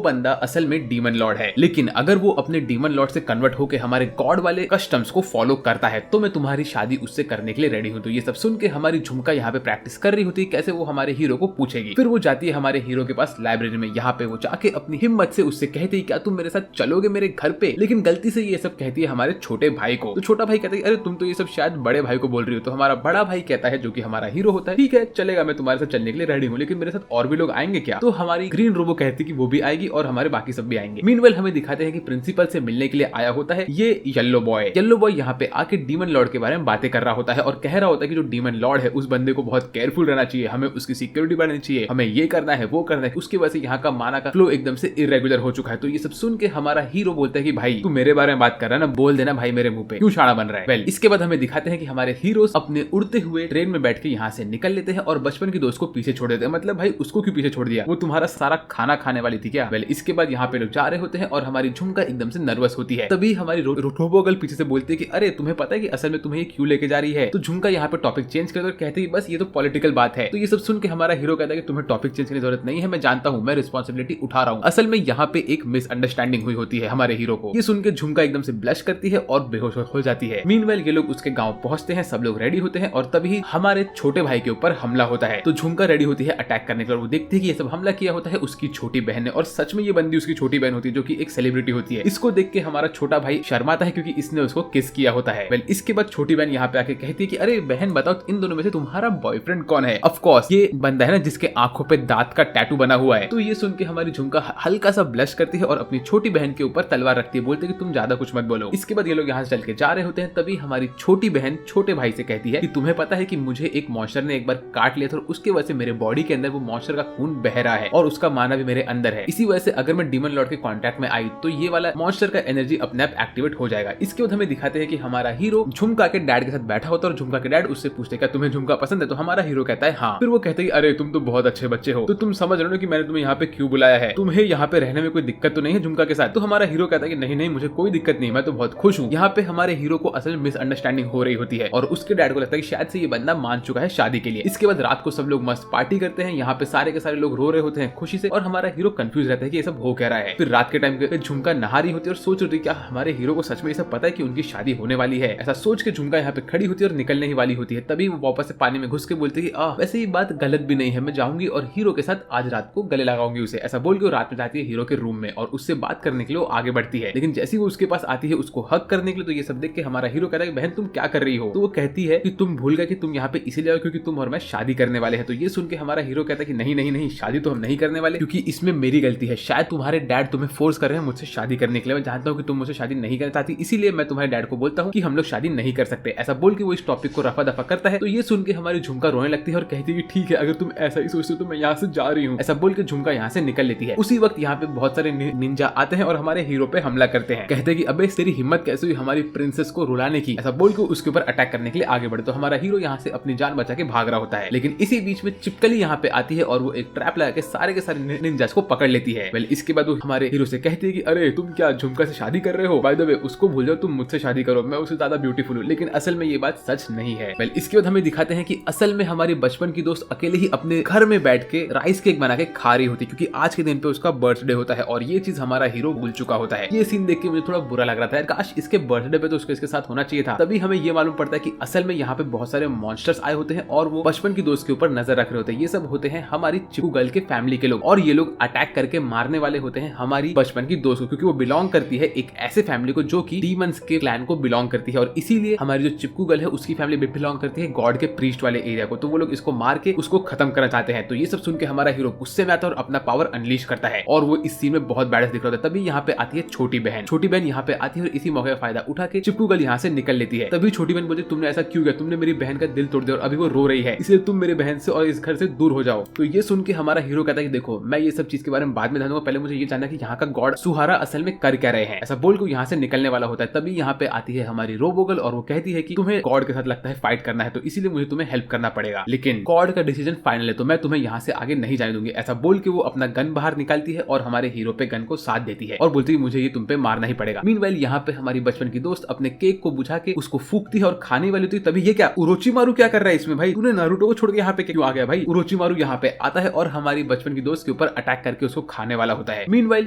बंदा असल में डीमन लॉर्ड है, लेकिन अगर वो अपने डीमन लॉर्ड से कन्वर्ट होकर हमारे गॉड वाले कस्टम्स को फॉलो करता है तो मैं तुम्हारी शादी उससे करने के लिए रेडी हूँ। तो ये सब सुन के हमारी झुमका यहाँ पे प्रैक्टिस कर रही होती है कैसे वो हमारे हीरो को पूछेगी। फिर वो जाती है हमारे हीरो के पास लाइब्रेरी में, यहाँ पे वो जाके अपनी हिम्मत से उससे कहती है क्या तुम मेरे साथ चलोगे मेरे घर पे? लेकिन गलती से ये सब कहती है हमारे छोटे भाई को। तो छोटा भाई कहता है अरे तुम तो ये सब शायद बड़े भाई को बोल रही हो। तो हमारा बड़ा भाई कहता है जो कि हमारा हीरो होता है ठीक है चलेगा, मैं तुम्हारे साथ चलने के लिए रेडी हूँ, लेकिन मेरे साथ और भी लोग आएंगे क्या? तो हमारी ग्रीन रोबो कहती है कि वो भी आएगी और हमारे बाकी सब भी आएंगे। मीनवाइल हमें दिखाते हैं कि प्रिंसिपल से मिलने के लिए आया होता है ये येलो बॉय। येलो बॉय यहाँ पे आके डीमन लॉर्ड के बारे में बातें कर रहा होता है और कह रहा होता है कि जो डीमन लॉर्ड है उस बंदे को बहुत केयरफुल रहना चाहिए, हमें उसकी सिक्योरिटी बढ़ानी चाहिए, हमें ये करना है वो करना है। उसकी वजह से यहाँ का माना का फ्लो एकदम से इरेगुलर हो चुका है। तो ये सब सुन के हमारा हीरो बोलता है कि भाई तू मेरे बारे में बात कर रहा है ना, बोल देना भाई मेरे मुंह पे, क्यों शाड़ा बन रहा है। इसके बाद हमें दिखाते हैं कि हमारे हीरोज अपने उड़ते हुए ट्रेन में बैठ के यहाँ से निकल लेते हैं और बचपन की दोस्त को पीछे छोड़ देते हैं। मतलब भाई उसको क्यों पीछे छोड़ दिया, वो तुम्हारा सारा खाना खाने वाली थी क्या? इसके बाद यहाँ पे लोग जा रहे होते हैं और हमारी झुमका एकदम से नर्वस होती है। तभी हमारी रोबो गर्ल पीछे से बोलती है कि अरे तुम्हें पता है कि असल में तुम्हें क्यों लेके जा रही है? तो झुमका यहाँ पे टॉपिक चेंज कर कहती है बस ये तो पॉलिटिकल बात है। तो ये सब सुन के हमारा हीरो कहता है कि तुम्हें टॉपिक चेंज करने की जरूरत नहीं है, मैं जानता हूँ, मैं रिस्पॉन्सिबिलिटी उठा रहा हूँ। असल में यहाँ पे एक मिसअंडरस्टैंडिंग हुई होती है हमारे हीरो को। ये सुन के झुमका एकदम से ब्लश करती है और बेहोश हो जाती है। मीनवाइल ये लोग उसके गाँव पहुंचते हैं, सब लोग रेडी होते हैं और तभी हमारे छोटे भाई के ऊपर हमला होता है। तो झुमका रेडी होती है अटैक करने के लिए। वो देखती है कि ये सब हमला किया होता है उसकी छोटी बहन ने और सच में ये बंदी उसकी छोटी बहन होती है जो कि एक सेलिब्रिटी होती है। इसको देख के हमारा छोटा भाई शर्माता है क्योंकि इसने उसको किस किया होता है। इसके बाद छोटी बहन यहाँ पे आके कहती है कि अरे बहन बताओ इन दोनों में से तुम्हारा बॉयफ्रेंड कौन है? ऑफ कोर्स ये बंदा है ना जिसके आंखों पे दांत का टैटू बना हुआ है। तो ये सुन के हमारी झुमका हल्का सा ब्लश करती है और अपनी छोटी बहन के ऊपर तलवार रखती है, बोलते कि तुम ज्यादा कुछ मत बोलो। इसके बाद ये लोग यहाँ से चल के जा रहे होते हैं। तभी हमारी छोटी बहन छोटे भाई से कहती है कि तुम्हें पता है कि मुझे एक मॉन्स्टर ने एक बार काट लिया था और उसकी वजह से मेरे बॉडी के अंदर वो मॉन्स्टर का खून बह रहा है और उसका माना भी मेरे अंदर है। इसी वजह से अगर मैं डीमन लॉर्ड के कांटेक्ट में आई तो ये वाला मॉन्स्टर का एनर्जी अपने आप एक्टिवेट हो जाएगा। इसके बाद हमें दिखाते हैं कि हमारा हीरो झुमका के डैड के साथ बैठा होता है और झुमका के डैड उससे पूछते क्या तुम्हें झुमका पसंद है? तो हमारा हीरो कहता है हाँ। फिर वो कहते हैं अरे तुम तो बहुत अच्छे बच्चे हो, तो तुम समझ रहे हो कि मैंने तुम्हें यहाँ पे क्यों बुलाया है, तुम्हें यहाँ पे रहने में कोई दिक्कत तो नहीं है झुमका के साथ? तो हमारा हीरो कहता है कि नहीं नहीं मुझे कोई दिक्कत नहीं, मैं तो बहुत खुश हूँ। यहाँ पे हमारे हीरो को असल में मिसअंडरस्टैंडिंग हो रही होती है और उसके डैड को लगता है कि शायद से ये बंदा मान चुका है शादी के लिए। इसके बाद रात को सब लोग मस्त पार्टी करते हैं, यहाँ पे सारे के सारे लोग रो रहे होते हैं खुशी से और हमारा हीरो कंफ्यूज रहता है कि ये सब हो क्या रहा है। फिर रात के टाइम पे झुमका नहा रही होती है और सोच रही क्या हमारे हीरो को सच में ये सब पता है कि उनकी शादी होने वाली है? ऐसा सोच के झुमका यहाँ पे खड़ी होती है और निकलने ही वाली होती है। तभी वो वापस से पानी में घुस के बोलती है वैसे ये बात गलत भी नहीं है, मैं जाऊंगी और हीरो के साथ आज रात को गले लगाऊंगी उसे। ऐसा बोल के वो रात में जाती है हीरो के रूम में और उससे बात करने के लिए वो आगे बढ़ती है। लेकिन जैसे वो उसके पास आती है उसको हक करने के लिए तो ये सब देख के हमारा हीरो कहता है बहन तुम क्या कर रही हो, तो वो कहती है कि तुम भूल गए कि तुम यहाँ पे इसीलिए आओ क्योंकि तुम और मैं शादी करने वाले हैं। तो ये सुन के हमारा हीरो कहता है कि नहीं नहीं नहीं, शादी तो हम नहीं करने वाले, क्योंकि इसमें मेरी गलती है, शायद तुम्हारे डैड तुम्हें फोर्स कर रहे हैं मुझसे शादी करने के लिए। मैं जानता हूँ कि तुम मुझसे शादी नहीं करना चाहती, इसीलिए मैं तुम्हारे डैड को बोलता हूँ कि हम लोग शादी नहीं कर सकते। ऐसा बोल के वो इस टॉपिक को रफा दफा करता है। तो ये सुन के हमारी झुमका रोने लगती है और कहती है कि ठीक है, अगर तुम ऐसा ही सोचते हो तो मैं यहाँ से जा रही हूँ। ऐसा बोल के झुमका यहाँ से निकल लेती है। उसी वक्त यहाँ पे बहुत सारे निंजा आते हैं और हमारे हीरो पे हमला करते हैं। कहते हैं कि अबे तेरी हिम्मत कैसे हुई हमारी प्रिंसेस को रुलाने की। ऐसा बोल के उसके ऊपर अटैक करने के लिए आगे बढ़े। तो हमारा हीरो यहाँ से अपनी जान बचा के भाग रहा होता है, लेकिन इसी बीच में चिपकली यहाँ पे आती है और वो एक ट्रैप लगा के सारे निंजास को पकड़ लेती है। वेल इसके बाद वो हमारे हीरो से कहती है कि अरे तुम क्या झुमका से शादी कर रहे हो, बाय द वे उसको भूल जाओ, तुम मुझसे शादी करो, मैं उससे ज्यादा ब्यूटीफुल हूँ। लेकिन असल में ये बात सच नहीं है। वेल इसके बाद हमें दिखाते हैं कि असल में हमारी बचपन की दोस्त अकेले ही अपने घर में बैठ के राइस केक बना के खा रही होती, क्योंकि आज के दिन पे उसका बर्थडे होता है और ये चीज हमारा हीरो भूल चुका होता है। ये सीन देख के मुझे थोड़ा बुरा लग रहा था, काश इसके बर्थडे पे तो उसके इसके साथ होना चाहिए था। तभी हमें ये मालूम पड़ता है कि असल में यहाँ पे बहुत सारे मॉन्स्टर्स आए होते हैं और वो बचपन की दोस्त के ऊपर नजर रख रहे होते हैं। ये सब होते हैं हमारी चिकू गर्ल के फैमिली के लोग और ये लोग अटैक करके मारने वाले होते हैं हमारी बचपन की दोस्त को, क्योंकि वो बिलोंग करती है एक ऐसे फैमिली को जो कि डीमंस के क्लैन को बिलोंग करती है और इसीलिए हमारी जो चिपकू गर्ल है उसकी फैमिली भी बिलोंग करती है गॉड के प्रीस्ट वाले एरिया को। तो वो लोग इसको मार के उसको खत्म करना चाहते हैं। तो ये सब सुन के हमारा हीरो गुस्से में आता है और अपना पावर अनलीश करता है और वो इस सीन में बहुत बैडस दिख रहा होता है। तभी यहाँ पे आती है छोटी बहन। छोटी बहन यहाँ पे आती है और इसी मौके का फायदा उठा के चिपकू गर्ल यहाँ से निकल लेती है। तभी छोटी बहन बोलती तुमने ऐसा क्यों किया, तुमने मेरी बहन का दिल तोड़ दिया और अभी वो रो रही है, इसलिए तुम मेरे बहन से और इस घर से दूर हो जाओ। तो ये सुन के हमारा हीरो कहता है कि देखो मैं ये सब चीज के बारे में बाद में जानूंगा, पहले मुझे ये जानना कि यहाँ का गॉड सुहारा असल में कर क्या रहे हैं। ऐसा बोल के यहाँ से निकलने वाला होता है। तभी यहाँ पे आती है हमारी रोबोगल और वो कहती है कि तुम्हें गॉड के साथ लगता है फाइट करना है, तो इसीलिए मुझे तुम्हें हेल्प करना पड़ेगा, लेकिन गॉड का डिसीजन फाइनल है, तो मैं तुम्हें यहाँ से आगे नहीं जाने दूंगी। ऐसा बोल के वो अपना गन बाहर निकालती है और हमारे हीरो पे गन को साथ देती है और बोलती है मुझे ये तुम पे मारना ही पड़ेगा। मीनवाइल यहाँ पे हमारी बचपन की दोस्त अपने केक को बुझा के उसको फूकती है और खाने वाली होती है। तभी ये क्या उरोचिमारू क्या कर रहा है इसमें, भाई तूने नारुतो को छोड़ के यहाँ पे क्यों आ गया भाई। उरोचिमारू यहाँ पे आता है और हमारी बचपन की दोस्त के ऊपर अटैक करके उसको खाने वाला होता है। मीनवाइल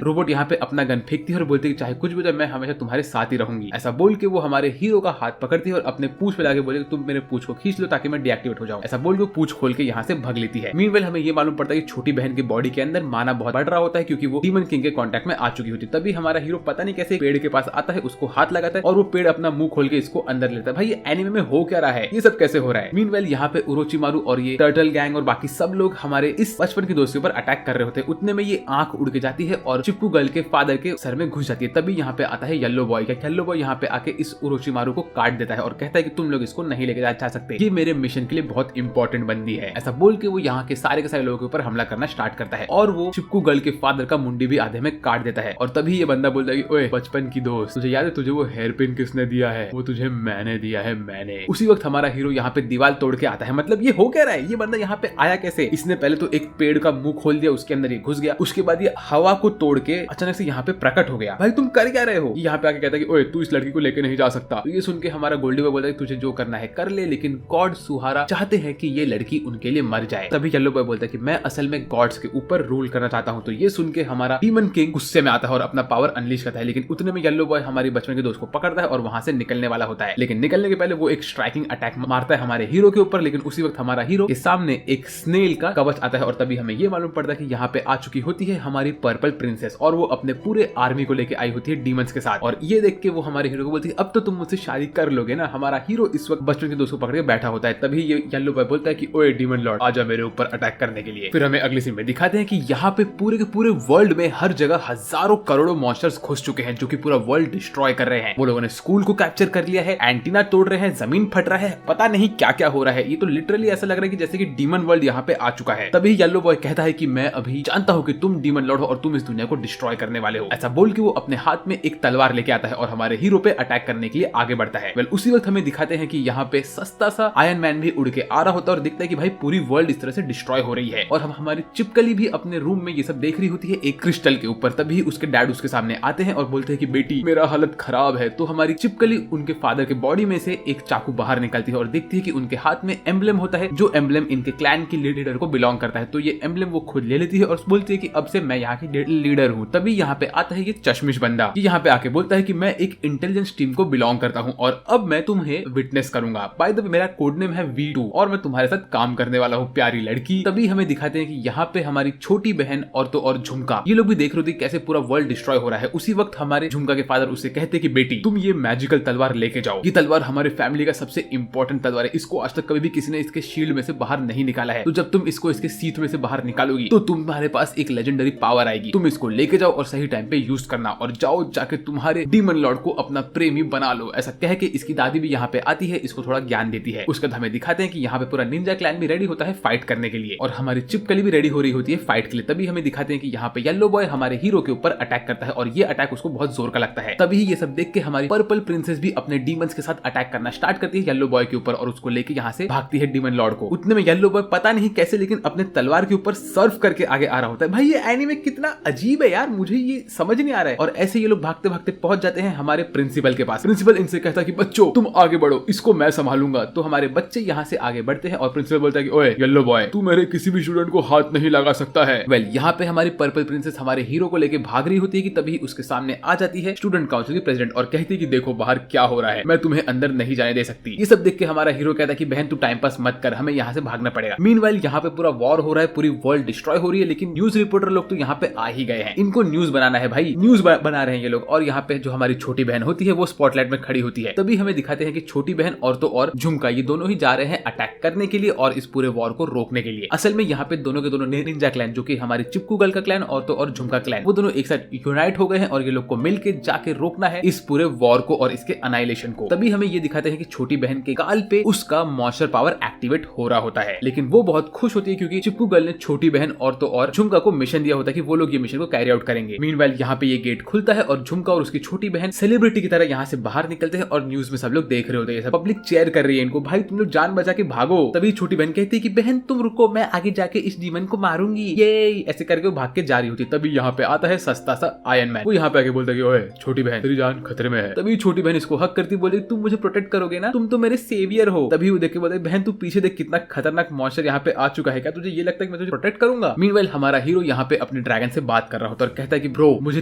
रोबोट यहाँ पे अपना गन फेंकती है और बोलती है चाहे कुछ भी हो जाए मैं हमेशा तुम्हारे साथ ही रहूंगी। ऐसा बोल के वो हमारे हीरो का हाथ पकड़ती है और अपने पूंछ पे लाके बोले तुम मेरे पूंछ को खींच लो ताकि मैं डीएक्टिवेट हो जाऊं। ऐसा बोल के पूंछ खोल के यहाँ से भाग लेती है। मीनवाइल हमें ये मालूम पड़ता है कि छोटी बहन की बॉडी के अंदर माना बहुत बढ़ रहा होता है क्योंकि वो डीमन किंग के कांटेक्ट में आ चुकी होती है। तभी हमारा हीरो पता नहीं कैसे पेड़ के पास आता है, उसको हाथ लगाता है और वो पेड़ अपना मुंह खोल के इसको अंदर लेता है। भाई ये एनिमे में हो क्या रहा है, ये सब कैसे हो रहा है। मीनवाइल यहाँ पे उरोचिमारू और ये टर्टल गैंग और बाकी सब लोग हमारे इस बचपन की दोस्त के ऊपर अटैक कर रहे होते हैं। उतने में ये आंख उड़ के जाती है और चिपकू गर्ल के फादर के सर में घुस जाती है। तभी यहाँ पे आता है येलो बॉय। येलो बॉय यहाँ पे आके इस उरोचिमारू को काट देता है और कहता है कि तुम लोग इसको नहीं लेके जा सकते, ये मेरे मिशन के लिए बहुत इंपॉर्टेंट बंदी है। ऐसा बोल के वो यहाँ के सारे लोगों के ऊपर हमला करना स्टार्ट करता है और वो चिपकू गर्ल के फादर का मुंडी भी आधे में काट देता है। और तभी ये बंदा बोलता है कि ओए बचपन की दोस्त, तुझे याद है तुझे वो हेयर पिन किसने दिया है, वो तुझे मैंने दिया है, मैंने। उसी वक्त हमारा हीरो यहाँ पे दीवार तोड़ के आता है। मतलब ये हो क्या रहा है, ये बंदा यहाँ पे आया कैसे। इसने पहले तो एक पेड़ का मुंह खोल दिया, उसके अंदर ये घुस गया, उसके बाद ये हवा को तोड़ के अचानक से यहाँ पे प्रकट हो गया। भाई तुम कर क्या रहे हो। यहाँ पे आके कहता है कि ओए तू इस लड़की को लेके नहीं जा सकता। तो ये सुन के हमारा गोल्डी बॉय बोलता है तुझे जो करना है कर ले, लेकिन गॉड सुहारा चाहते हैं कि ये लड़की उनके लिए मर जाए। तभी येलो बॉय बोलता है कि मैं असल में गॉड्स के ऊपर रूल करना चाहता हूँ। तो ये सुन के हमारा डीमन किंग गुस्से में आता है और अपना पावर अनलीश करता है, लेकिन उतने में येलो बॉय हमारी बचपन के दोस्त को पकड़ता है और वहां से निकलने वाला होता है। लेकिन निकलने के पहले वो एक स्ट्राइकिंग अटैक मारता है हमारे हीरो के ऊपर, लेकिन उसी वक्त हमारा हीरो के सामने एक स्नेल का कवच आता है और तभी हमें ये मालूम पड़ता है कि यहाँ पे आ चुकी होती है हमारी पर्पल प्रिंसेस और वो अपने पूरे आर्मी को लेके आई होती है डीमंस के साथ। और ये देख के वो हमारे हीरो को बोलती है अब तो तुम मुझसे शादी कर लोगे ना। हमारा हीरो इस वक्त बचपन के दोस्त को पकड़ के बैठा होता है। तभी ये येलो बॉय बोलता है कि ओए डीमन लॉर्ड आजा मेरे ऊपर अटैक करने के लिए। फिर हमें अगली सीन में दिखाते हैं कि यहाँ पे पूरे के पूरे वर्ल्ड में हर जगह हजारों करोड़ों मॉन्स्टर्स घुस चुके हैं जो कि पूरा वर्ल्ड डिस्ट्रॉय कर रहे हैं। वो लोगों ने स्कूल को कैप्चर कर लिया है, एंटीना तोड़ रहे हैं, जमीन फट रहा है, पता नहीं क्या क्या हो रहा है। ये तो लिटरली ऐसा लग रहा है कि जैसे कि डीमन वर्ल्ड यहाँ पे आ चुका है। तभी येलो बॉय कहता है कि मैं अभी जानता हूँ कि तुम डीमन लॉर्ड हो और तुम इस दुनिया को डिस्ट्रॉय करने वाले हो। ऐसा बोल के वो अपने हाथ में एक तलवार लेके आता है और हमारे हीरो पे अटैक करने के लिए आगे बढ़ता है। वेल उसी वक्त हमें दिखाते हैं कि यहाँ पे सस्ता सा आयरन मैन भी उड़ के आ रहा होता है और दिखता है कि भाई पूरी वर्ल्ड इस तरह से डिस्ट्रॉय हो रही है। और हम हमारी चिपकली भी अपने रूम में ये सब देख रही होती है एक क्रिस्टल के ऊपर। तभी उसके डैड उसके सामने आते हैं और बोलते हैं कि बेटी मेरा हालत खराब है। तो हमारी चिपकली उनके फादर के बॉडी में से एक चाकू बाहर निकलती है और देखती है कि उनके हाथ में एम्ब्लेम होता है जो एम्ब्लेम इनके क्लैन की लीडर को बिलोंग करता है। तो ये एम्ब्लेम वो खुद ले लेती है और बोलती है कि अब से मैं यहाँ की लीडर हूँ। तभी यहाँ पे आता है ये चश्मिश बंदा, यहाँ पे आके बोलता है कि मैं एक इंटेलिजेंस टीम को बिलोंग करता हूँ और अब मैं तुम्हें विटनेस करूंगा। बाय द वे मेरा कोड नेम है V2 और मैं तुम्हारे साथ काम करने वाला हूँ प्यारी लड़की। तभी हमें दिखाते हैं कि यहाँ पे हमारी छोटी बहन और तो और झुमका ये लोग भी देख रहे थे कैसे पूरा वर्ल्ड डिस्ट्रॉय हो रहा है। उसी वक्त हमारे झुमका के फादर उससे कहते कि बेटी तुम ये मैजिकल तलवार तलवार लेके जाओ। ये तलवार हमारे फैमिली का सबसे इंपॉर्टेंट तलवार है, इसको आज तक कभी भी किसी ने इसके शील्ड में से बाहर नहीं निकाला है। तो जब तुम इसको इसके सीथ में से बाहर निकालोगी तो तुम्हारे पास एक लेजेंडरी पावर आएगी। तुम इसको लेके जाओ और सही टाइम पे यूज करना, और जाओ जाके तुम्हारे डीमन लॉर्ड को अपना प्रेमी बना लो। ऐसा कह के इसकी दादी भी यहाँ पे आती है, इसको थोड़ा ज्ञान देती है। उसके बाद हमें दिखाते हैं कि यहाँ पे पूरा निंजा क्लैन भी रेडी होता है फाइट करने के लिए, और हमारी चिपकली भी रेडी हो रही होती है फाइट के लिए। तभी हमें दिखाते हैं कि यहाँ पे येलो बॉय हमारे हीरो के ऊपर अटैक करता है, और ये अटैक उसको बहुत जोर का लगता है। तभी ये सब देख के हमारी पर्पल प्रिंसेस भी अपने डीमंस के साथ अटैक करना स्टार्ट करती है येलो बॉय के ऊपर, और उसको लेके यहाँ से भागती है डीमन लॉर्ड को। उतने में येलो बॉय पता नहीं कैसे लेकिन अपने तलवार के ऊपर सर्फ करके आगे आ रहा होता है। भाई ये एनीमे कितना अजीब है यार, मुझे ये समझ नहीं आ रहा है। और ऐसे ये लोग भागते भागते पहुंच जाते हैं हमारे प्रिंसिपल के पास। प्रिंसिपल इनसे कहता है कि बच्चों तुम आगे बढ़ो, इसको मैं संभालूंगा। तो हमारे बच्चे यहाँ से आगे बढ़ते हैं और प्रिंसिपल बोलता है कि ओए येलो बॉय, तू मेरे किसी भी स्टूडेंट को हाथ नहीं लगा सकता है। वेल यहाँ पे हमारी पर्पल प्रिंसेस हमारे हीरो को लेके भाग रही होती है कि तभी उसके सामने आ जाती है स्टूडेंट काउंसिल की प्रेसिडेंट और कहती है कि देखो बाहर क्या हो रहा है, मैं तुम्हें अंदर नहीं जाने दे सकती। ये सब देख के हमारा हीरो कहता है कि बहन तू टाइम पास मत कर, हमें यहाँ से भागना पड़ेगा। मीनवाइल यहाँ पे पूरा वॉर हो रहा है, पूरी वर्ल्ड डिस्ट्रॉय हो रही है, लेकिन न्यूज रिपोर्टर लोग तो यहाँ पे आ ही गए हैं। इनको न्यूज बनाना है भाई, न्यूज बना रहे हैं ये लोग। और यहाँ पे जो हमारी छोटी बहन होती है वो स्पॉटलाइट में खड़ी होती है। तभी हमें दिखाते हैं कि छोटी बहन और तो और झुमका ये दोनों ही जा रहे हैं अटैक करने के लिए और इस पूरे वॉर को रोकने के लिए। असल में यहाँ पे दोनों के दोनों निंजा क्लैन, जो कि हमारी चिपकू गर्ल का क्लैन और तो और झुमका क्लैन, वो दोनों एक साथ यूनाइट हो गए हैं और ये लोग को मिलके जाके रोकना है इस पूरे वॉर को और इसके अनाइलेशन को। तभी हमें ये दिखाते हैं कि छोटी बहन के गाल पे उसका मॉन्स्टर पावर एक्टिवेट हो रहा होता है, लेकिन वो बहुत खुश होती है क्योंकि चिपकू गर्ल ने छोटी बहन और तो और झुमका को मिशन दिया होता है कि वो लोग ये मिशन को कैरी आउट करेंगे। मीनवाइल यहाँ पे ये गेट खुलता है और झुमका और उसकी छोटी बहन सेलिब्रिटी की तरह यहाँ से बाहर निकलते हैं और न्यूज में सब लोग देख रहे होते हैं, पब्लिक चेयर कर रही है इनको, भाई तुम लोग जान बचा के भागो। तभी छोटी बहन कहती है कि बहन तुम रुको, मैं आगे जाके इस डीमन को मारूंगी, ये ऐसे करके वो भाग के जा रही होती है। तभी यहाँ पे आता है सस्ता सा आयरन मैन, वो यहाँ पे आके बोलता है कि ओए छोटी बहन तेरी जान खतरे में है। तभी छोटी बहन इसको हक करती बोलती तुम मुझे प्रोटेक्ट करोगे ना, तुम तो मेरे सेवियर हो। तभी वो देख के बोलते बहन तू पीछे देख कितना खतरनाक मॉन्स्टर यहाँ पे आ चुका है, क्या तुझे ये लगता है कि मैं तुझे प्रोटेक्ट करूंगा। मीनवाइल हमारा हीरो यहाँ पे अपने ड्रैगन से बात कर रहा होता है और कहता है कि ब्रो मुझे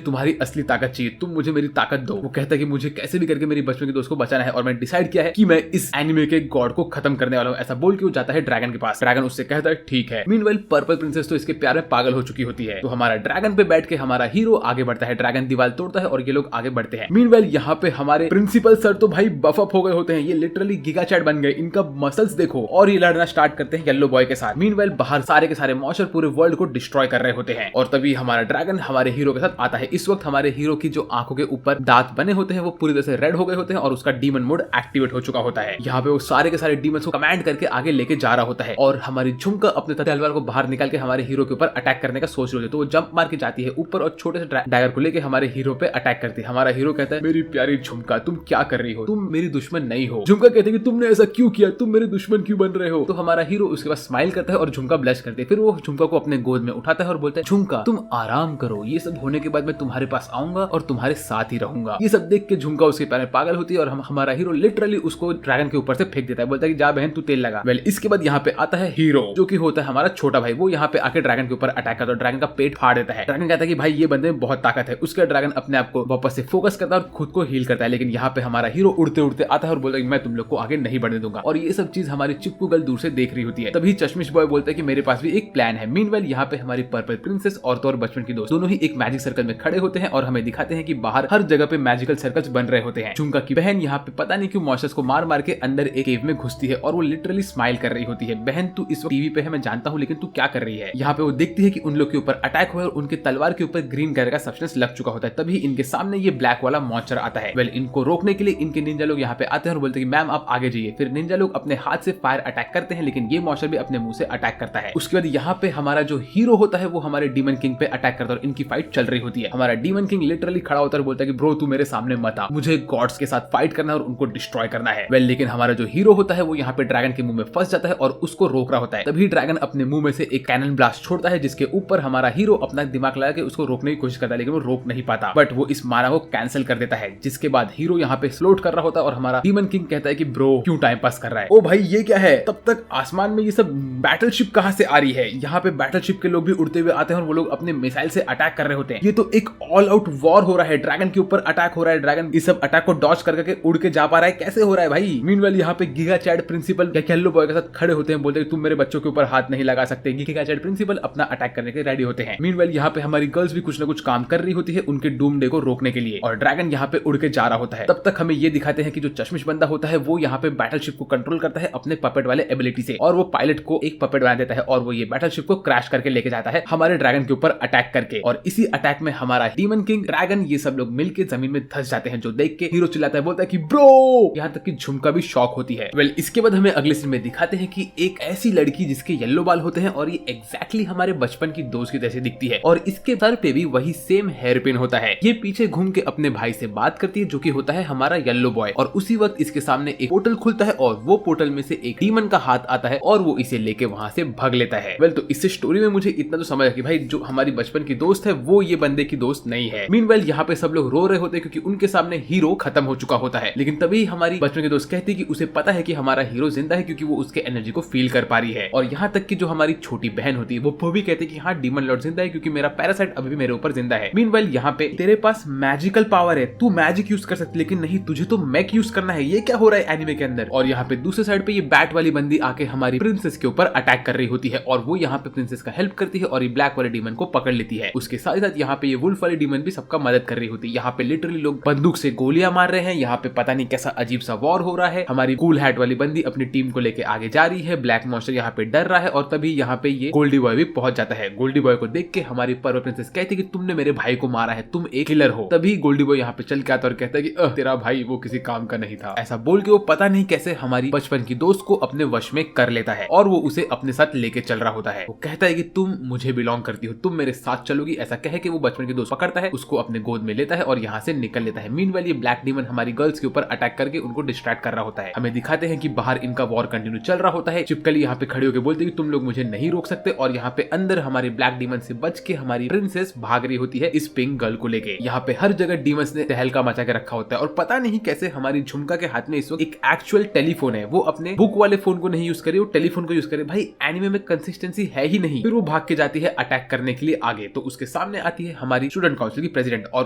तुम्हारी असली ताकत चाहिए, तुम मुझे मेरी ताकत दो। वो कहता है कि मुझे कैसे भी करके मेरी बचपन के दोस्त को बचाना है और मैं डिसाइड किया है कि मैं इस एनिमे के गॉड को खत्म करने वाला हूँ। ऐसा बोल के वो जाता है ड्रैगन के पास। ड्रैगन उससे कहता है ठीक है। मीनवाइल पर्पल प्रिंसेस तो इसके प्यार में पागल हो चुकी होती है, तो हमारा ड्रैगन पे बैठ के हमारा हीरो आगे बढ़ता है, ड्रैगन दीवार तोड़ता है और ये लोग आगे बढ़ते हैं। मीनवाइल यहाँ पे हमारे प्रिंसिपल सर तो भाई बफ अप हो गए होते हैं, ये लिटरली गिगा चैट बन गए, इनका मसल्स देखो, और ये लड़ना स्टार्ट करते हैं येलो बॉय के साथ। मीनवाइल बाहर सारे के सारे मॉन्स्टर पूरे वर्ल्ड को डिस्ट्रॉय कर रहे होते हैं और तभी हमारा ड्रैगन हमारे हीरो के साथ आता है। इस वक्त हमारे हीरो की जो आंखों के ऊपर दांत बने होते हैं वो पूरी तरह से रेड हो गए होते हैं और उसका डीमन मोड एक्टिवेट हो चुका होता है। यहाँ पे वो सारे के सारे डीमंस को कमांड करके आगे लेके जा रहा होता है और हमारी झुमका अपने तलवार को बाहर निकाल के हमारे हीरो के ऊपर अटैक करने का सोच रही होती है, तो वो जंप मार के जाती है ऊपर और छोटे से डैगर को लेके हमारे हीरो पे अटैक करती है। हमारा हीरो कहता है मेरी प्यारी झुमका तुम क्या कर रही हो, तुम मेरी दुश्मन नहीं हो। झुमका कहते हैं कि तुमने ऐसा क्यों किया, तुम मेरे दुश्मन क्यों बन रहे हो। तो हमारा हीरो उसके बाद स्माइल करता है और झुमका ब्लश करती है। फिर वो झुमका को अपने गोद में उठाता है और बोलता है झुमका तुम आराम करो, ये सब होने के बाद मैं तुम्हारे पास आऊंगा और तुम्हारे साथ ही रहूंगा। ये सब देख के झुमका उसके प्यार में पागल होती है और हमारा हीरो लिटरली उसको ड्रैगन के ऊपर से फेंक देता है, बोलता है कि जा बहन तू तेल लगा। वेल इसके बाद यहाँ पे आता है हीरो जो कि होता है हमारा छोटा भाई, वो यहाँ पे आके ड्रैगन के ऊपर अटैक करता है, ड्रैगन का पेट फाड़ देता है। ड्रैगन कहता है कि भाई ये बंदे में बहुत ताकत है। उसका ड्रैगन अपने आप को वापस से फोकस करता है और खुद को हील करता है, लेकिन यहाँ पे हमारा हीरो उड़ते उड़ते आता है और बोलता है कि मैं तुम लोग को आगे नहीं बढ़ने दूंगा। और ये सब चीज हमारी चिपकू गर्ल दूर से देख रही होती है। तभी चश्मिश बॉय बोलता है कि मेरे पास भी एक प्लान है। मीनवाइल यहाँ पे हमारी पर्पल प्रिंसेस और तो और बचपन की दोस्त दोनों ही एक मैजिक सर्कल में खड़े होते हैं और हमें दिखाते हैं कि बाहर हर जगह पे मैजिकल सर्कल्स बन रहे होते हैं। झुमका की बहन यहाँ पे पता नहीं क्यों मॉन्स्टर्स को मार मार के अंदर एक केव में घुसती है और वो लिटरली स्माइल कर रही होती है। बहन तू इस वक्त टीवी पे है मैं जानता हूँ, लेकिन तू क्या कर रही है। यहाँ पे वो देखती है कि उन लोग के ऊपर अटैक हुआ है और उनके तलवार के ऊपर ग्रीन कलर का सब्सटेंस लग चुका होता है। तभी इनके सामने ये ब्लैक वाला मॉन्स्टर आता है। वेल इनको रोकने के लिए इनके निंजा लोग यहाँ पे आते हैं और बोलते हैं कि मैम आप आगे जाइए। फिर निंजा लोग अपने हाथ से फायर अटैक करते हैं, लेकिन ये मॉन्स्टर भी अपने मुंह से अटैक करता है। उसके बाद यहाँ पे हमारा जो हीरो होता है वो हमारे डीमन किंग पे अटैक करता है और इनकी फाइट चल रही होती है। हमारा डीमन किंग लिटरली खड़ा होता है और बोलता है कि ब्रो तू मेरे सामने मत आ, मुझे गॉड्स के साथ फाइट करना है और उनको डिस्ट्रॉय करना है। वेल लेकिन हमारा जो हीरो होता है वो यहाँ पे ड्रैगन के मुंह में फंस जाता है और उसको रोक रहा होता है। तभी ड्रैगन अपने मुंह में से एक कैनन ब्लास्ट छोड़ता है जिसके ऊपर हमारा हीरो अपना दिमाग लगा के उसको रोकने की कोशिश करता है, लेकिन वो रोक नहीं पाता, बट वो इस मारा को कैंसिल कर देता है। जिसके बाद हीरो यहाँ पे फ्लोट कर रहा होता है और हमारा डीमन किंग कहता है कि ब्रो क्यों टाइम पास कर रहा है। ओ भाई ये क्या है। तब तक आसमान में ये सब बैटलशिप कहां से आ रही है। यहाँ पे बैटलशिप के लोग भी उड़ते हुए आते हैं और वो लोग अपने मिसाइल से अटैक कर रहे होते हैं। ये तो एक ऑल आउट वॉर हो रहा है, ड्रैगन के ऊपर अटैक हो रहा है। ड्रैगन इस सब अटैक को डॉज करके उड़ के जा पा रहा है, कैसे हो रहा है भाई। मीनवाइल यहाँ पे giga chad principal yellow boy के साथ खड़े होते हैं, बोलते हैं तुम मेरे बच्चों के ऊपर हाथ नहीं लगा सकते। गिगा चैट प्रिंसिपल अपना अटैक करने के रेडी होते हैं। मीनवाइल यहाँ पे हमारी गर्ल्स भी कुछ ना कुछ काम कर रही होती है उनके डूम डे को रोकने के लिए और ड्रैगन यहाँ पे उड़ के जा रहा होता है। तब तक तक हमें ये दिखाते हैं कि जो चश्मिश बंदा होता है वो यहाँ पे बैटलशिप को कंट्रोल करता है अपने पपेट वाले एबिलिटी से, और वो पायलट को एक पपेट बना देता है और वो ये बैटलशिप को क्रैश करके लेके जाता है हमारे ड्रैगन के ऊपर अटैक करके। और इसी अटैक में हमारा डीमन किंग, ड्रैगन, ये सब लोग मिलके जमीन में धंस जाते हैं, जो देख के हीरो चिल्लाता है, बोलता है कि ब्रो, यहाँ तक कि झुमका भी शॉक होती है। वेल, इसके बाद हमें अगले सीन में दिखाते हैं कि एक ऐसी लड़की जिसके येलो बाल होते हैं और ये एग्जैक्टली हमारे बचपन की दोस्त की जैसे दिखती है, और इसके सर पे भी वही सेम हेयर पिन होता है। ये पीछे घूम के अपने भाई से बात करती है जो कि होता है हमारा येलो बॉय, और उसी वक्त इसके सामने एक पोर्टल खुलता है और वो पोर्टल में से एक डीमन का हाथ आता है और वो इसे लेके वहां से भाग लेता है। वेल, तो इस स्टोरी में मुझे इतना तो समझ आया कि भाई जो हमारी बचपन की दोस्त है वो ये बंदे की दोस्त नहीं है। मीनवाइल यहाँ पे सब लोग रो रहे होते हैं क्योंकि उनके सामने हीरो खत्म हो चुका होता है, लेकिन तभी हमारी बचपन की दोस्त कहती है कि उसे पता है कि हमारा हीरो जिंदा है क्योंकि वो उसके एनर्जी को फील कर पा रही है। और यहाँ तक कि जो हमारी छोटी बहन होती है वो भी कहती है कि हाँ, डीमन लॉर्ड जिंदा है क्योंकि मेरा पैरासाइट अभी भी मेरे ऊपर जिंदा है। मीनवाइल यहाँ पे तेरे पास मैजिकल पावर है, तू मैजिक यूज कर सकती, लेकिन नहीं, तुझे तो मैक यूज करना है। ये क्या हो रहा है एनिमे के अंदर? और यहाँ पे दूसरे साइड पे ये बैट वाली बंदी आके हमारी प्रिंसेस के ऊपर अटैक कर रही होती है और वो यहाँ पे प्रिंसेस का हेल्प करती है और ये ब्लैक वाले डीमन को पकड़ लेती है। उसके साथ साथ यहाँ पे ये वुल्फ वाली डीमन भी सबका मदद कर रही होती है। यहाँ पे लिटरली लोग बंदूक से गोलियां मार रहे हैं। यहाँ पे पता नहीं कैसा अजीब सा वॉर हो रहा है। हमारी कूल हैट वाली बंदी अपनी टीम को लेके आगे जा रही है, ब्लैक मॉन्स्टर यहाँ पे डर रहा है, और तभी यहाँ पे ये गोल्डी बॉय भी पहुंच जाता है। गोल्डी बॉय को देख के हमारी पर्व प्रिंसेस कहती है कि तुमने मेरे भाई को मारा है, तुम एक किलर हो। तभी गोल्डी बॉय यहाँ पे चल के आता और कहता है कि तेरा भाई वो किसी काम का नहीं था। ऐसा बोल के वो पता नहीं कैसे हमारी बचपन की दोस्त को अपने वश में कर लेता है और वो उसे अपने साथ लेके चल रहा होता है। वो कहता है कि तुम मुझे बिलोंग करती हो, तुम मेरे साथ चलोगी। ऐसा कह के वो बचपन की दोस्त पकड़ता है, उसको अपने गोद में लेता है और यहाँ से निकल लेता है। मीनवाइल ये ब्लैक डीमन हमारी गर्ल्स के ऊपर अटैक करके उनको डिस्ट्रैक्ट कर रहा होता है। हमें दिखाते हैं कि बाहर इनका वॉर कंटिन्यू चल रहा होता है। चिपकली यहाँ पे खड़ी होकर बोलती है कि तुम लोग मुझे नहीं रोक सकते, और यहाँ पे अंदर हमारे ब्लैक डीमन से बच के हमारी प्रिंसेस भाग रही होती है इस पिंक गर्ल को लेके। यहाँ पे हर जगह डीमंस ने तहलका मचा के रखा होता है, और पता नहीं कैसे हमारी झुमका के हाथ में इस वक्त एक एक्चुअल टेलीफोन है। वो अपने बुक वाले फोन को नहीं यूज करे, वो टेलीफोन को यूज करे। भाई एनिमे में कंसिस्टेंसी है ही नहीं। फिर वो भाग के जाती है अटैक करने के लिए आगे, तो उसके सामने आती है हमारी स्टूडेंट काउंसिल की प्रेसिडेंट, और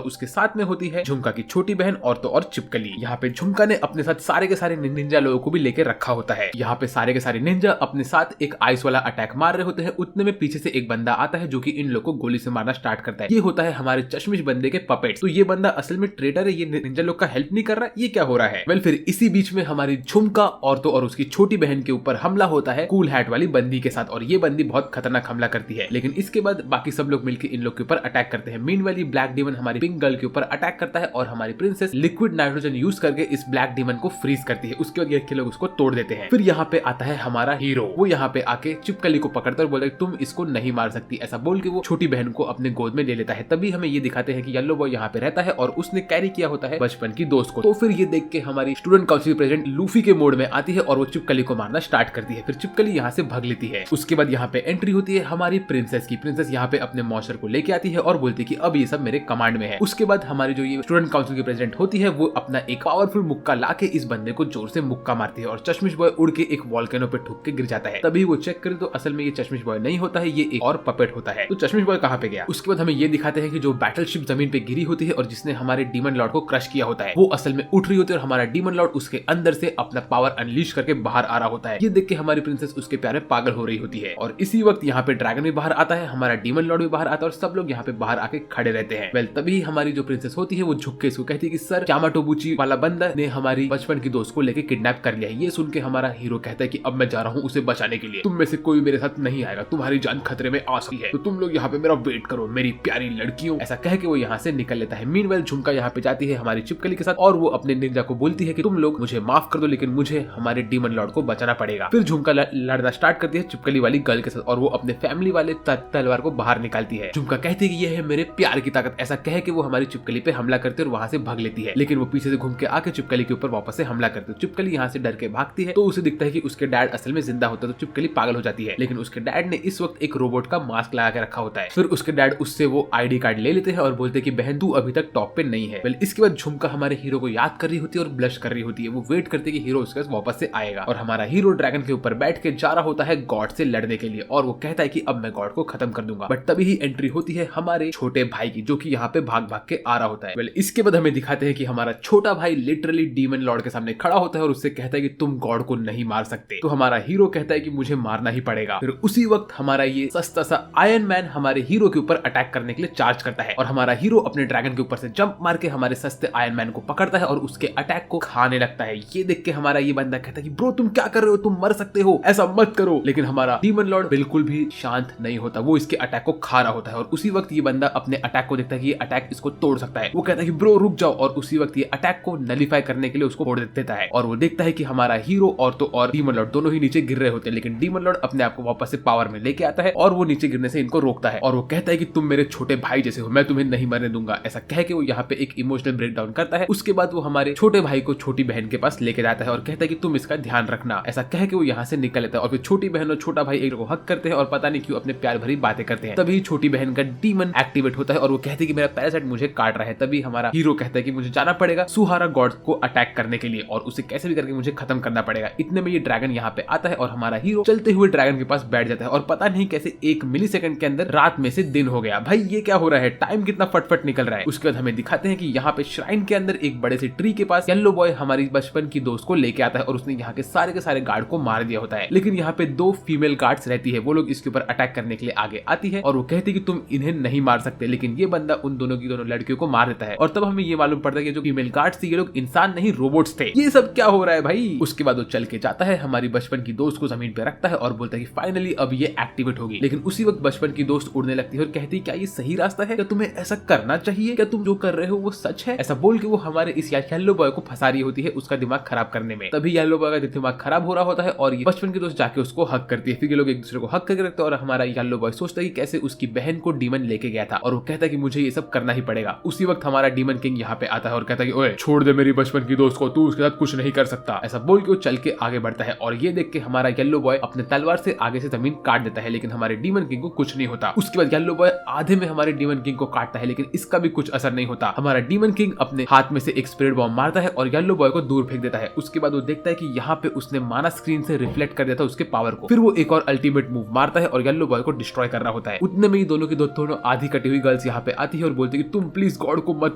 उसके साथ में होती है झुमका की छोटी बहन और तो और चिपकली। यहाँ पे झुमका ने अपने साथ सारे के सारे निंजा लोगों को भी लेकर रखा होता है। यहाँ पे सारे के सारे निंजा अपने साथ एक आइस वाला अटैक मार रहे होते हैं। उतने में पीछे से एक बंदा आता है जो कि इन लोगों को गोली से मारना स्टार्ट करता है। ये होता है हमारे चश्मिश बंदे के पपेट। तो ये बंदा असल में ट्रेडर है, ये निंजा लोग का हेल्प नहीं कर रहा, ये क्या हो रहा है? वेल, फिर इसी बीच में हमारी झुमका और तो और उसकी छोटी बहन के ऊपर हमला होता है कूल हैट वाली बंदी के साथ, और ये बंदी बहुत खतरनाक हमला करती है। लेकिन इसके बाद बाकी सब लोग मिलकर इन लोग के ऊपर अटैक करते हैं। मीनवाइल ब्लैक डीमन हमारी पिंक गर्ल के ऊपर अटैक करता है और हमारी प्रिंसेस लिक्विड नाइट्रोजन यूज करके इस ब्लैक डीमन को फ्रीज करती है। उसके बाद ये लोग उसको तोड़ देते हैं। फिर यहाँ पे आता है हमारा हीरो। वो यहाँ पे आके चिपकली को पकड़ता है, बोलता है तुम इसको नहीं मार सकती। ऐसा बोल के वो छोटी बहन को अपने गोद में ले लेता है। तभी हमें ये दिखाते हैं कि येलो बॉय यहाँ पे रहता है और उसने कैरी किया होता है बचपन की दोस्त को। तो फिर ये देख के हमारी स्टूडेंट काउंसिल प्रेसिडेंट लूफी के मोड में आती है और वो चिपकली को मारना स्टार्ट करती है। फिर चिपकली यहाँ से भाग लेती है। उसके बाद यहाँ पे एंट्री होती है हमारी प्रिंसेस की। प्रिंसेस यहाँ पे अपने मॉन्स्टर को लेके आती है और बोलती है कि अब ये सब मेरे कमांड में है। उसके बाद हमारी जो ये स्टूडेंट काउंसिल की प्रेसिडेंट होती है वो अपना एक पावरफुल मुक्का लाके इस बंदे को जोर से मुक्का मारती है और चश्मिश बॉय उड़ के एक वॉल्केनो पे ठुक के गिर जाता है। तभी वो चेक करे तो असल में ये चश्मिश बॉय नहीं होता है, ये एक और पपेट होता है। तो चश्मिश बॉय कहाँ पे गया? उसके बाद हमें ये दिखाते हैं कि जो बैटलशिप जमीन पे गिरी होती है और जिसने हमारे डीमन लॉर्ड को क्रश किया होता है वो असल में उठ रही होती है और हमारा डीमन लॉर्ड उसके अंदर से अपना पावर अनलीश करके बाहर आ रहा होता है। ये देख के हमारी प्रिंसेस उसके प्यारे पागल हो रही होती है। और इसी वक्त यहाँ पे ड्रैगन भी बाहर आता है, हमारा डीमन लॉर्ड भी बाहर आता है और सब लोग यहाँ पे बाहर आके खड़े रहते हैं। वेल, तभी हमारी जो प्रिंसेस होती है वो झुक के इसको कहती है कि सर, यामाटोबुची वाला बंदा ने हमारी बचपन की दोस्त को लेके किडनैप कर लिया है। ये सुन के हमारा हीरो कहता है कि अब मैं जा रहा हूँ उसे बचाने के लिए, तुम में से कोई मेरे साथ नहीं आएगा, तुम्हारी जान खतरे में आ सकती है, तो तुम लोग यहाँ पे मेरा वेट करो मेरी प्यारी लड़कियों। ऐसा कह के वो यहाँ से निकल लेता है। मीनवाइल झुमका यहाँ पे जाती है हमारी चिपकली के साथ और वो अपने निंजा को बोलती है कि तुम लोग मुझे माफ कर दो, लेकिन मुझे हमारे डीमन लॉर्ड को बचाना पड़ेगा। फिर झुमका लड़ना स्टार्ट करती है चिपकली वाली गर्ल के साथ और वो अपने फैमिली वाले तलवार को बाहर निकालती है। झुमका कहती है कि ये है मेरे प्यार की ताकत। ऐसा कह के वो हमारी चिपकली पे हमला करती है और वहां से भाग लेती है, लेकिन वो पीछे से घूम के आके चिपकली के ऊपर वापस से हमला करती है। चिपकली यहाँ से डर के भागती है तो उसे दिखता है कि उसके डैड असल में जिंदा होता है, तो चिपकली पागल हो जाती है। लेकिन उसके डैड ने इस वक्त एक रोबोट का मास्क लगा के रखा होता है। फिर उसके डैड उससे वो आईडी कार्ड ले लेते हैं और बोलते हैं कि बहन तू अभी तक टॉप पे नहीं है। इसके बाद झुमका हमारे हीरो को याद कर रही होती है और ब्लश कर रही होती है। वो वेट करती है कि हीरो उसके पास वापस से आएगा और हमारा हीरो ड्रैगन के ऊपर बैठ के जा रहा होता है गॉड से लड़ने के लिए और वो कहता है कि अब मैं गॉड को खत्म कर दूंगा। बट तभी ही एंट्री होती है हमारे छोटे भाई की, जो कि यहाँ पे भाग भाग के आ रहा होता है। इसके बाद हमें दिखाते हैं कि हमारा छोटा भाई लिटरली डीमन लॉर्ड के सामने खड़ा होता है और उससे कहता है कि तुम गॉड को नहीं मार सकते। तो हमारा हीरो कहता है कि मुझे मारना ही पड़ेगा। फिर उसी वक्त हमारा ये सस्ता सा आयरन मैन हमारे हीरो के ऊपर अटैक करने के लिए चार्ज करता है और हमारा हीरो अपने ड्रैगन के ऊपर से जंप मार के हमारे सस्ते आयरन मैन को पकड़ता है और उसके अटैक को खाने लगता है। ये देख के हमारा ये बंदा कहता है कि ब्रो तुम क्या कर रहे हो, तुम मर सकते हो, ऐसा मत करो। लेकिन हमारा डीमन लॉर्ड बिल्कुल भी शांत नहीं होता, वो इसके अटैक को खा रहा होता है। और उसी वक्त ये बंदा अपने अटैक को देखता है कि ये अटैक इसको तोड़ सकता है। वो कहता है कि ब्रो रुक जाओ, और उसी वक्त ये अटैक को नलीफाई करने के लिए उसको फोड़ देता है। और वो देखता है कि हमारा हीरो और तो और डीमन लॉर्ड दोनों ही नीचे गिर रहे होते हैं, लेकिन डीमन लॉर्ड अपने आप को वापस से पावर में लेके आता है और वो नीचे गिरने से इनको रोकता है। और वो कहता है कि तुम मेरे छोटे भाई जैसे हो, मैं तुम्हें नहीं मरने दूंगा। ऐसा कह के वो यहाँ पे एक इमोशनल ब्रेकडाउन करता है। उसके बाद वो हमारे छोटे भाई को छोटी बहन के पास लेके जाता है और कहता है कि तुम इसका ध्यान रखना। ऐसा कह के वो यहाँ से निकल लेता है और फिर छोटी बहन और छोटा भाई एक को हक करते हैं और पता नहीं क्यों अपने प्यार भरी बातें करते हैं। तभी छोटी बहन का डीमन एक्टिवेट होता है और वो कहती है कि मेरा पैरासाइट मुझे काट रहा है। तभी हमारा हीरो कहता है कि मुझे जाना पड़ेगा सुहारा गॉड को अटैक करने के लिए और उसे कैसे भी करके मुझे खत्म करना पड़ेगा। इतने में ये ड्रैगन यहाँ पे आता है और हमारा हीरो चलते हुए ड्रैगन के पास बैठ जाता है और पता नहीं कैसे 1 मिलीसेकंड के अंदर रात में से दिन हो गया। भाई ये क्या हो रहा है, टाइम कितना फटफट निकल रहा है। उसके बाद हमें दिखाते हैं कि यहाँ पे श्राइन के अंदर एक बड़े से ट्री के पास येलो बॉय हमारी बचपन की दोस्त को लेके आता है और उसने यहाँ के सारे गार्ड को मार दिया होता है। लेकिन यहाँ पे 2 फीमेल गार्ड्स रहती है, वो लोग इसके ऊपर अटैक करने के लिए आगे आती है और वो कहती है कि तुम इन्हें नहीं मार सकते। लेकिन ये बंदा उन दोनों की दोनों लड़कियों को मार देता है और तब हमें ये मालूम पड़ता है कि जो फीमेल गार्ड्स थे ये लोग इंसान नहीं रोबोट्स थे। ये सब क्या हो रहा है भाई। उसके बाद वो चल के जाता है, हमारी बचपन की दोस्त को जमीन पे रखता है और बोलता है कि फाइनली अब ये एक्टिवेट होगी। लेकिन उसी वक्त बचपन की दोस्त उड़ने लगती है और कहती है क्या ये सही रास्ता है, क्या तुम्हें ऐसा करना चाहिए, क्या तुम जो कर रहे हो वो सच है। ऐसा बोल के वो हमारे इस येलो बॉय को फंसा रही होती है उसका दिमाग खराब करने में। तभी येलो बॉय का दिमाग खराब हो रहा होता है और ये बचपन की दोस्त जाके उसको हक करती है। फिर ये लोग एक दूसरे को हक करके रखते हैं और हमारा येलो बॉय सोचता है कि कैसे उसकी बहन को डीमन लेके गया था और वो कहता है कि मुझे ये सब करना ही पड़ेगा। उसी वक्त हमारा डीमन किंग यहाँ पे आता है और कहता है कि ओए छोड़ दे मेरी बचपन की दोस्त को, तू उसके साथ कुछ नहीं कर सकता। ऐसा बोल के वो चल के आगे बढ़ता है और ये देख के हमारा येलो बॉय अपने तलवार से आगे से जमीन काट देता है, लेकिन हमारे डीमन किंग को कुछ नहीं होता। उसके बाद येलो बॉय आधे में हमारे डीमन किंग को काटता है, लेकिन इसका भी कुछ असर नहीं होता। हमारा डीमन किंग अपने हाथ में से एक स्पिरिट बॉम्ब मारता है और येलो बॉय को दूर फेंक देता है। उसके बाद वो देखता है कि यहाँ पे उसने माना स्क्रीन से रिफ्लेक्ट कर दिया था उसके पावर को। फिर वो एक और अल्टीमेट मूव मारता है और येलो बॉय को डिस्ट्रॉय कर रहा होता है। उतने में ही दोनों की दोनों आधी कटी हुई गर्ल्स यहाँ पे आती है और बोलती है कि तुम प्लीज गॉड को मत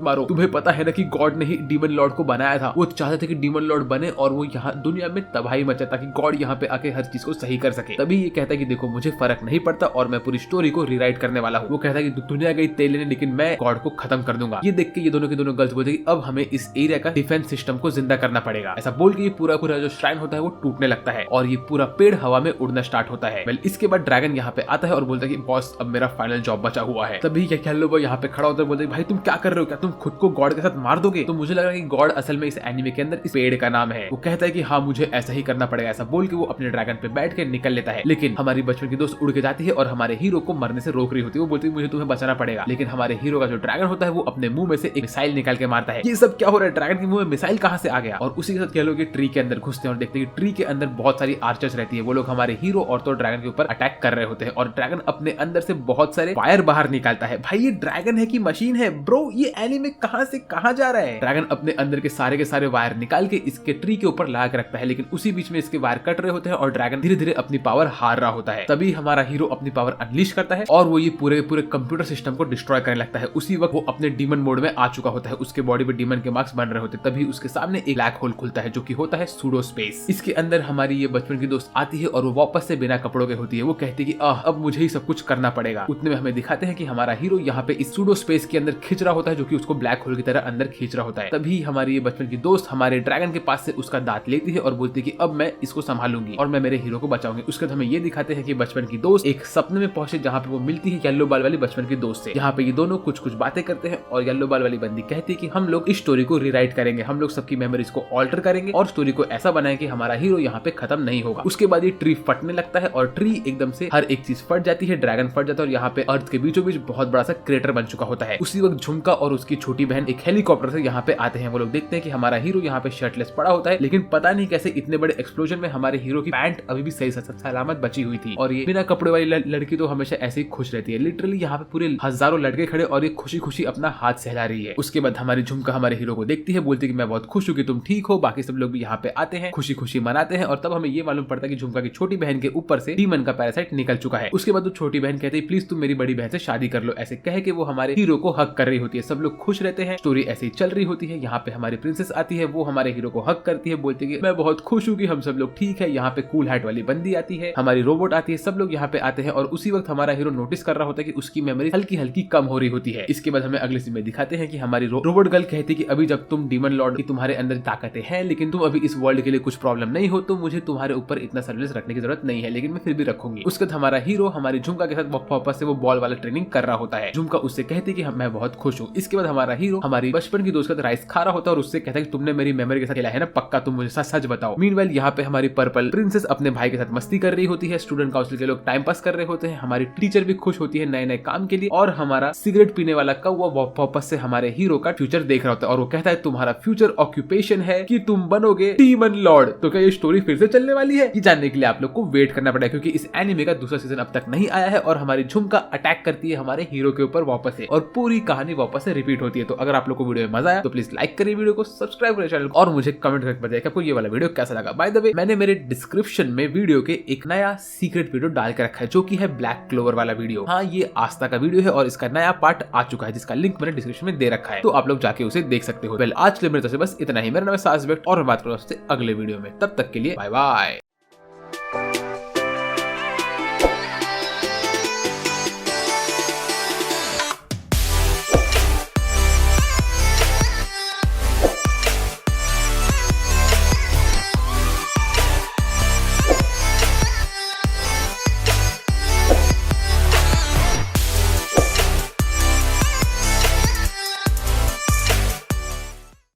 मारो, तुम्हें पता है ना कि गॉड ने ही डीमन लॉर्ड को बनाया था। वो चाहते थे कि डीमन लॉर्ड बने और वो यहाँ दुनिया में तबाही मचे ताकि गॉड यहाँ पे आके हर चीज को सही कर सके। तभी ये कहता है कि देखो मुझे फर्क नहीं पड़ता और मैं पूरी स्टोरी को रीराइट करने वाला हूँ। वो कहता है कि दुनिया गई तेल लेने, लेकिन मैं गॉड को खत्म कर दूंगा। ये देख के ये दोनों की दोनों गर्ल्स बोलते हैं कि अब हमें इस एरिया का डिफेंस सिस्टम को जिंदा करना पड़ेगा। ऐसा बोल के ये पूरा जो श्राइन होता है वो टूटने लगता है और ये पूरा पेड़ हवा में उड़ना स्टार्ट होता है। इसके बाद ड्रैगन यहाँ पे आता है और बोलता है कि बॉस अब मेरा फाइनल जॉब बचा हुआ है। तभी येलो बॉय यहाँ पे खड़ा होता है, बोलते हैं भाई तुम क्या कर रहे हो, क्या तुम खुद को गॉड के साथ मार दोगे। तो मुझे लग रहा है कि गॉड असल में इस एनिमे के अंदर इस पेड़ का नाम है। वो कहता है कि हाँ मुझे ऐसा ही करना पड़ेगा। ऐसा बोल के वो अपने ड्रैगन पे बैठ के निकल लेता है। लेकिन हमारी बचपन की दोस्त उड़ के जाती है और हमारे हीरो को मरने से रोक रही होती है। वो बोलती है मुझे तुम्हें बचाना पड़ेगा। लेकिन हमारे हीरो का जो ड्रैगन होता है वो अपने मुंह में से एक मिसाइल निकाल के मारता है। ये सब क्या हो रहा है, ड्रैगन के मुंह में मिसाइल कहाँ से आ गया। और उसी के साथ येलो के ट्री के अंदर घुसते हैं और देखते हैं कि ट्री के अंदर बहुत सारी आर्चर्स रहती है। वो लोग हमारे हीरो और तो ड्रैगन के ऊपर अटैक कर रहे होते हैं और ड्रैगन अपने अंदर से बहुत सारे फायर बाहर निकालता है। भाई ये ड्रैगन है कि मशीन है ब्रो, ये एनीमे कहां से कहां जा रहा है। ड्रैगन अपने अंदर के सारे वायर निकाल के इसके ट्री के ऊपर लगा के रखता है, लेकिन उसी बीच में इसके वायर कट रहे होते हैं और ड्रैगन धीरे धीरे अपनी पावर हार रहा होता है। तभी हमारा हीरो अपनी पावर अनलीश करता है और वो ये पूरे कंप्यूटर सिस्टम को डिस्ट्रॉय करने लगता है। उसी वक्त वो अपने डीमन मोड में आ चुका होता है, उसके बॉडी पे डीमन के मार्क्स बन रहे होते हैं। तभी उसके सामने एक ब्लैक होल खुलता है जो कि होता है सूडो स्पेस। इसके अंदर हमारी ये बचपन की दोस्त आती है और वो वापस से बिना कपड़ों के होती है। वो कहती है कि अब मुझे ही सब कुछ करना पड़ेगा। उतने में हमें दिखाते हैं कि हमारा हीरो यहाँ पे इस सूडो स्पेस के अंदर खींच रहा होता है, जो कि उसको ब्लैक होल की तरह अंदर खींच रहा होता है। तभी हमारी ये बचपन की दोस्त हमारे ड्रैगन के पास से उसका दांत लेती है और बोलती है कि अब मैं इसको संभालूंगी और मैं मेरे हीरो को बचाऊंगी। उसके बाद हमें ये दिखाते हैं कि बचपन की दोस्त एक सपने में पहुंचे जहाँ पे वो मिलती है येलो बाल वाली बचपन की दोस्त से, जहाँ पे ये दोनों कुछ बातें करते हैं और येलो बाल वाली बंदी कहती है कि हम लोग इस स्टोरी को रीराइट करेंगे, हम लोग सबकी मेमोरीज को ऑल्टर करेंगे और स्टोरी को ऐसा बनाएंगे कि हमारा हीरो यहाँ पे खत्म नहीं होगा। उसके बाद ये ट्री फटने लगता है और ट्री एकदम से हर एक चीज फट जाती है, ड्रैगन फट जाता है और यहाँ पे अर्थ के बीचों बीच बहुत बड़ा सा क्रेटर बन चुका होता है। उसी वक्त झुमका और उसकी छोटी बहन एक हेलीकॉप्टर से यहाँ पे आते हैं। वो लोग देखते हैं कि हमारा हीरो यहाँ पे शर्टलेस पड़ा होता है, लेकिन पता नहीं कैसे इतने बड़े एक्सप्लोजन में हमारे हीरो की पैंट अभी भी सही सलामत बची हुई थी। और ये बिना कपड़े वाली लड़की तो हमेशा ऐसे ही खुश रहती है। लिटरली यहाँ पे पूरे हजारों लड़के खड़े और ये खुशी खुशी अपना हाथ सहला रही है। उसके बाद हमारी झुमका हमारे हीरो को देखती है, बोलती है कि मैं बहुत खुश हूँ कि तुम ठीक हो। बाकी सब लोग भी यहाँ पे आते हैं, खुशी खुशी मनाते हैं और तब हमें ये मालूम पड़ता है कि झुमका की छोटी बहन के ऊपर से डीमन का पैरासाइट निकल चुका है। उसके बाद वो छोटी बहन कहती है प्लीज तुम मेरी बड़ी बहन से शादी कर लो। ऐसे कह के वो हमारे हीरो को हक कर रही होती है। सब लोग खुश रहते हैं, स्टोरी ऐसे ही चल रही होती है। यहाँ पे हमारी प्रिंसेस आती है, वो हमारे हीरो को हक करती है, बोलती है कि मैं बहुत खुश हूँ कि हम सब लोग ठीक है। यहाँ पे कूल हैट वाली बंदी आती है, हमारी रोबोट आती है, सब लोग यहाँ पे आते हैं और उसी वक्त हमारा हीरो नोटिस कर रहा होता है कि उसकी मेमोरी हल्की हल्की कम हो रही होती है। इसके बाद हमें अगले सीन में दिखाते हैं कि हमारी रोबोट गर्ल कहती है कि अभी जब तुम डीमन लॉर्ड की तुम्हारे अंदर ताकतें हैं, लेकिन तुम अभी इस वर्ल्ड के लिए कुछ प्रॉब्लम नहीं हो, तो मुझे तुम्हारे ऊपर इतना सर्विलेंस रखने की जरूरत नहीं है, लेकिन मैं फिर भी रखूंगी। उसके बाद हमारा हीरो हमारी झुमका के साथ वापस से वो बॉल वाला ट्रेनिंग कर रहा होता है। झुमका उससे कहती कि मैं बहुत खुश हूँ। इसके बाद हमारा हीरो हमारी बचपन की दोस्त के साथ राइस खा रहा होता है और उससे कहता है कि तुमने मेरी मेमोरी के साथ खेला है ना, पक्का तुम मुझे सच बताओ। मीनवाइल यहाँ पे हमारी पर्पल प्रिंसेस अपने भाई के साथ मस्ती कर रही होती है, स्टूडेंट काउंसिल के लोग टाइम पास कर रहे होते हैं, हमारी टीचर भी खुश होती है नए नए काम के लिए, और हमारा सिगरेट पीने वाला कौवा वापस से हमारे हीरो का फ्यूचर देख रहा होता है और वो कहता है तुम्हारा फ्यूचर ऑक्यूपेशन है कि तुम बनोगे डीमन लॉर्ड। तो क्या ये स्टोरी फिर से चलने वाली है? ये जानने के लिए आप लोग को वेट करना पड़ेगा, क्योंकि इस एनिमे का दूसरा सीजन अब तक नहीं आया है और हमारी झुमका अटैक करती है हमारे हीरो के ऊपर वापस से और पूरी कहानी वापस से रिपीट होती है। तो अगर आप लोग को वीडियो में मजा आया तो प्लीज लाइक करिए वीडियो को, सब्सक्राइब करिए चैनल को और मुझे कमेंट करके बताइए आपको ये वाला वीडियो कैसा लगा। बाय द वे, मैंने मेरे डिस्क्रिप्शन में वीडियो के एक नया सीक्रेट वीडियो डाल के रखा है जो कि है ब्लैक क्लोवर वाला वीडियो। हाँ, ये आस्था का वीडियो है और इसका नया पार्ट आ चुका है जिसका लिंक मैंने डिस्क्रिप्शन में दे रखा है, तो आप लोग जाके उसे देख सकते हो। वेल, आज के लिए मेरे तरफ से बस इतना ही। मेरा नाम है सास व्यक्त और मैं बात करूंगा आपसे अगले वीडियो में। तब तक के लिए बाय बाय।